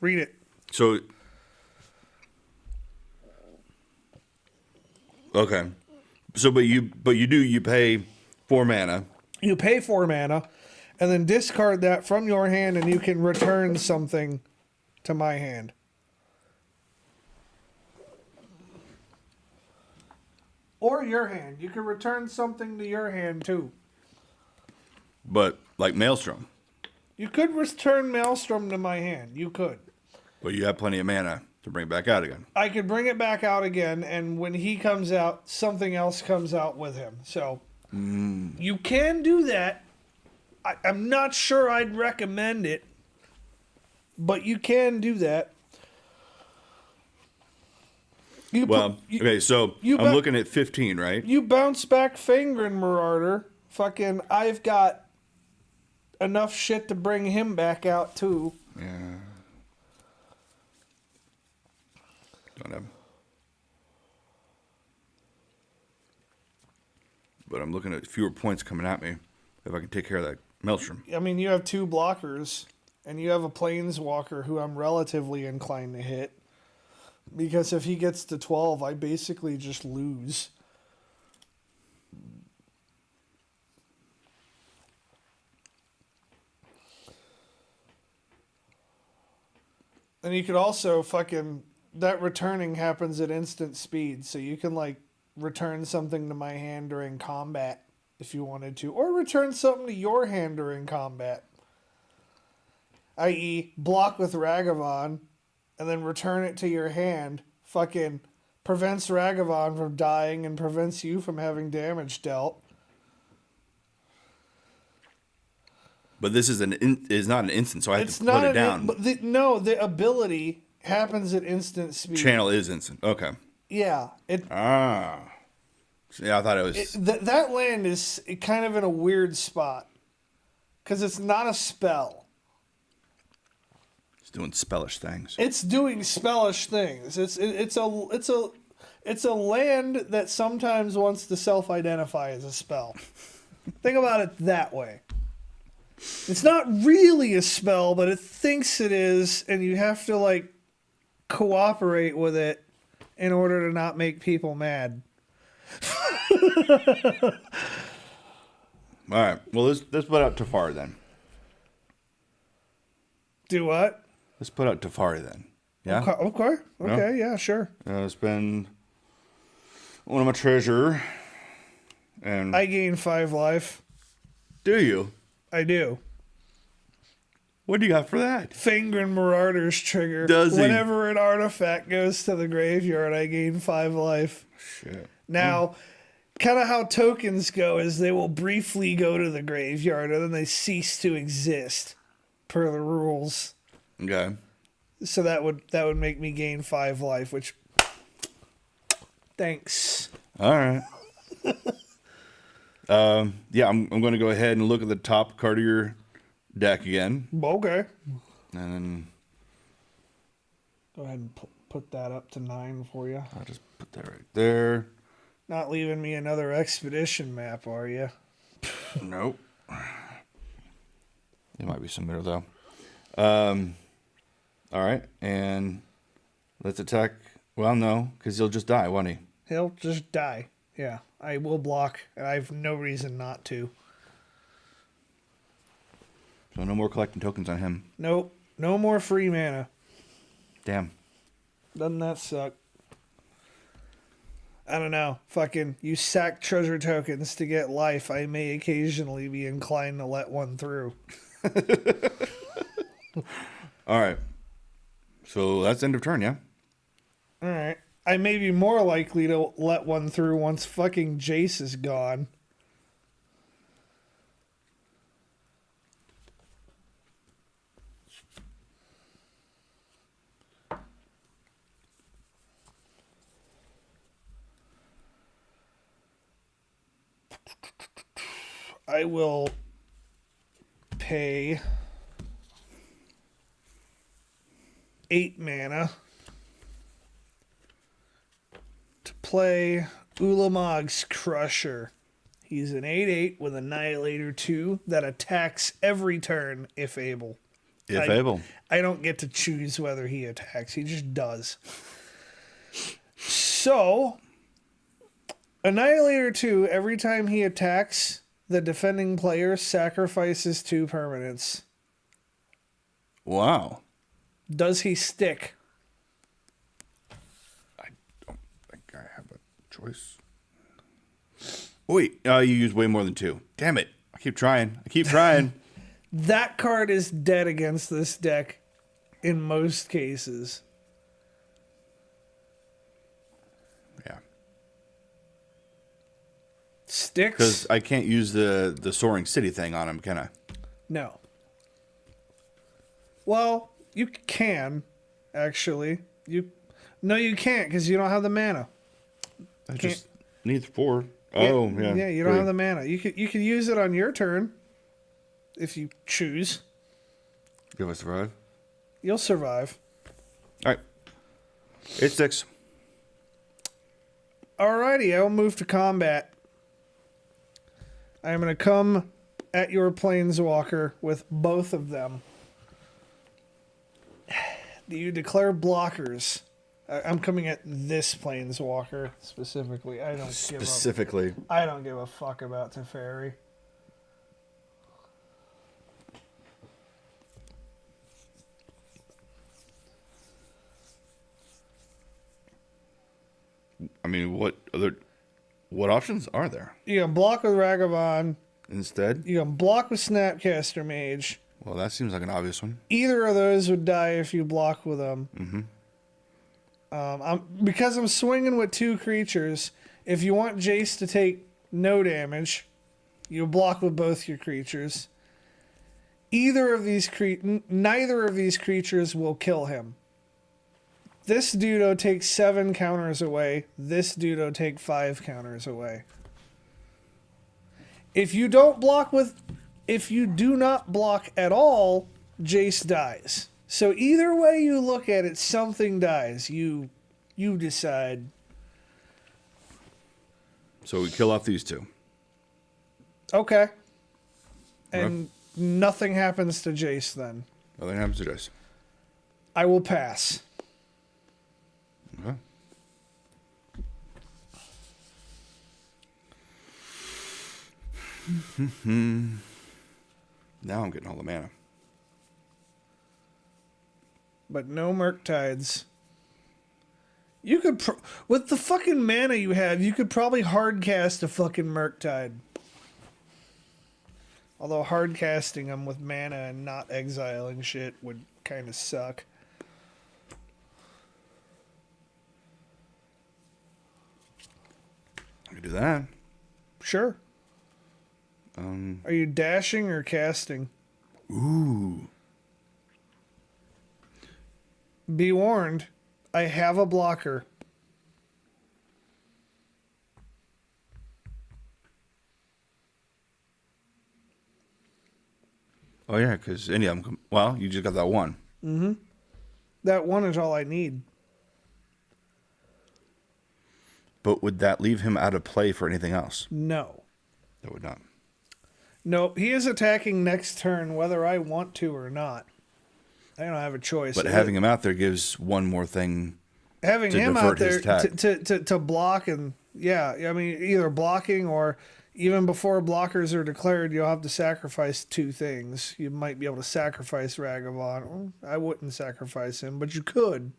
read it. So okay. So but you pay 4 mana. You pay 4 mana, and then discard that from your hand, and you can return something to my hand. Or your hand. You can return something to your hand, too. But like Maelstrom. You could return Maelstrom to my hand. You could. But you have plenty of mana to bring it back out again. I could bring it back out again, and when he comes out, something else comes out with him. So, you can do that. I'm not sure I'd recommend it, but you can do that. Okay, so I'm looking at 15, right? You bounce back Fangren Marauder. Fucking, I've got enough shit to bring him back out, too. Yeah. Don't have. But I'm looking at fewer points coming at me if I can take care of that Maelstrom. I mean, you have 2 blockers, and you have a Planeswalker who I'm relatively inclined to hit. Because if he gets to 12, I basically just lose. And you could also fucking... That returning happens at instant speed, so you can, like, return something to my hand during combat if you wanted to. Or return something to your hand during combat. I.e., block with Ragavan, and then return it to your hand. Fucking prevents Ragavan from dying and prevents you from having damage dealt. But this is not an instant, so I have to put it down. The ability happens at instant speed. Channel is instant. Okay. Yeah. Yeah, I thought it was... That land is kind of in a weird spot. Because it's not a spell. It's doing spellish things. It's doing spellish things. It's a land that sometimes wants to self-identify as a spell. Think about it that way. It's not really a spell, but it thinks it is, and you have to, like, cooperate with it in order to not make people mad. All right. Well, let's put out Tefari then. Do what? Let's put out Tefari then. Yeah? Okay. Yeah, sure. Spend one of my treasure. And I gain 5 life. Do you? I do. What do you got for that? Fangren Marauder's trigger. Does he? Whenever an artifact goes to the graveyard, I gain 5 life. Shit. Now, kind of how tokens go is they will briefly go to the graveyard and then they cease to exist per the rules. Okay. So that would make me gain 5 life, which thanks. All right. Yeah, I'm going to go ahead and look at the top card of your deck again. Okay. And then Go ahead and put that up to 9 for you. I'll just put that right there. Not leaving me another expedition map, are you? Nope. There might be some there, though. All right, and let's attack. Well, no, because he'll just die, won't he? He'll just die. Yeah, I will block, and I have no reason not to. So no more collecting tokens on him. Nope, no more free mana. Damn. Doesn't that suck? I don't know. Fucking, you sack treasure tokens to get life. I may occasionally be inclined to let one through. All right. So that's end of turn, yeah? All right. I may be more likely to let one through once fucking Jace is gone. I will pay 8 mana to play Ulamog's Crusher. He's an 8/8 with Annihilator 2 that attacks every turn if able. If able. I don't get to choose whether he attacks. He just does. So, Annihilator 2, every time he attacks, the defending player sacrifices 2 permanents. Wow. Does he stick? I don't think I have a choice. Wait, you use way more than 2. Damn it. I keep trying. That card is dead against this deck in most cases. Yeah. Sticks? Because I can't use the Soaring City thing on him, can I? No. Well, you can, actually. No, you can't because you don't have the mana. I just need 4. Oh, yeah. Yeah, you don't have the mana. You could use it on your turn if you choose. Give us survive. You'll survive. All right. 8-6. Alrighty, I'll move to combat. I'm going to come at your planeswalker with both of them. Do you declare blockers? I'm coming at this planeswalker specifically. I don't give a fuck about Teferi. I mean, what options are there? You can block with Ragavan. Instead? You can block with Snapcaster Mage. Well, that seems like an obvious one. Either of those would die if you block with them. Because I'm swinging with 2 creatures, if you want Jace to take no damage, you block with both your creatures. Neither of these creatures will kill him. This Dudo takes 7 counters away. This Dudo takes 5 counters away. If you do not block at all, Jace dies. So either way you look at it, something dies. You decide. So we kill off these 2. Okay. And nothing happens to Jace then. Nothing happens to Jace. I will pass. Okay. Now I'm getting all the mana. But no Murktides. You could, with the fucking mana you have, you could probably hardcast a fucking Murktide. Although hardcasting them with mana and not exiling shit would kind of suck. I can do that. Sure. Are you dashing or casting? Ooh. Be warned, I have a blocker. Oh, yeah, because any of them... Well, you just got that one. Mm-hmm. That one is all I need. But would that leave him out of play for anything else? No. That would not. No, he is attacking next turn whether I want to or not. I don't have a choice. But having him out there gives one more thing having to him out divert his there attack. to block and I mean either blocking or even before blockers are declared, you'll have to sacrifice 2 things. You might be able to sacrifice Ragavan. I wouldn't sacrifice him, but you could.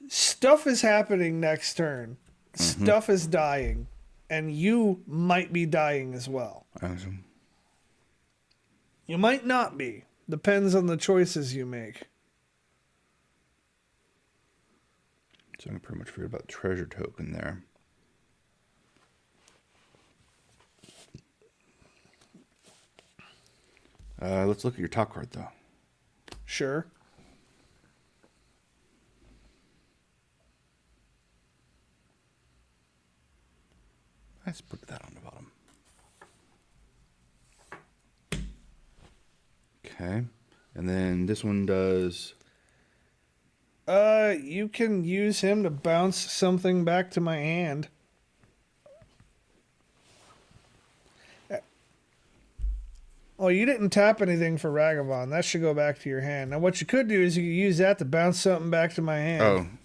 Stuff is happening next turn. Mm-hmm. Stuff is dying. And you might be dying as well. Awesome. You might not be. Depends on the choices you make. So I pretty much forget about the treasure token there. Let's look at your top card, though. Sure. Let's put that on the bottom. Okay. And then this one does... You can use him to bounce something back to my hand. Well, you didn't tap anything for Ragavan. That should go back to your hand. Now, what you could do is you could use that to bounce something back to my hand.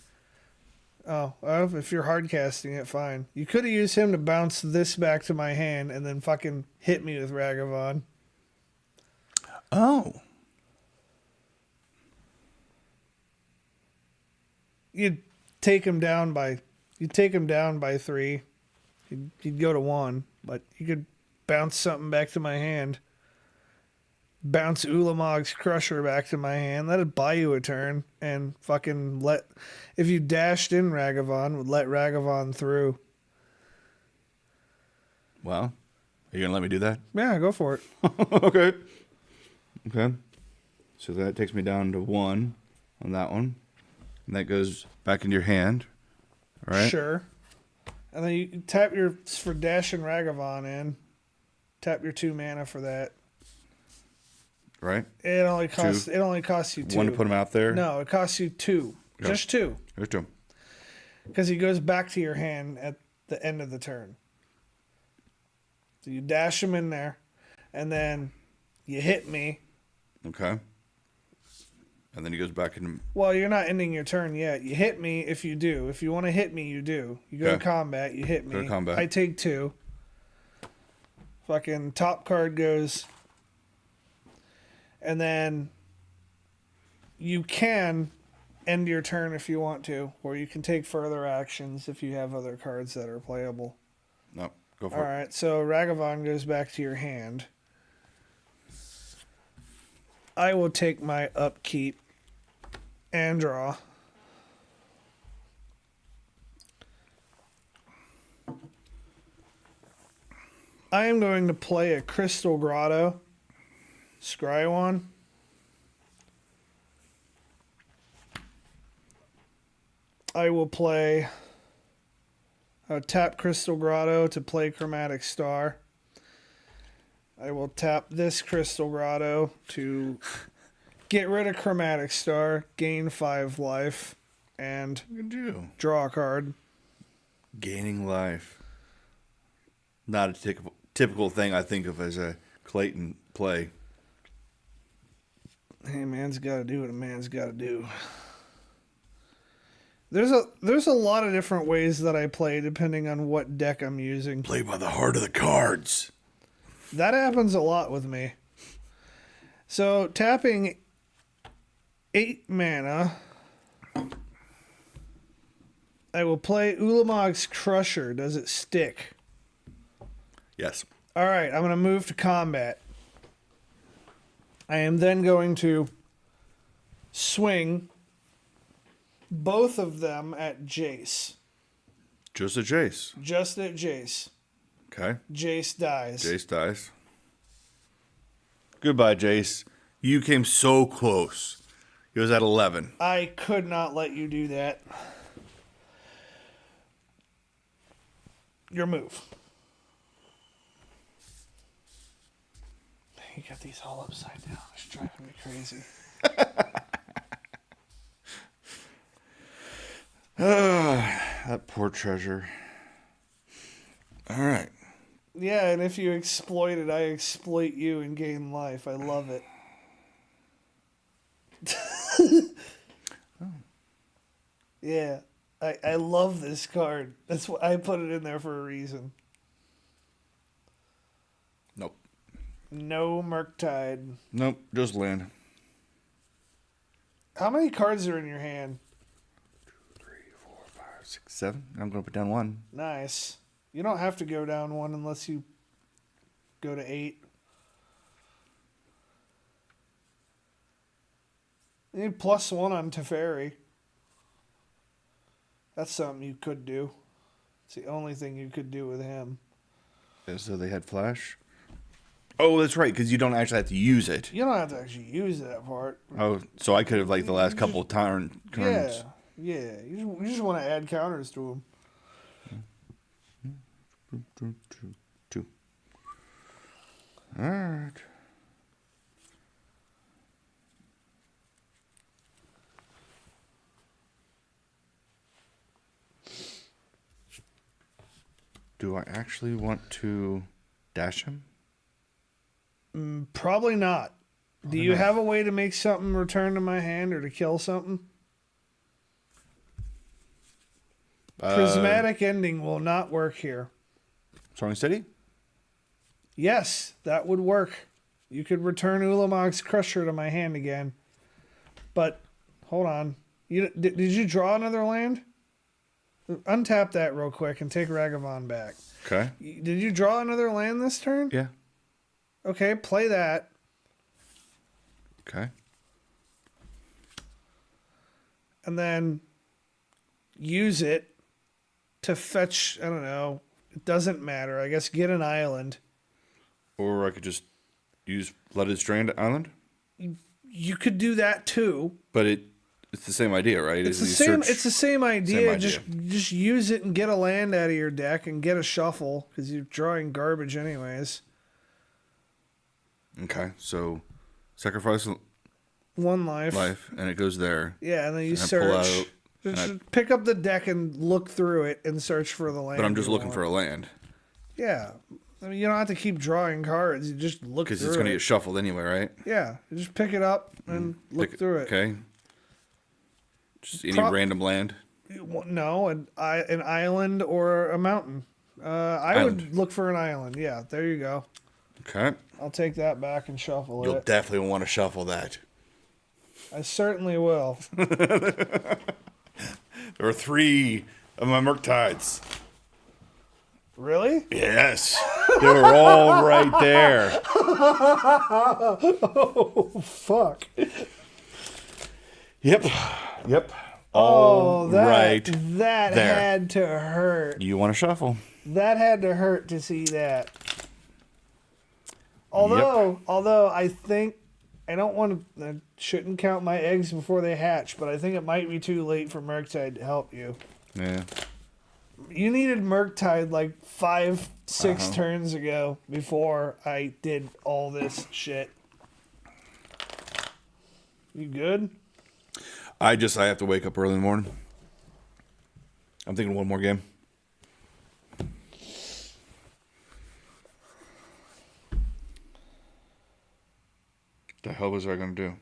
Oh, well, if you're hard casting it, fine. You could have used him to bounce this back to my hand and then fucking hit me with Ragavon. Oh. You'd take him down by 3. You'd go to 1, but you could bounce something back to my hand. Bounce Ulamog's Crusher back to my hand. That'd buy you a turn and fucking if you dashed in Ragavon, would let Ragavon through. Well, are you going to let me do that? Yeah, go for it. Okay. Okay. So that takes me down to 1 on that one. And that goes back into your hand. All right. Sure. And then you tap for dashing Ragavon in. Tap your 2 mana for that. Right. It only costs you 2. 1 to put him out there? No, it costs you 2. Go. Just 2. There's 2. Because he goes back to your hand at the end of the turn. So you dash him in there, and then you hit me. Okay. And then he goes back in. Well, you're not ending your turn yet. You hit me if you do. If you want to hit me, you do. You go to combat, you hit me. Go to combat. I take 2. Fucking top card goes. And then you can end your turn if you want to, or you can take further actions if you have other cards that are playable. No, go for All it. right, so Ragavon goes back to your hand. I will take my upkeep and draw. I am going to play a Crystal Grotto. Scry one. I will play tap Crystal Grotto to play Chromatic Star. I will tap this Crystal Grotto to get rid of Chromatic Star, gain 5 life, and Look at you. draw a card. Gaining life. Not a typical thing I think of as a Clayton play. Hey, man's got to do what a man's got to do. There's a lot of different ways that I play depending on what deck I'm using. Play by the heart of the cards. That happens a lot with me. So tapping 8 mana, I will play Ulamog's Crusher. Does it stick? Yes. All right, I'm going to move to combat. I am then going to swing both of them at Jace. Just a Jace. Just at Jace. Okay. Jace dies. Jace dies. Goodbye, Jace. You came so close. He was at 11. I could not let you do that. Your move. You got these all upside down. It's driving me crazy. That poor treasure. All right. Yeah, and if you exploit it, I exploit you and gain life. I love it. Yeah, I love this card. That's why I put it in there for a reason. Nope. No Murktide. Nope. Just land. How many cards are in your hand? 2, 3, 4, 5, 6, 7. I'm going to put down 1. Nice. You don't have to go down 1 unless you go to 8. You need +1 on Teferi. That's something you could do. It's the only thing you could do with him. So they had flash? Oh, that's right, because you don't actually have to use it. You don't have to actually use that part. Oh, so I could have, like, the last couple of turns. Yeah, yeah. You just want to add counters to him. 2. All right. Do I actually want to dash him? Probably not. Do Probably you not. have a way to make something return to my hand or to kill something? Prismatic ending will not work here. Soaring City? Yes, that would work. You could return Ulamog's Crusher to my hand again. But, hold on. Did you draw another land? Untap that real quick and take Ragavan back. Okay. Did you draw another land this turn? Yeah. Okay, play that. Okay. And then use it to fetch, I don't know, it doesn't matter. I guess get an island. Or I could just use Flooded Strand Island. You could do that too. But it's the same idea, right? It's the same idea. Just use it and get a land out of your deck and get a shuffle because you're drawing garbage anyways. Okay, so sacrifice one life, and it goes there. Yeah, and then you and search. Just pick up the deck and look through it and search for the land. But I'm just looking for a land. Yeah. I mean, you don't have to keep drawing cards. You just look through it. Because it's going to get shuffled anyway, right? Yeah. You just pick it up and look through it. Okay. Just any random land? No, an island or a mountain. I would look for an island. Yeah, there you go. Okay. I'll take that back and shuffle it. You'll definitely want to shuffle that. I certainly will. There are 3 of my Murktides. Really? Yes. They were all right there. Oh, fuck. Yep. Oh, that there. had to hurt. You want to shuffle? That had to hurt to see that. Although I think I shouldn't count my eggs before they hatch, but I think it might be too late for Murktide to help you. Yeah. You needed Murktide like 5-6 turns ago before I did all this shit. You good? I have to wake up early in the morning. I'm thinking one more game. The hell was I going to do?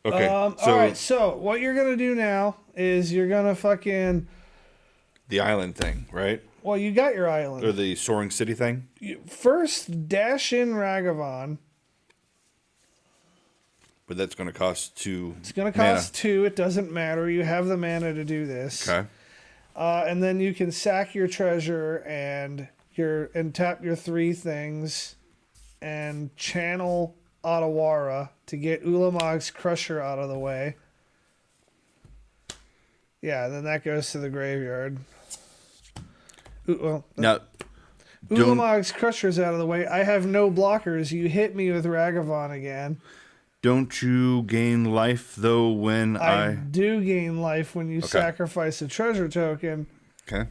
Okay. All right. So what you're going to do now is you're going to fucking... The island thing, right? Well, you got your island. Or the Soaring City thing? First, dash in Ragavan. But that's going to cost 2. It's going to cost 2. It doesn't matter. You have the mana to do this. Okay. And then you can sack your treasure and tap your 3 things and channel Otawara to get Ulamog's Crusher out of the way. Yeah, then that goes to the graveyard. Now, Ulamog's Crusher's out of the way. I have no blockers. You hit me with Ragavan again. Don't you gain life, though, when I do gain life when you sacrifice a treasure token. Okay.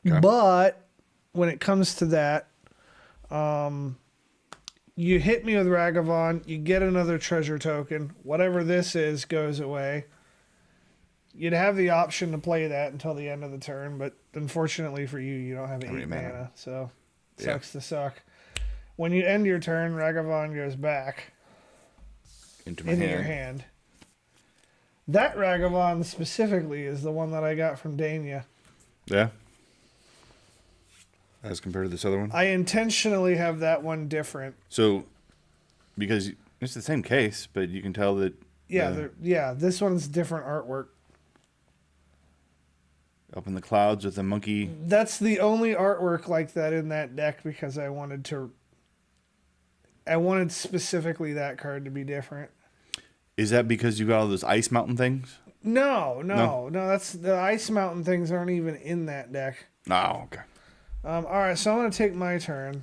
But when it comes to that, you hit me with Ragavan, you get another treasure token. Whatever this is goes away. You'd have the option to play that until the end of the turn, but unfortunately for you, you don't have 8 mana, so sucks to suck. When you end your turn, Ragavan goes back into your hand. That Ragavan specifically is the one that I got from Dania. Yeah? As compared to this other one? I intentionally have that one different. So, because it's the same case, but you can tell that... This one's different artwork. Up in the clouds with a monkey. That's the only artwork like that in that deck because I wanted specifically that card to be different. Is that because you got all those Ice Mountain things? No. That's the Ice Mountain things aren't even in that deck. Oh, okay. All right, so I'm gonna take my turn.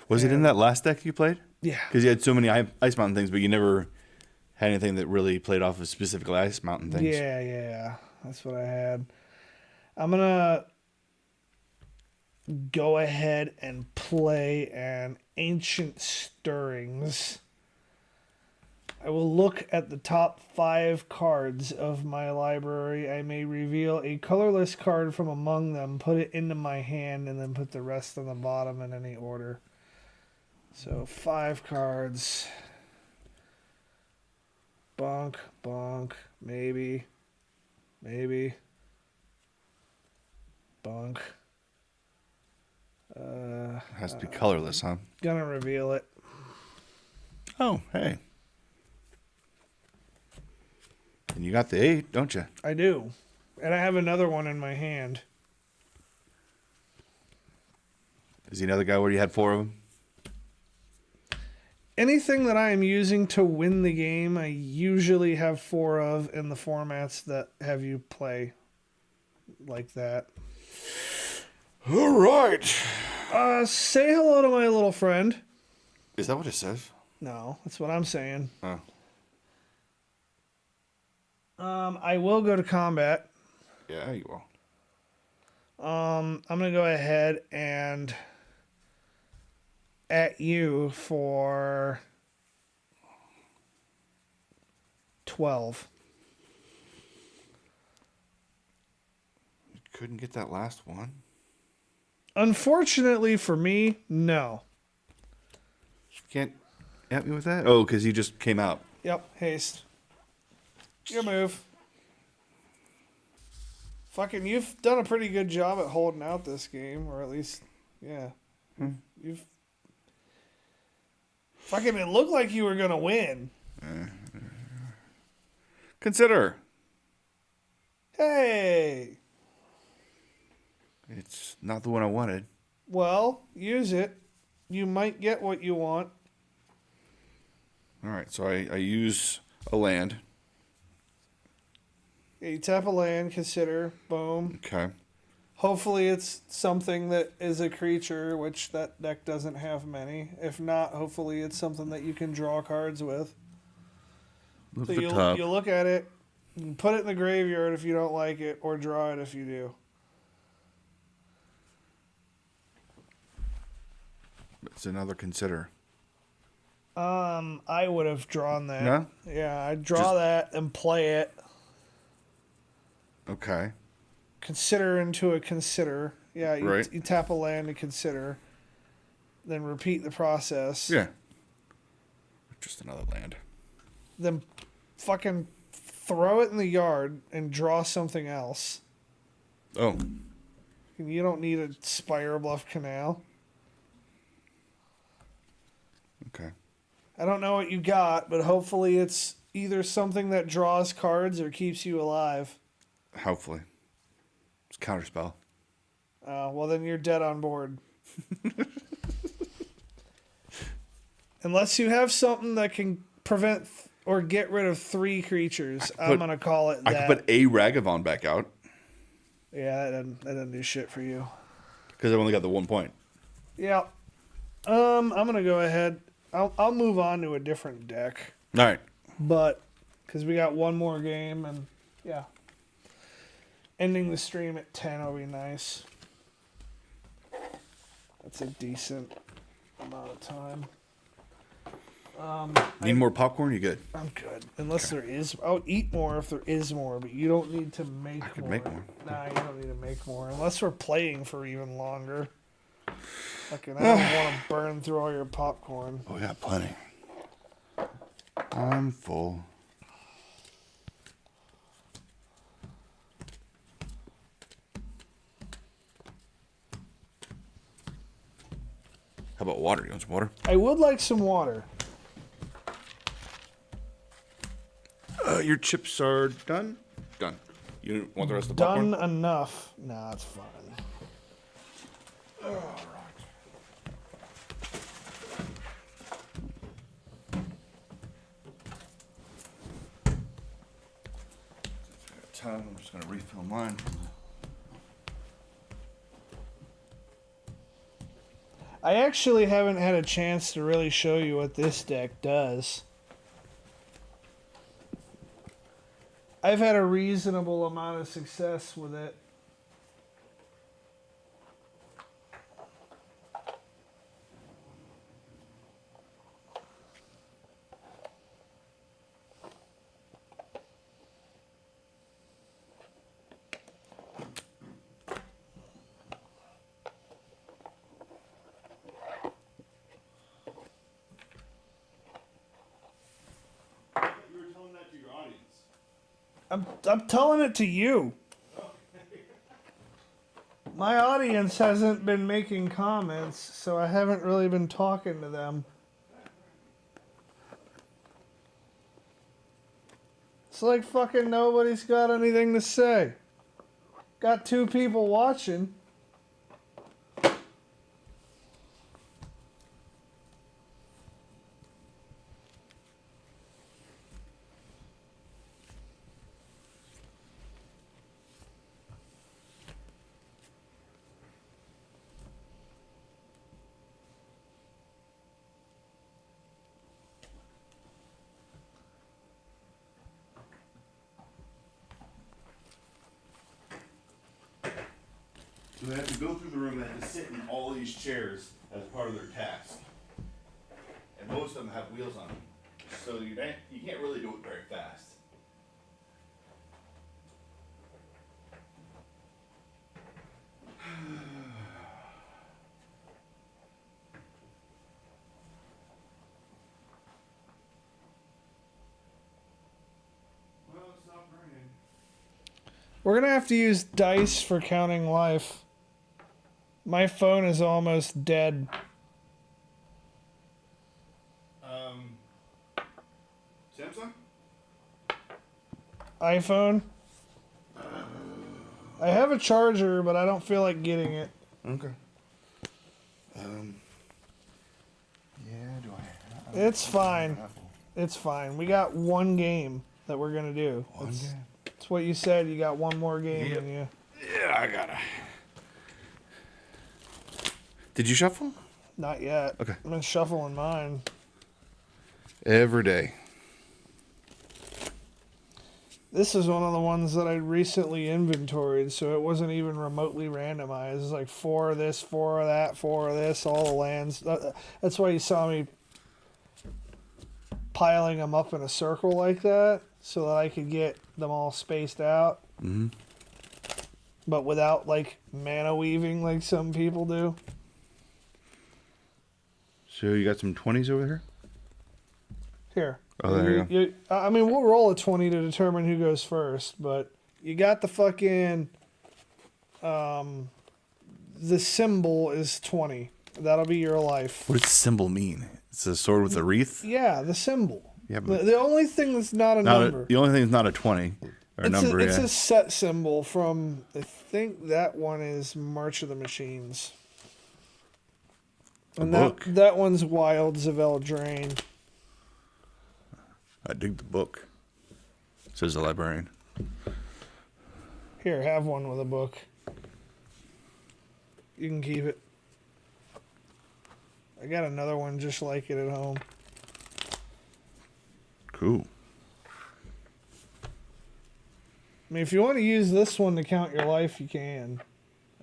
Was it in that last deck you played? Yeah. Because you had so many Ice Mountain things, but you never had anything that really played off of specifically Ice Mountain things. Yeah. That's what I had. I'm gonna go ahead and play an Ancient Stirrings. I will look at the top 5 cards of my library. I may reveal a colorless card from among them, put it into my hand, and then put the rest on the bottom in any order. So 5 cards. bonk, bonk, maybe, bonk. It has to be colorless, huh? Gonna reveal it. Oh, hey. And you got the 8, don't you? I do. And I have another one in my hand. Is he another guy where you had 4 of them? Anything that I am using to win the game, I usually have 4 of in the formats that have you play like that. All right. Say hello to my little friend. Is that what it says? No, that's what I'm saying. Oh. I will go to combat. Yeah, you will. I'm gonna go ahead and at you for 12. You couldn't get that last one? Unfortunately for me, no. You can't help me with that? Oh, because you just came out. Yep, haste. Your move. Fucking, you've done a pretty good job at holding out this game, or at least, yeah. You've. Fucking, it looked like you were gonna win. Consider. Hey! It's not the one I wanted. Well, use it. You might get what you want. All right, so I use a land. Yeah, you tap a land, consider, boom. Okay. Hopefully it's something that is a creature, which that deck doesn't have many. If not, hopefully it's something that you can draw cards with. Look So at the you top. look at it, you put it in the graveyard if you don't like it, or draw it if you do. It's another consider. I would have drawn that. No? Yeah, I'd draw that and play it. Okay. Consider into a consider. Yeah, Right. you tap a land to consider. Then repeat the process. Yeah. Just another land. Then fucking throw it in the yard and draw something else. Oh. You don't need a Spire Bluff Canal. Okay. I don't know what you got, but hopefully it's either something that draws cards or keeps you alive. Hopefully. It's counterspell. Well, then you're dead on board. Unless you have something that can prevent or get rid of 3 creatures, I'm going to call it that. I could put a Ragavan back out. Yeah, that doesn't do shit for you. Because I've only got the 1 point. Yeah. I'm going to go ahead. I'll move on to a different deck. All right. But, because we got one more game, and yeah. Ending the stream at 10 will be nice. That's a decent amount of time. Need more popcorn? You good? I'm good. Unless there is. I'll eat more if there is more, but you don't need to make I could more. make more. Nah, you don't need to make more. Unless we're playing for even longer. Fucking, I don't want to burn through all your popcorn. Oh, yeah, plenty. I'm full. How about water? You want some water? I would like some water. Your chips are done? Done. You want the rest of the Done popcorn? enough. Nah, it's fine. All right. Time. I'm just going to refill mine. I actually haven't had a chance to really show you what this deck does. I've had a reasonable amount of success with it. You were telling that to I'm telling it to you. My audience hasn't been making comments, so I haven't really been talking to them. It's like fucking nobody's got anything to say. Got 2 people watching. So they have to go through the room, they have to sit in all these chairs as part of their task. And most of them have wheels on them. So you can't really do it very fast. Well, it's not raining. We're gonna have to use dice for counting life. My phone is almost dead. Samsung? iPhone? I have a charger, but I don't feel like getting it. Okay. Yeah, do I? It's fine. It's fine. We got one game that we're gonna do. One game? It's what you said. You got one more game Yep. in you. Yeah, I gotta. Did you shuffle? Not yet. Okay. I'm gonna shuffling mine. Every day. This is one of the ones that I recently inventoried, so it wasn't even remotely randomized. It's like 4 of this, 4 of that, 4 of this, all the lands. That's why you saw me piling them up in a circle like that, so that I could get them all spaced out. Mm-hmm. But without, like, mana weaving like some people do. So you got some 20s over here? Here. Oh, there you go. I mean, we'll roll a 20 to determine who goes first, but you got the fucking... the symbol is 20. That'll be your life. What does symbol mean? It's a sword with a wreath? Yeah, the symbol. Yeah, but The only thing that's not a number. the only thing that's not a 20 or a number. It's Yeah. a set symbol from, I think that one is March of the Machines. And book. that one's Wilds of Eldraine. I dig the book, says the librarian. Here, have one with a book. You can keep it. I got another one just like it at home. Cool. I mean, if you want to use this one to count your life, you can.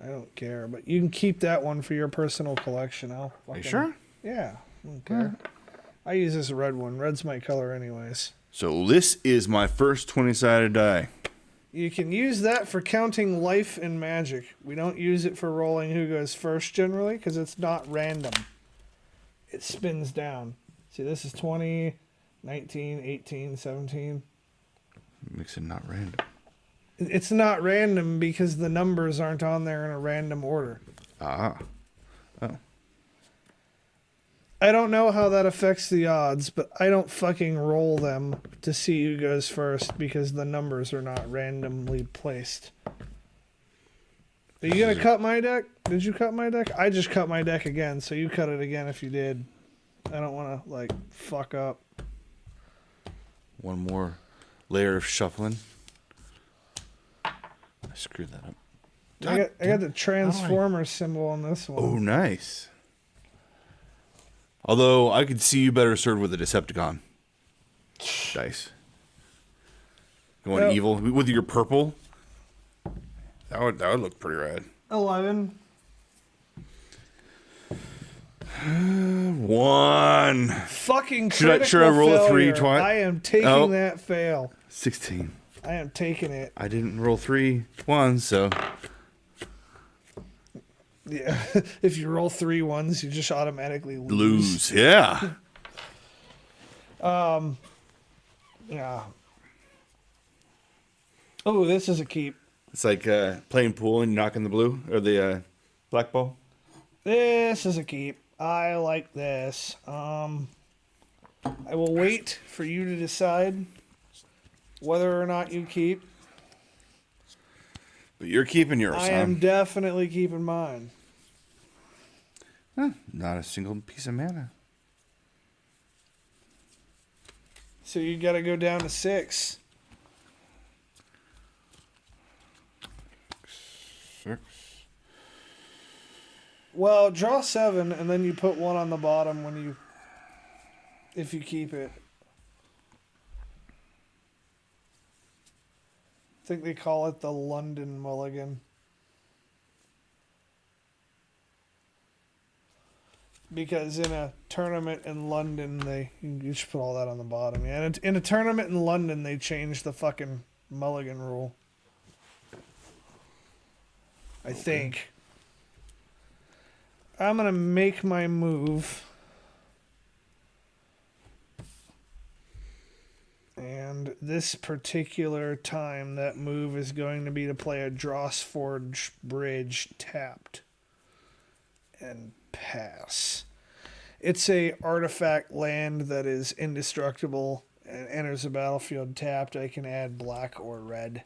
I don't care, but you can keep that one for your personal collection. Are you sure? Yeah, I don't care. I use this red one. Red's my color anyways. So this is my first 20-sided die. You can use that for counting life in Magic. We don't use it for rolling who goes first generally because it's not random. It spins down. See, this is 20, 19, 18, 17. Makes it not random. It's not random because the numbers aren't on there in a random order. Ah. Oh. I don't know how that affects the odds, but I don't fucking roll them to see who goes first because the numbers are not randomly placed. Are you going to cut my deck? Did you cut my deck? I just cut my deck again, so you cut it again if you did. I don't want to, like, fuck up. One more layer of shuffling. I screwed that up. I got the Transformer symbol on this one. Oh, nice. Although I could see you better served with a Decepticon dice. Going Well- evil with your purple. That would look pretty rad. 11. 1. Fucking Should I critical roll a 3 failure. twice? I am taking Oh. that fail. 16. I am taking it. I didn't roll 3 ones, so Yeah. If you roll 3 ones, you just automatically lose. lose. Yeah. Yeah. Oh, this is a keep. It's like playing pool and knocking the blue or the black ball. This is a keep. I like this. I will wait for you to decide whether or not you keep. But you're keeping yours, I huh? am definitely keeping mine. Huh, not a single piece of mana. So you got to go down to 6. 6. Well, draw 7, and then you put 1 on the bottom if you keep it. I think they call it the London Mulligan. Because in a tournament in London, you should put all that on the bottom. Yeah, and in a tournament in London, they changed the fucking Mulligan rule. I think. I'm gonna make my move. And this particular time, that move is going to be to play a Drossforge Bridge tapped. And pass. It's a artifact land that is indestructible and enters the battlefield tapped. I can add black or red.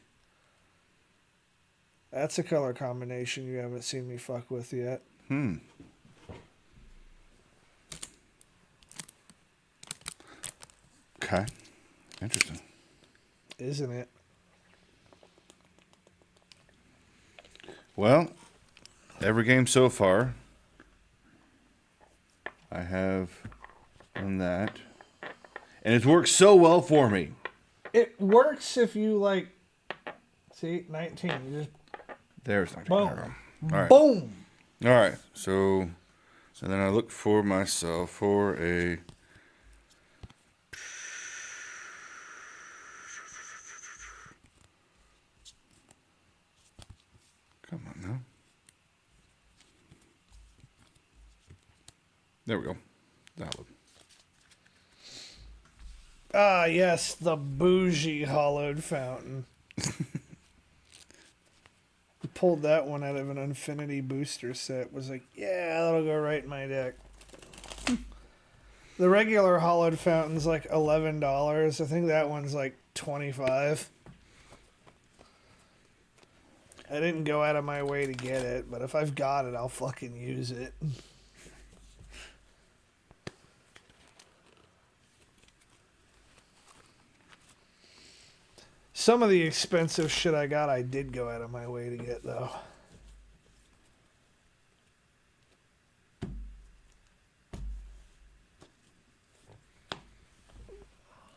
That's a color combination you haven't seen me fuck with yet. Okay. Interesting. Isn't it? Well, every game so far, I have done that. And it's worked so well for me. It works if you like. See, 19. You just There's not boom. arrow. All right. Boom. All right. So, and then I look for myself for a. Come on now. There we go. That one. Ah, yes, the bougie hollowed fountain. Pulled that one out of an Infinity booster set. Was like, yeah, that'll go right in my deck. The regular hollowed fountain's like $11. I think that one's like $25. I didn't go out of my way to get it, but if I've got it, I'll fucking use it. Some of the expensive shit I got, I did go out of my way to get, though.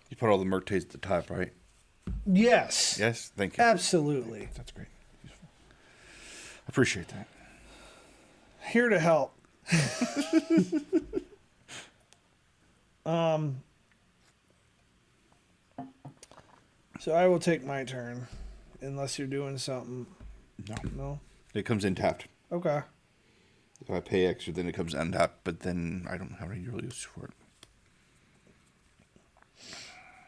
You put all the Murtays at the top, right? Yes. Yes? Thank you. Absolutely. That's great. Useful. I appreciate that. Here to help. So I will take my turn, unless you're doing something. No. No? It comes in tapped. Okay. If I pay extra, then it comes untapped, but then I don't have any real use for it.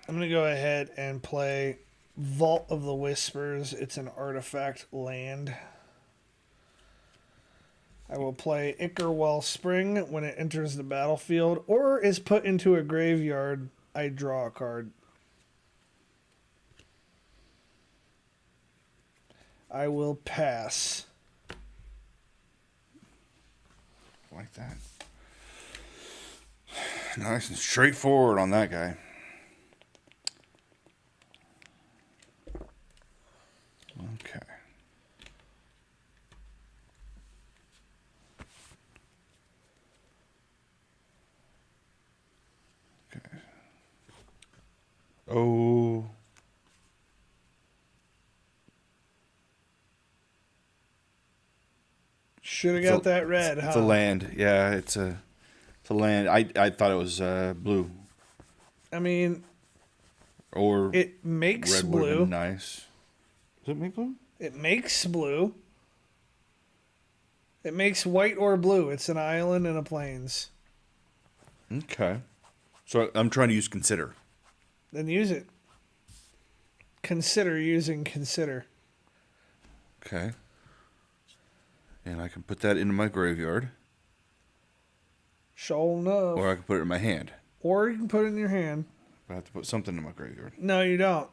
I'm going to go ahead and play Vault of the Whispers. It's an artifact land. I will play Ickerwell Spring. When it enters the battlefield or is put into a graveyard, I draw a card. I will pass. Like that. Nice and straightforward on that guy. Okay. Okay. Oh. Should have got that red, huh? It's a land. Yeah, it's a land. I thought it was blue. I mean, Or it makes red would have blue. been nice. Does it make blue? It makes blue. It makes white or blue. It's an island and a plains. Okay. So I'm trying to use consider. Then use it. consider using consider. Okay. And I can put that into my graveyard. Sure enough. Or I can put it in my hand. Or you can put it in your hand. I have to put something in my graveyard. No, you don't.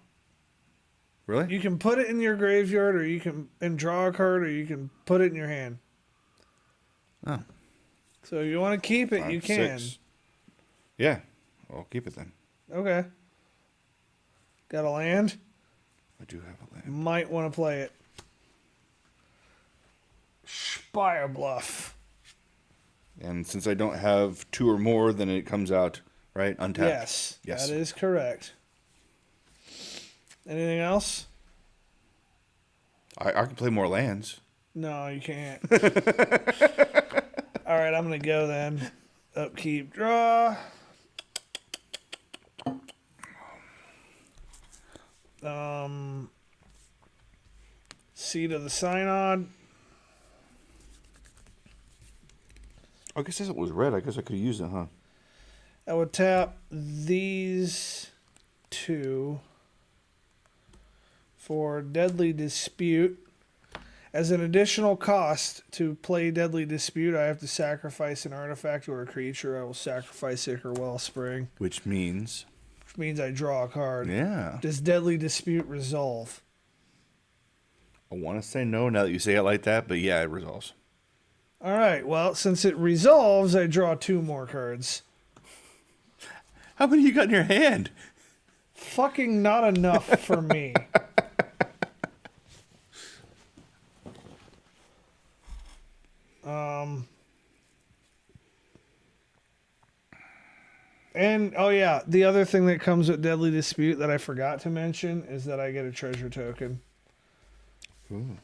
Really? You can put it in your graveyard, or you can and draw a card, or you can put it in your hand. Oh. So if you want to keep it, 5, you can. 6. Yeah. I'll keep it then. Okay. Got a land? I do have a land. Might want to play it. Spire Bluff. And since I don't have 2 or more, then it comes out, right? Untapped. Yes. Yes. That is correct. Anything else? I can play more lands. No, you can't. All right, I'm going to go then. Upkeep, draw. Seed of the Synod. I guess it was red. I guess I could use it, huh? I would tap these 2 for Deadly Dispute. As an additional cost to play Deadly Dispute, I have to sacrifice an artifact or a creature. I will sacrifice Ichor Wellspring, Which means... which means I draw a card. Yeah. Does Deadly Dispute resolve? I want to say no now that you say it like that, but yeah, it resolves. All right, well, since it resolves, I draw 2 more cards. How many you got in your hand? Fucking not enough for me. And, oh yeah, the other thing that comes with Deadly Dispute that I forgot to mention is that I get a treasure token. Ooh.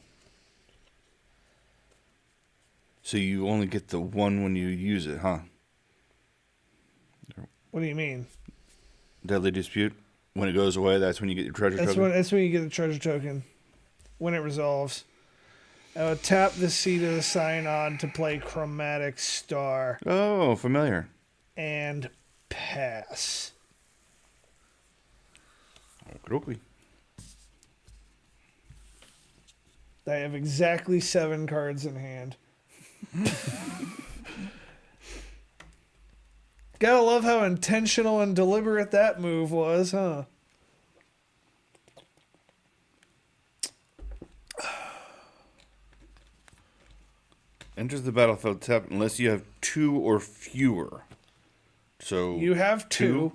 So you only get the one when you use it, huh? What do you mean? Deadly Dispute. When it goes away, that's when you get your treasure token? That's when you get a treasure token. When it resolves. I would tap the Seed of the Synod to play Chromatic Star. Oh, familiar. And pass. Okay. I have exactly 7 cards in hand. Gotta love how intentional and deliberate that move was, huh? Enters the battlefield tapped unless you have 2 or fewer. So You have 2.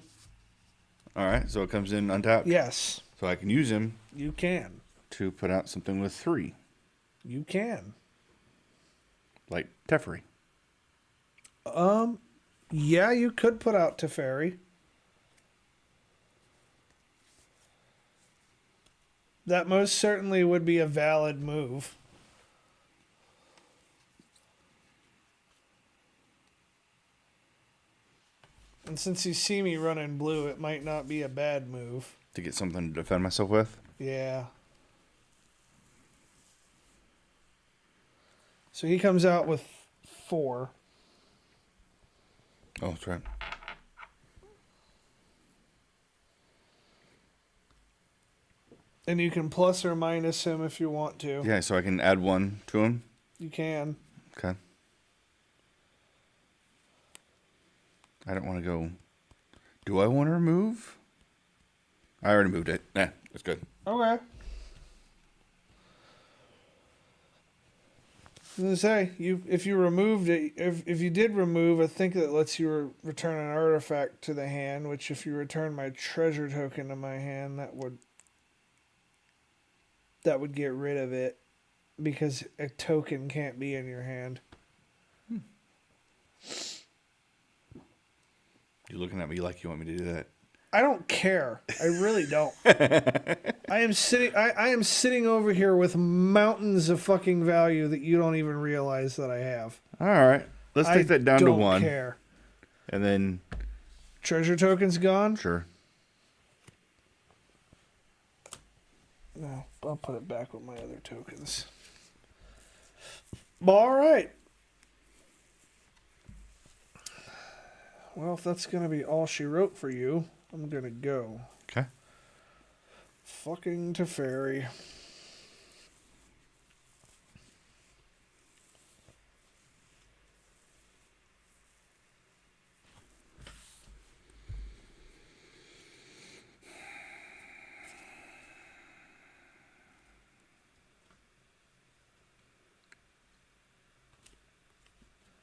All right, so it comes in untapped. Yes. So I can use him You can. to put out something with 3, You can. like Teferi. Yeah, you could put out Teferi. That most certainly would be a valid move. And since you see me running blue, it might not be a bad move. To get something to defend myself with? Yeah. So he comes out with 4. Oh, that's right. And you can plus or minus him if you want to. Yeah, so I can add 1 to him? You can. Okay. I don't want to go... Do I want to remove? I already moved it. Nah, that's good. Okay. I was gonna say, if you removed it, if you did remove, I think that lets you return an artifact to the hand, which if you return my treasure token to my hand, that would get rid of it, because a token can't be in your hand. You're looking at me like you want me to do that. I don't care. I really don't. I am sitting over here with mountains of fucking value that you don't even realize that I have. All right. Let's take that down to 1. I don't care. And then... Treasure token's gone? Sure. No, I'll put it back with my other tokens. All right. Well, if that's going to be all she wrote for you, I'm going to go. Okay. Fucking Teferi.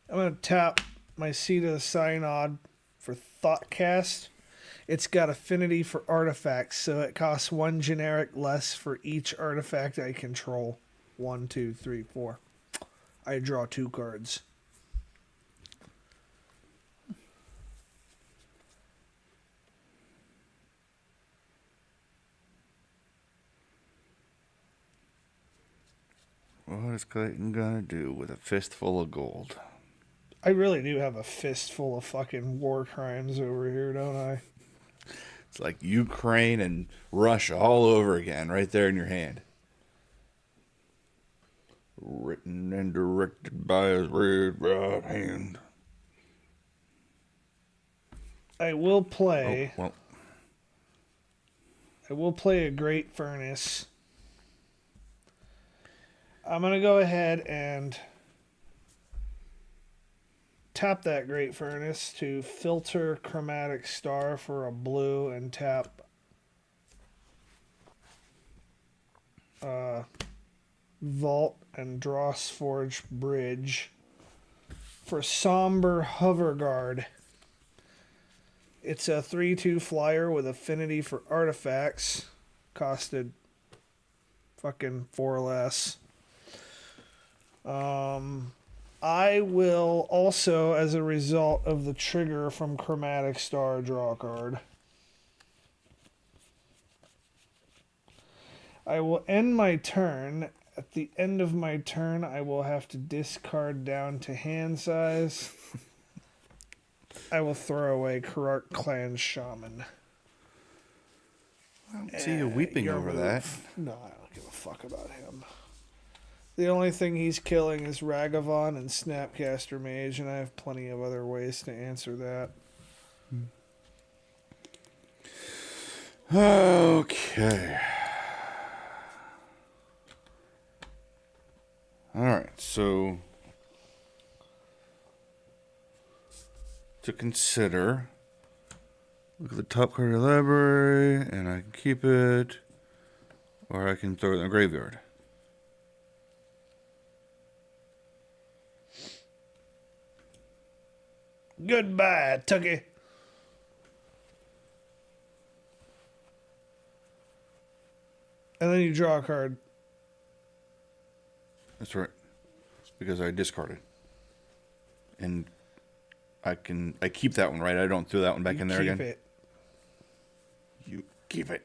I'm going to tap my Seed of the Synod for Thoughtcast. It's got affinity for artifacts, so it costs 1 generic less for each artifact I control. 1, 2, 3, 4. I draw 2 cards. What is Clayton gonna do with a fistful of gold? I really do have a fistful of fucking war crimes over here, don't I? It's like Ukraine and Russia all over again, right there in your hand. Written and directed by his red right hand. I will play. Oh, well. I will play a Great Furnace. I'm going to go ahead and tap that Great Furnace to filter Chromatic Star for a blue and tap Vault and Dross Forge Bridge for Somber Hoverguard. It's a 3/2 flyer with affinity for artifacts. Costed fucking 4 less. I will also, as a result of the trigger from Chromatic Star, draw a card. I will end my turn. At the end of my turn, I will have to discard down to hand size. I will throw away Karark Clan Shaman. I don't see you weeping over that. No, I don't give a fuck about him. The only thing he's killing is Ragavon and Snapcaster Mage, and I have plenty of other ways to answer that. Okay. Alright, so to consider, look at the top card of the library, and I can keep it, or I can throw it in the graveyard. Goodbye, Tucky. And then you draw a card. That's right. Because I discarded. And I keep that one, right? I don't throw that one back in there again. Keep it. You keep it.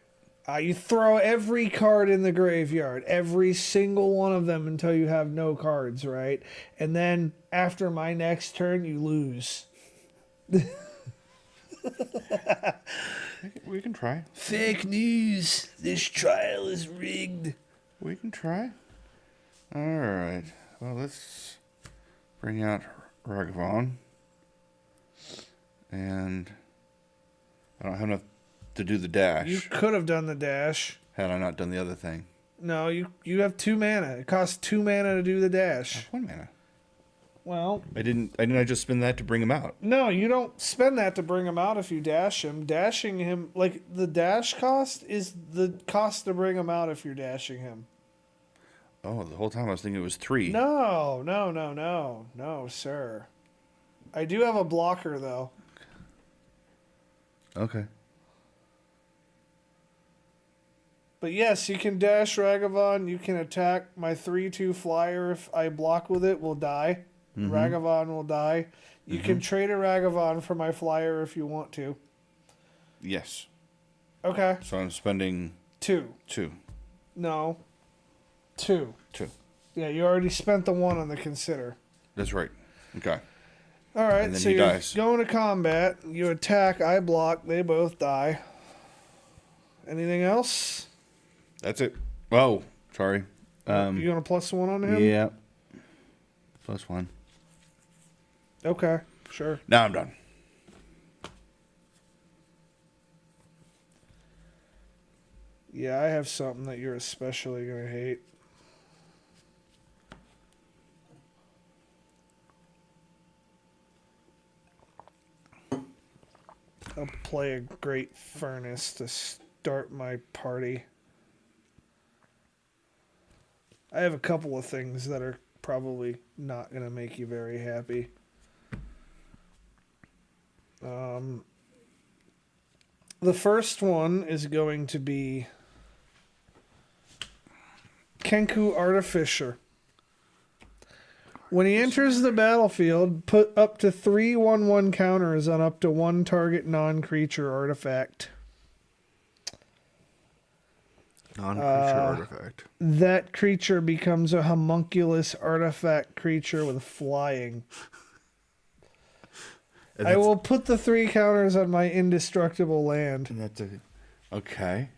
You throw every card in the graveyard, every single one of them until you have no cards, right? And then after my next turn, you lose. We can try. Fake news. This trial is rigged. We can try. All right. Well, let's bring out Ragavon. And I don't have enough to do the dash. You could have done the dash. Had I not done the other thing. No, you have 2 mana. It costs 2 mana to do the dash. 1 mana. Well, Didn't I just spend that to bring him out? no, you don't spend that to bring him out if you dash him. Dashing him, like, the dash cost is the cost to bring him out if you're dashing him. Oh, the whole time I was thinking it was 3. No, sir. I do have a blocker, though. Okay. But yes, you can dash Ragavon. You can attack my 3/2 flyer. If I block with it, will die. Mm-hmm. Ragavon will die. You can trade a Ragavon for my flyer if you want to. Yes. Okay. So I'm spending 2. 2. No. 2. 2. Yeah, you already spent the 1 on the consider. That's right. Okay. All right, And then so he you're dies. going to combat. You attack, I block, they both die. Anything else? That's it. Oh, sorry. You going to +1 on him? Yeah. +1. Okay, sure. Now I'm done. Yeah, I have something that you're especially going to hate. I'll play a great furnace to start my party. I have a couple of things that are probably not going to make you very happy. The first one is going to be Kenku Artificer. When he enters the battlefield, put up to 3 1/1 counters on up to one target non-creature artifact. Non-creature artifact. That creature becomes a homunculus artifact creature with flying. I will put the 3 counters on my indestructible land. Okay.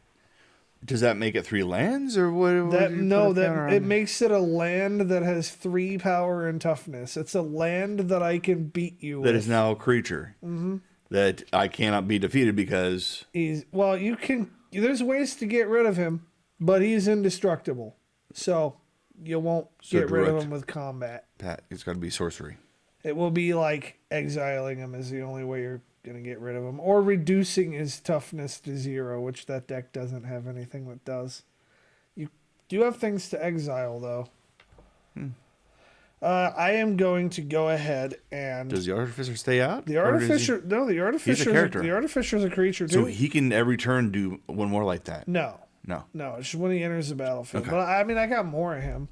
Does that make it 3 lands, or what? It makes it a land that has 3 power and toughness. It's a land that I can beat you with. That is now a creature. Mm-hmm. That I cannot be defeated because you can. There's ways to get rid of him, but he's indestructible, so you won't get rid of him with combat. It's got to be sorcery. It will be like exiling him is the only way you're going to get rid of him. Or reducing his toughness to 0, which that deck doesn't have anything that does. You do have things to exile, though. I am going to go ahead and... Does the Artificer stay out? The Artificer... No, the Artificer... He's a character. The Artificer's a creature, too. So he can every turn do one more like that? No. No, it's just when he enters the battlefield. Okay. But, I mean, I got more of him.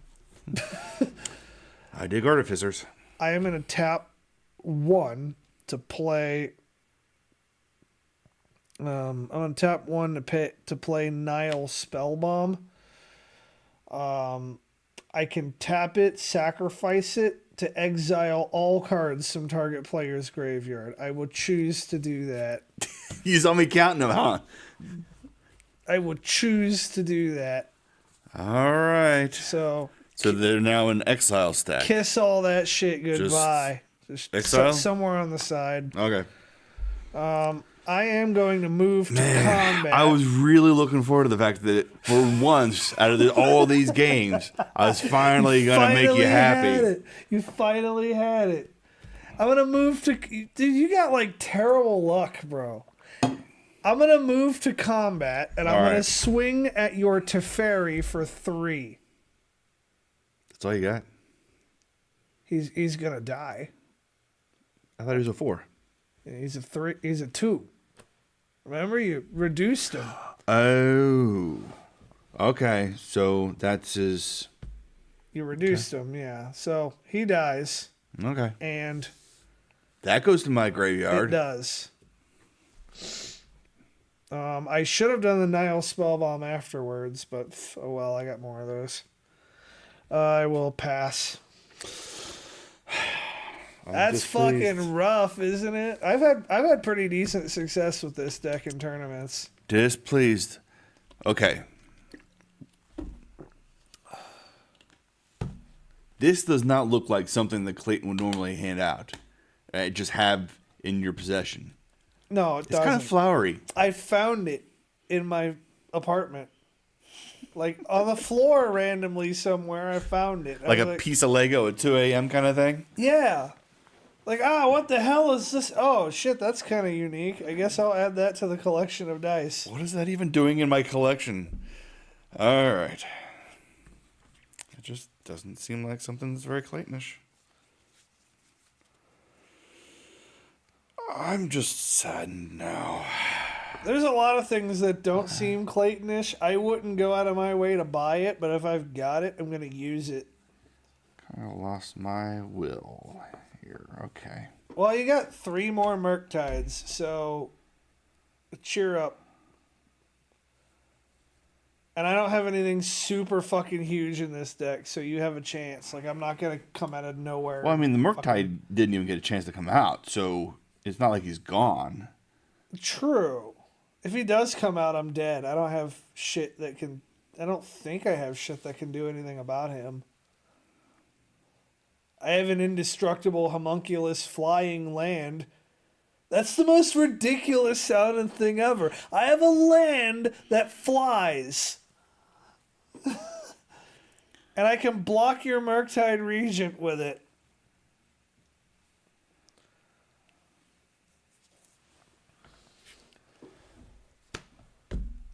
I dig Artificers. I am going to tap 1 to play... I'm going to tap 1 to play Nile Spellbomb. I can tap it, sacrifice it to exile all cards from target player's graveyard. I will choose to do that. You saw me counting them, huh? I would choose to do that. All right. So they're now in exile stack. Kiss all that shit goodbye. Just exile? Somewhere on the side. Okay. I am going to move to combat. I was really looking forward to the fact that for once out of all these games, I was finally going to make you happy. You finally had it. I'm going to move to... Dude, you got like terrible luck, bro. I'm going to move to combat, and I'm going to swing at your Teferi for 3. That's all you got? He's going to die. I thought he was a 4. He's a 3. He's a 2. Remember, you reduced him. Oh. Okay, so that's his... You reduced him, yeah. So he dies. Okay. And... that goes to my graveyard. It does. I should have done the Nile Spellbomb afterwards, but oh well, I got more of those. I will pass. That's fucking rough, isn't it? I've had pretty decent success with this deck in tournaments. Displeased. Okay. This does not look like something that Clayton would normally hand out. Just have in your possession. No, it doesn't. It's kind of flowery. I found it in my apartment. Like on the floor randomly somewhere, I found it. Like a piece of Lego at 2 a.m. kind of thing? Yeah. Like, what the hell is this? Oh, shit, that's kind of unique. I guess I'll add that to the collection of dice. What is that even doing in my collection? All right. It just doesn't seem like something that's very Claytonish. I'm just saddened now. There's a lot of things that don't seem Claytonish. I wouldn't go out of my way to buy it, but if I've got it, I'm going to use it. Kind of lost my will here. Okay. Well, you got 3 more Murktides, so cheer up. And I don't have anything super fucking huge in this deck, so you have a chance. Like, I'm not going to come out of nowhere. Well, I mean, the Murktide didn't even get a chance to come out, so it's not like he's gone. True. If he does come out, I'm dead. I don't have shit that can... I don't think I have shit that can do anything about him. I have an indestructible homunculus flying land That's the most ridiculous sounding thing ever. I have a land that flies. And I can block your Murktide Regent with it.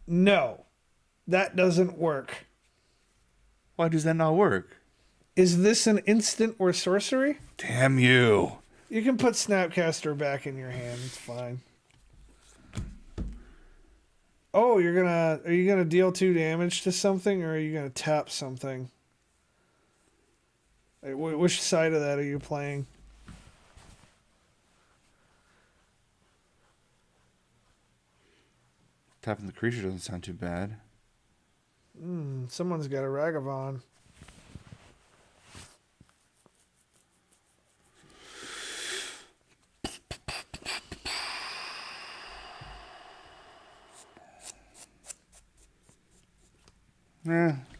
No, that doesn't work. Why does that not work? Is this an instant or sorcery? Damn you. You can put Snapcaster back in your hand. It's fine. Oh, are you gonna deal 2 damage to something, or are you gonna tap something? Which side of that are you playing? Tapping the creature doesn't sound too bad. Someone's got a Ragavan.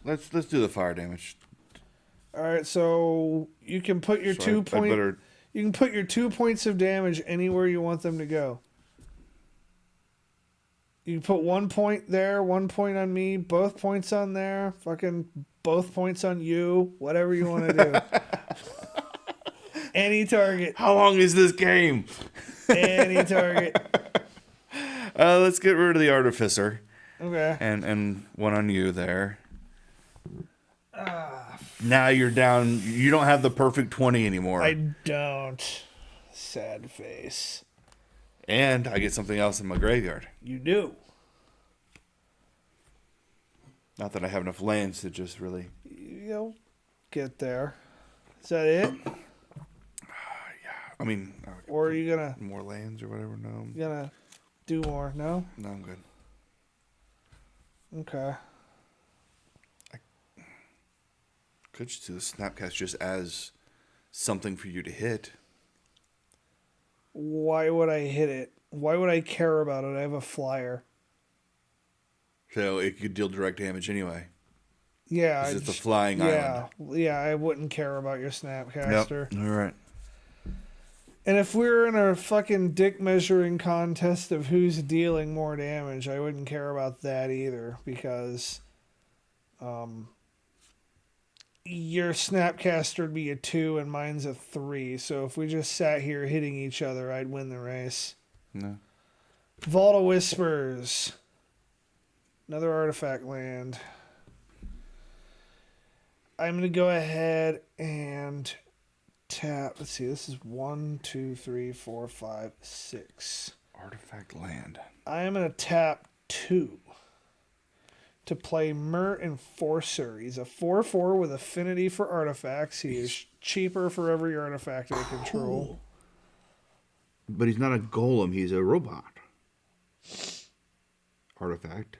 Let's do the fire damage. All right, so you can put your So you can put your 2 points of damage anywhere you want them to go. You can put 1 point there, 1 point on me, both points on there, fucking both points on you, whatever you want to do. Any target. How long is this game? Any target. Let's get rid of the artificer. Okay. And one on you there. Now you're down. You don't have the perfect 20 anymore. I don't. Sad face. And I get something else in my graveyard. You do. Not that I have enough lands to just really... You'll get there. Is that it? I mean... Or are you gonna... More lands or whatever? No. You gonna do more? No? No, I'm good. Okay. Could just do the Snapcast just as something for you to hit. Why would I hit it? Why would I care about it? I have a flyer. So it could deal direct damage anyway. Yeah. Because it's a flying island. Yeah, I wouldn't care about your Snapcaster. Yep. All right. And if we were in a fucking dick measuring contest of who's dealing more damage, I wouldn't care about that either, because your Snapcaster would be a 2 and mine's a 3. So if we just sat here hitting each other, I'd win the race. No. Vault of Whispers. Another artifact land. I'm going to go ahead and tap. Let's see. This is 1, 2, 3, 4, 5, 6. Artifact land. I am going to tap 2 to play Mer Enforcer. He's a 4/4 with affinity for artifacts. He is cheaper for every artifact I control. But he's not a golem. He's a robot. Artifact.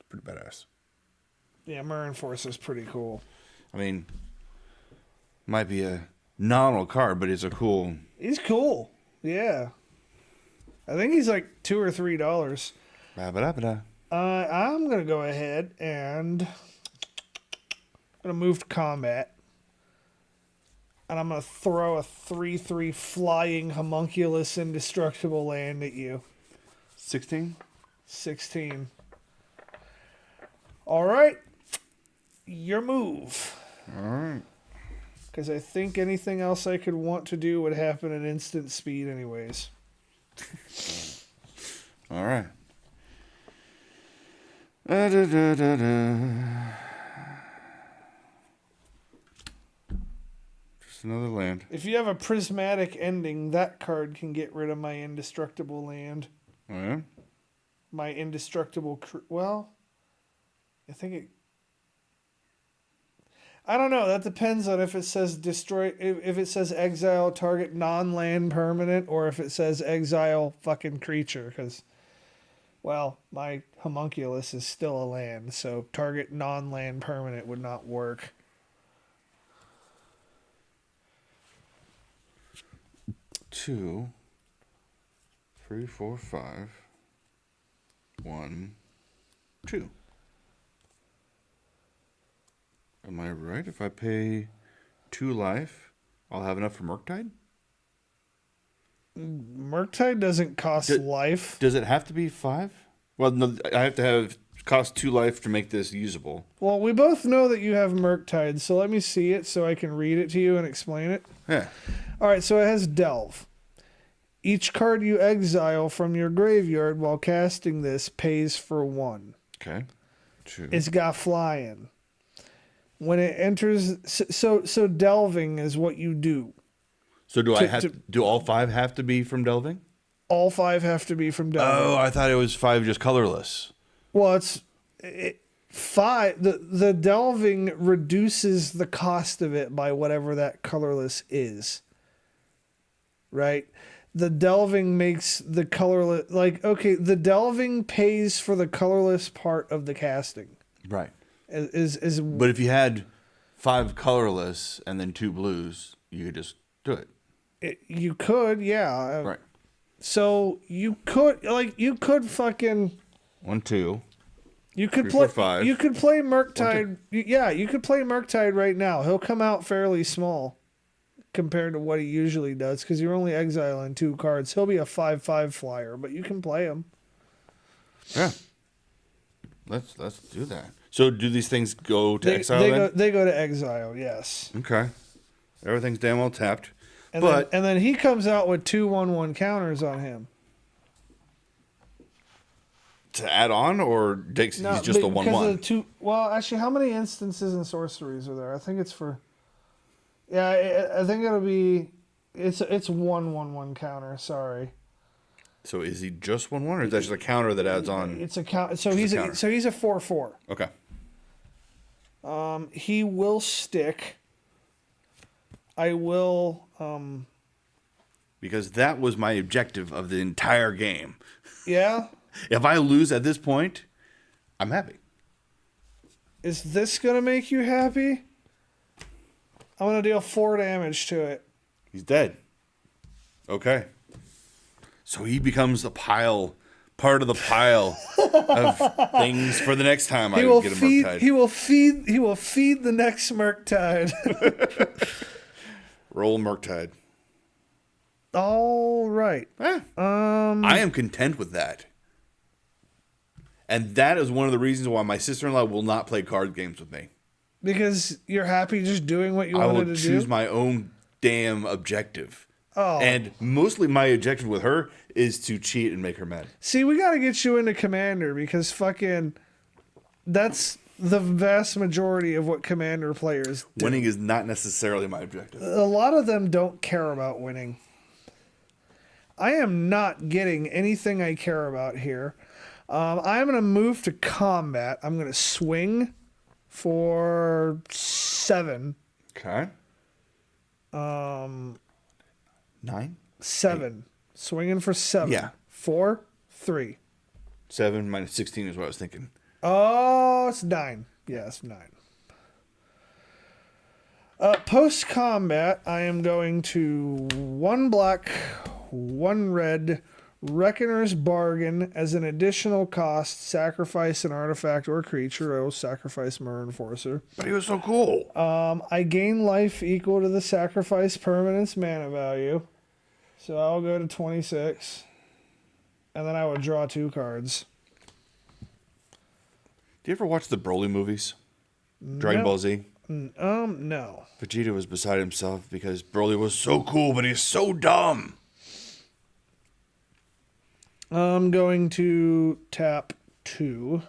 Pretty badass. Yeah, Mer Enforcer is pretty cool. I mean, might be a nominal card, but it's a cool... He's cool. Yeah. I think he's like $2 or $3. Ba-ba-da-ba-da. I'm going to go ahead and I'm going to move to combat. And I'm going to throw a 3/3 flying homunculus indestructible land at you. 16? 16. All right. Your move. All right. Because I think anything else I could want to do would happen at instant speed anyways. All right. Da-da-da-da-da. Just another land. If you have a prismatic ending, that card can get rid of my indestructible land. Oh, yeah? My indestructible... well, I think it... I don't know. That depends on if it says destroy... If it says exile target non-land permanent, or if it says exile fucking creature, because... Well, my homunculus is still a land, so target non-land permanent would not work. Two, 3, 4, 5, 1, 2. Am I right? If I pay 2 life, I'll have enough for Murktide? Murktide doesn't cost life. Does it have to be 5? Well, no, I have to have cost 2 life to make this usable. Well, we both know that you have Murktide, so let me see it so I can read it to you and explain it. Yeah. All right, so it has Delve. Each card you exile from your graveyard while casting this pays for 1. Okay. 2. It's got Flying. When it enters, so delving is what you do. So do all 5 have to be from delving? All 5 have to be from delving. Oh, I thought it was 5 just colorless. Well, it's 5. The delving reduces the cost of it by whatever that colorless is. Right? The delving makes the colorless, the delving pays for the colorless part of the casting. Right. Is But if you had 5 colorless and then 2 blues, you could just do it. You could, yeah. Right. So you could fucking 1, 2. you could 3, play 4, 5. you could play Murktide. Yeah, you could play Murktide right now. He'll come out fairly small compared to what he usually does because you're only exiling 2 cards. He'll be a 5/5 flyer, but you can play him. Yeah. Let's do that. So do these things go to exile then? They go to exile, yes. Okay. Everything's damn well tapped. And but then he comes out with 2/1/1 counters on him. to add on, or he's just a 1/1? Well, actually, how many instances and sorceries are there? I think it's for. Yeah, I think it'll be. It's 1/1/1 counter. Sorry. So is he just 1/1, or is that just a counter that adds on? It's a count. So he's a 4/4. Okay. He will stick. I will. Because that was my objective of the entire game. Yeah. If I lose at this point, I'm happy. Is this gonna make you happy? I'm gonna deal 4 damage to it. He's dead. Okay. So he becomes part of the pile of things for the next time I get a Murktide. He will feed the next Murktide. Roll Murktide. All right. I am content with that. And that is one of the reasons why my sister-in-law will not play card games with me. Because you're happy just doing what you wanted to do? I will choose my own damn objective. Oh. And mostly my objective with her is to cheat and make her mad. See, we got to get you into Commander because that's the vast majority of what Commander players do. Winning is not necessarily my objective. A lot of them don't care about winning. I am not getting anything I care about here. I'm going to move to combat. I'm going to swing for 7. Okay. 9? 7. 8. Swinging for 7. Yeah. 4, 3. 7 minus 16 is what I was thinking. Oh, it's 9. Yeah, it's 9. Post combat, I am going to 1 black, 1 red, Reckoner's Bargain. As an additional cost, sacrifice an artifact or creature. I will sacrifice Mirror Enforcer. But he was so cool. I gain life equal to the sacrifice permanent's mana value. So I'll go to 26. And then I would draw 2 cards. Do you ever watch the Broly movies? Dragon Ball Z? No. Vegeta was beside himself because Broly was so cool, but he's so dumb. I'm going to tap 2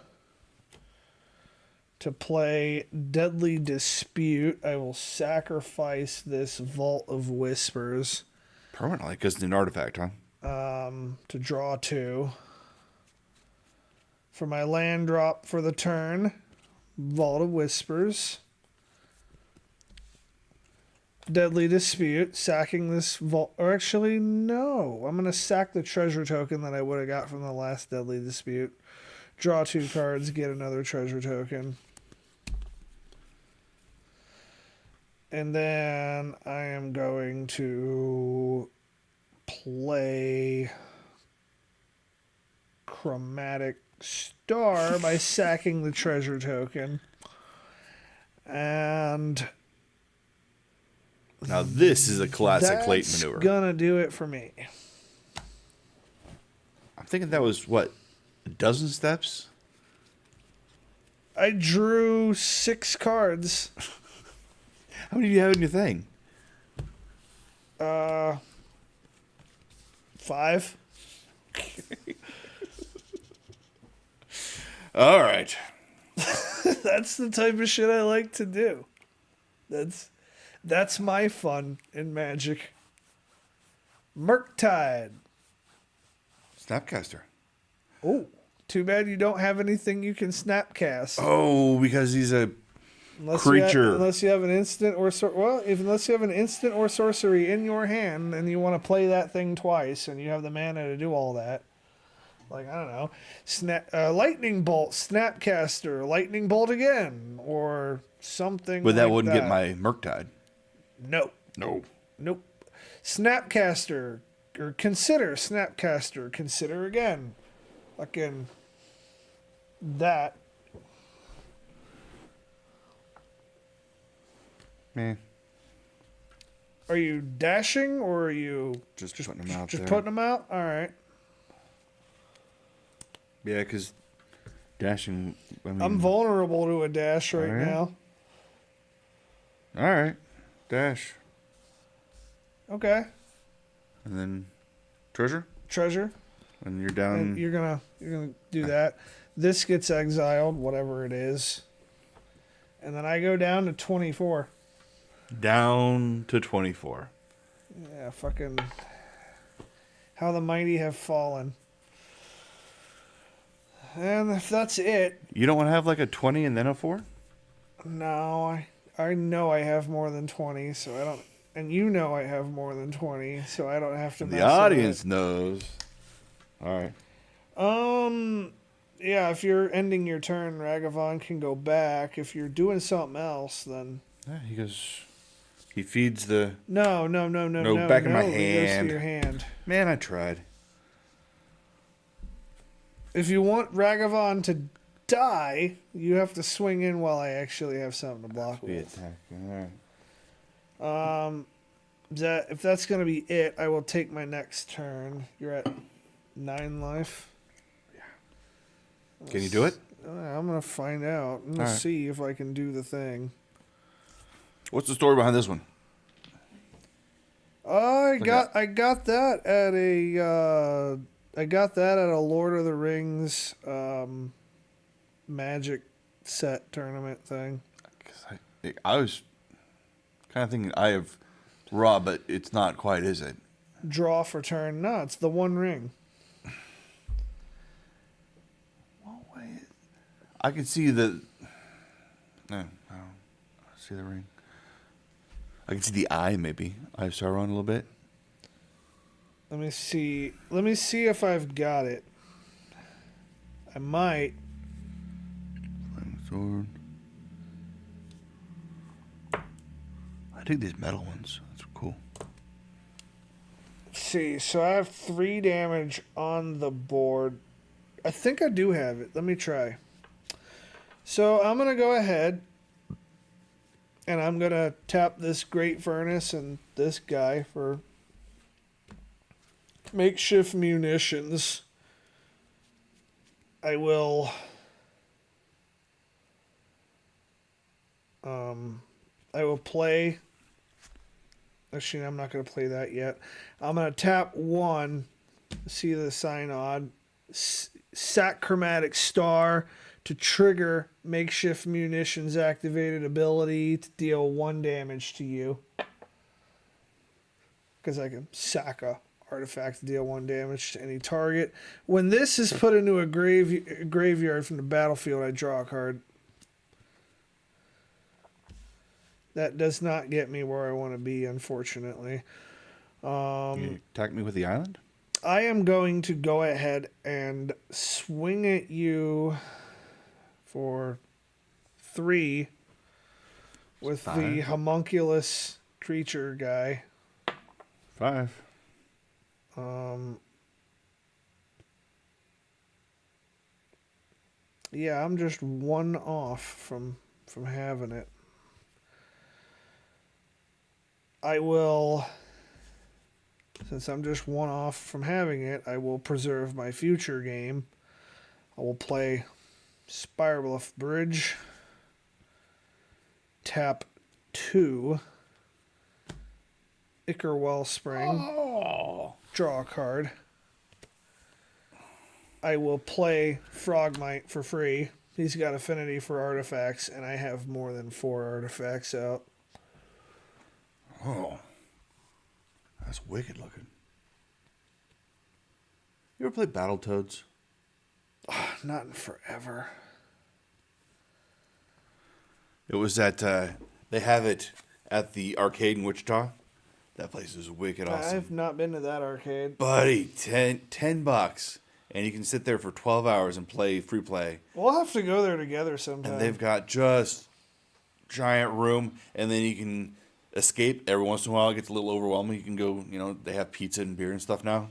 to play Deadly Dispute. I will sacrifice this Vault of Whispers. Permanently, because it's an artifact, huh? To draw 2. For my land drop for the turn, Vault of Whispers. Deadly Dispute, sacking this vault. Or actually, no. I'm going to sack the treasure token that I would have got from the last Deadly Dispute. Draw 2 cards, get another treasure token. And then I am going to play Chromatic Star by sacking the treasure token. And Now this is a classic Clayton that's maneuver. gonna do it for me. I'm thinking that was what, a dozen steps? I drew 6 cards. How many do you have in your thing? 5. All right. That's the type of shit I like to do. That's my fun in Magic. Murktide. Snapcaster. Oh, too bad you don't have anything you can snapcast. Oh, because he's a Unless creature. unless you have an instant or unless you have an instant or sorcery in your hand and you want to play that thing twice and you have the mana to do all that. Like, I don't know, lightning bolt, snapcaster, lightning bolt again, or something. But that like wouldn't get my Murktide. No. No. Nope. Snapcaster, or consider snapcaster, consider again. Fucking that. Man. Are you dashing or are you Just putting them out just there. putting them out? All right. Yeah, because dashing, I mean... I'm vulnerable to a dash right Alright. now. All right. Dash. Okay. And then treasure. Treasure. And you're down... And you're gonna do that. This gets exiled, whatever it is. And then I go down to 24. Down to 24. Yeah, fucking how the mighty have fallen. And if that's it, You don't want to have like a 20 and then a 4? no, I know I have more than 20, so I don't. And you know I have more than 20, so I don't have to. The mess with audience it. knows. All right. Yeah, if you're ending your turn, Ragavan can go back. If you're doing something else, then Yeah, he goes... He feeds the... no, back in my it goes to hand. your hand. Man, I tried. If you want Ragavan to die, you have to swing in while I actually have something to block Be with. attack. All right. If that's gonna be it, I will take my next turn. You're at 9 life. Can you do it? I'm gonna find out. I'm gonna All right. see if I can do the thing. What's the story behind this one? I got that at a Lord of the Rings Magic set tournament thing. 'Cause I was kind of thinking I have raw, but it's not quite, is it? Draw for turn. No, it's the One Ring. Well, wait. I can see the... No, I don't see the ring. I can see the eye, maybe. I have Sauron a little bit. Let me see. Let me see if I've got it. I might. Flaming sword. I dig these metal ones. That's cool. See, so I have 3 damage on the board. I think I do have it. Let me try. So I'm going to go ahead and I'm going to tap this Great Furnace and this guy for makeshift munitions. I will play. Actually, I'm not going to play that yet. I'm going to tap 1. See the sign on. Sack Chromatic Star to trigger makeshift munitions activated ability to deal 1 damage to you. Because I can sack a artifact to deal 1 damage to any target. When this is put into a graveyard from the battlefield, I draw a card. That does not get me where I want to be, unfortunately. You attack me with the island? I am going to go ahead and swing at you for 3 with the 5. homunculus creature guy. 5. Yeah, I'm just 1 off from having it. I will, since I'm just one off from having it, I will preserve my future game. I will play Spirebluff Bridge. Tap 2. Ichor Wellspring. Oh. Draw a card. I will play Frogmite for free. He's got affinity for artifacts, and I have more than 4 artifacts out. Oh. That's wicked looking. You ever play Battletoads? Not in forever. It was at, they have it at the arcade in Wichita. That place is wicked awesome. I've not been to that arcade. Buddy, $10. And you can sit there for 12 hours and play free play. We'll have to go there together sometime. And they've got just giant room. And then you can escape every once in a while. It gets a little overwhelming. You can go, they have pizza and beer and stuff now.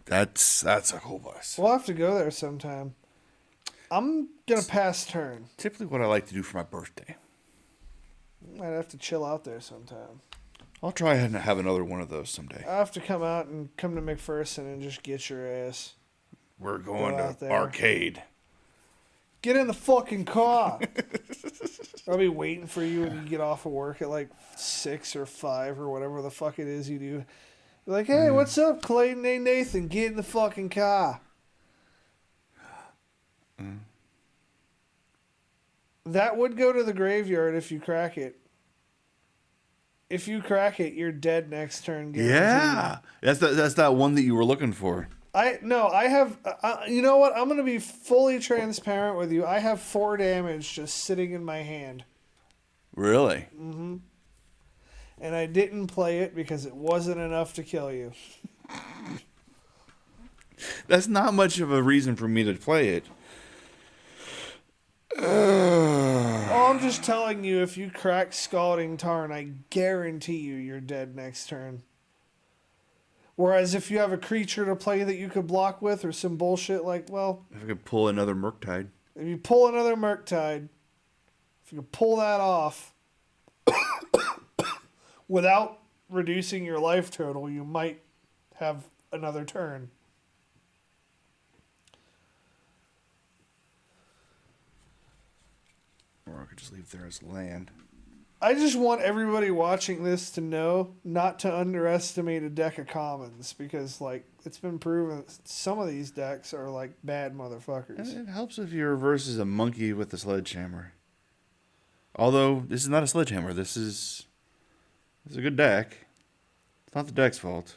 That's a cool place. We'll have to go there sometime. I'm going to pass turn. Typically what I like to do for my birthday. Might have to chill out there sometime. I'll try and have another one of those someday. I'll have to come out and come to McPherson and just get your ass. We're going out to there. arcade. Get in the fucking car. I'll be waiting for you when you get off of work at like 6 or 5 or whatever the fuck it is you do. You're like, hey, what's up, Clayton? Hey, Nathan, get in the fucking car. That would go to the graveyard if you crack it. If you crack it, you're dead next turn. Guaranteed. Yeah. That's that one that you were looking for. I have. You know what? I'm gonna be fully transparent with you. I have 4 damage just sitting in my hand. Really? Mm-hmm. And I didn't play it because it wasn't enough to kill you. That's not much of a reason for me to play it. Oh, I'm just telling you, if you crack Scalding Tarn, I guarantee you're dead next turn. Whereas if you have a creature to play that you could block with or some bullshit like, well... If I could pull another Murktide. If you pull another Murktide, if you could pull that off without reducing your life total, you might have another turn. Or I could just leave there as land. I just want everybody watching this to know not to underestimate a deck of commons because, like, it's been proven that some of these decks are, like, bad motherfuckers. It helps if you reverses a monkey with a sledgehammer. Although, this is not a sledgehammer. This is a good deck. It's not the deck's fault.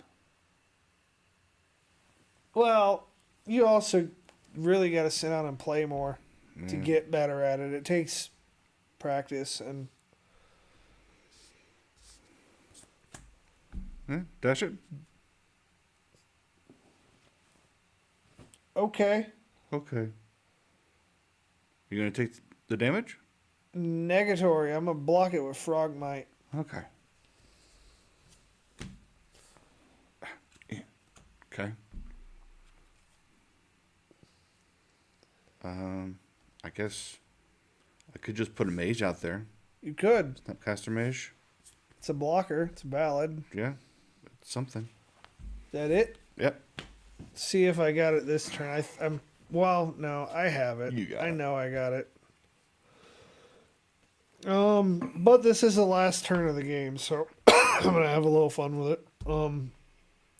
Well, you also really got to sit down and play more to get better at it. It takes practice and... Dash it. Okay. Okay. You gonna take the damage? Negatory. I'm going to block it with Frogmite. Okay. Okay. I guess I could just put a mage out there. You could. Snapcaster mage. It's a blocker. It's valid. Yeah. It's something. Is that it? Yep. See if I got it this turn. Well, no, I have it. You got I it. know I got it. But this is the last turn of the game, so I'm gonna have a little fun with it.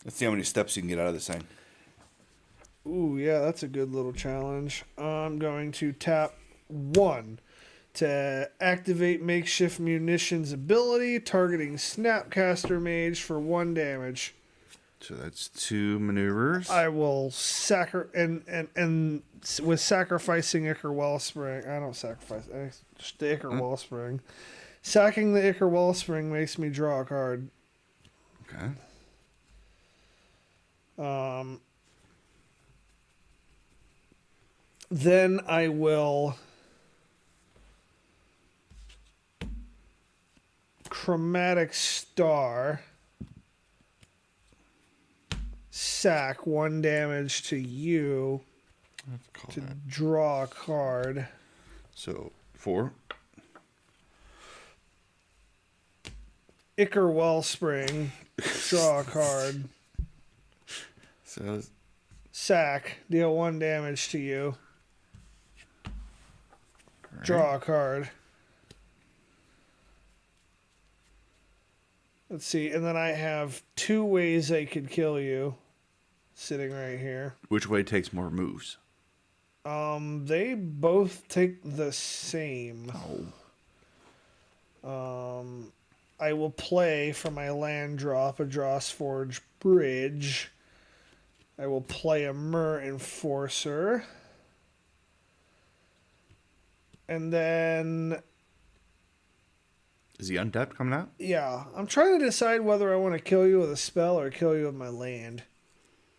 Let's see how many steps you can get out of this thing. Ooh, yeah, that's a good little challenge. I'm going to tap 1 to activate Makeshift Munitions ability, targeting Snapcaster Mage for 1 damage. So that's 2 maneuvers. I will and with sacrificing Ichor Wellspring. I don't sacrifice. Just the Ichor Wellspring. Sacking the Ichor Wellspring makes me draw a card. Okay. Then I will Chromatic Star. Sack 1 damage to you Let's call to that. draw a card. So 4. Ichor Wellspring. Draw a card. So Sack. Deal 1 damage to you. Draw a card. Let's see. And then I have 2 ways I could kill you. Sitting right here. which way takes more moves? They both take the same. I will play for my land drop a Drossforge Bridge. I will play a Myr Enforcer. And then, Is he untapped coming out? yeah, I'm trying to decide whether I want to kill you with a spell or kill you with my land.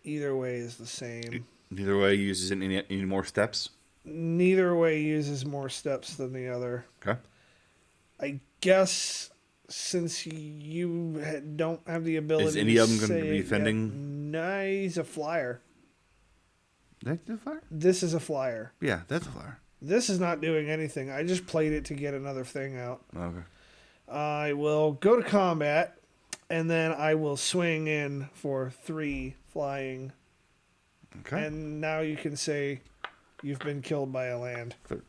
Either way is the same. Neither way uses any more steps. Neither way uses more steps than the other. Okay. I guess since you don't have the ability Is any to of them going to say be it defending? yet, no, he's a flyer. That's a flyer? This is a flyer. Yeah, that's a flyer. This is not doing anything. I just played it to get another thing out. Okay. I will go to combat, and then I will swing in for 3 flying. Okay. And now you can say you've been killed by a land. 13.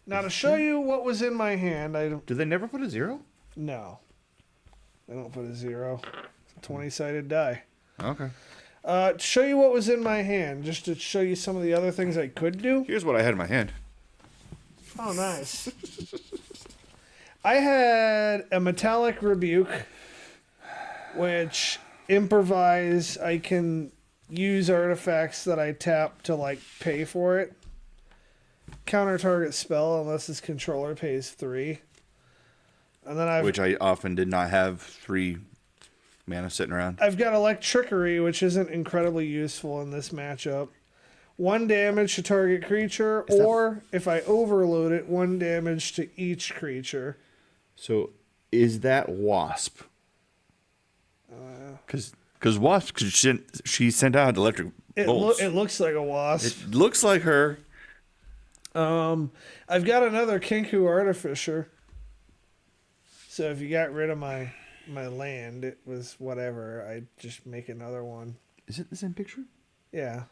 Now to show you what was in my hand, I don't. Do they never put a 0? No. I don't put a 0. It's a 20-sided die. Okay. To show you what was in my hand, just to show you some of the other things I could do. Here's what I had in my hand. Oh, nice. I had a Metallic Rebuke, which improvise. I can use artifacts that I tap to, like, pay for it. Counter target spell unless its controller pays 3. And then Which I often did not have 3 mana sitting around. I've got Electrickery, which isn't incredibly useful in this matchup. 1 damage to target creature, or if I overload it, 1 damage to each creature. So, is that Wasp? Because Wasp, she sent out electric bolts. It looks like a wasp. It looks like her. I've got another Kinku Artificer. So if you got rid of my land, it was whatever. I just make another one. Is it the same picture? Yeah.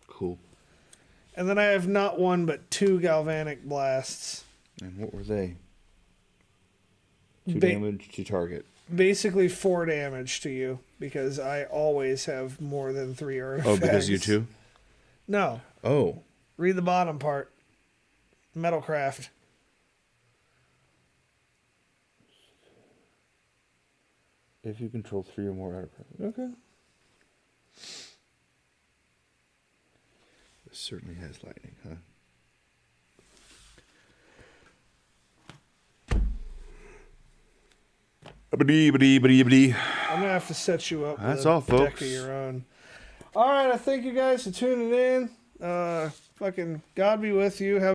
Cool. And then I have not 1 but 2 Galvanic Blasts. And what were they? 2 Ba- damage to target. Basically 4 damage to you, because I always have more than 3 artifacts. Oh, because you 2? No. Oh. Read the bottom part. Metalcraft. If you control 3 or more artifacts. Okay. This certainly has lightning, huh? I'm gonna have to set you up. That's with a all, folks. Deck of your own. All right, I thank you guys for tuning in. Fucking God be with you. Have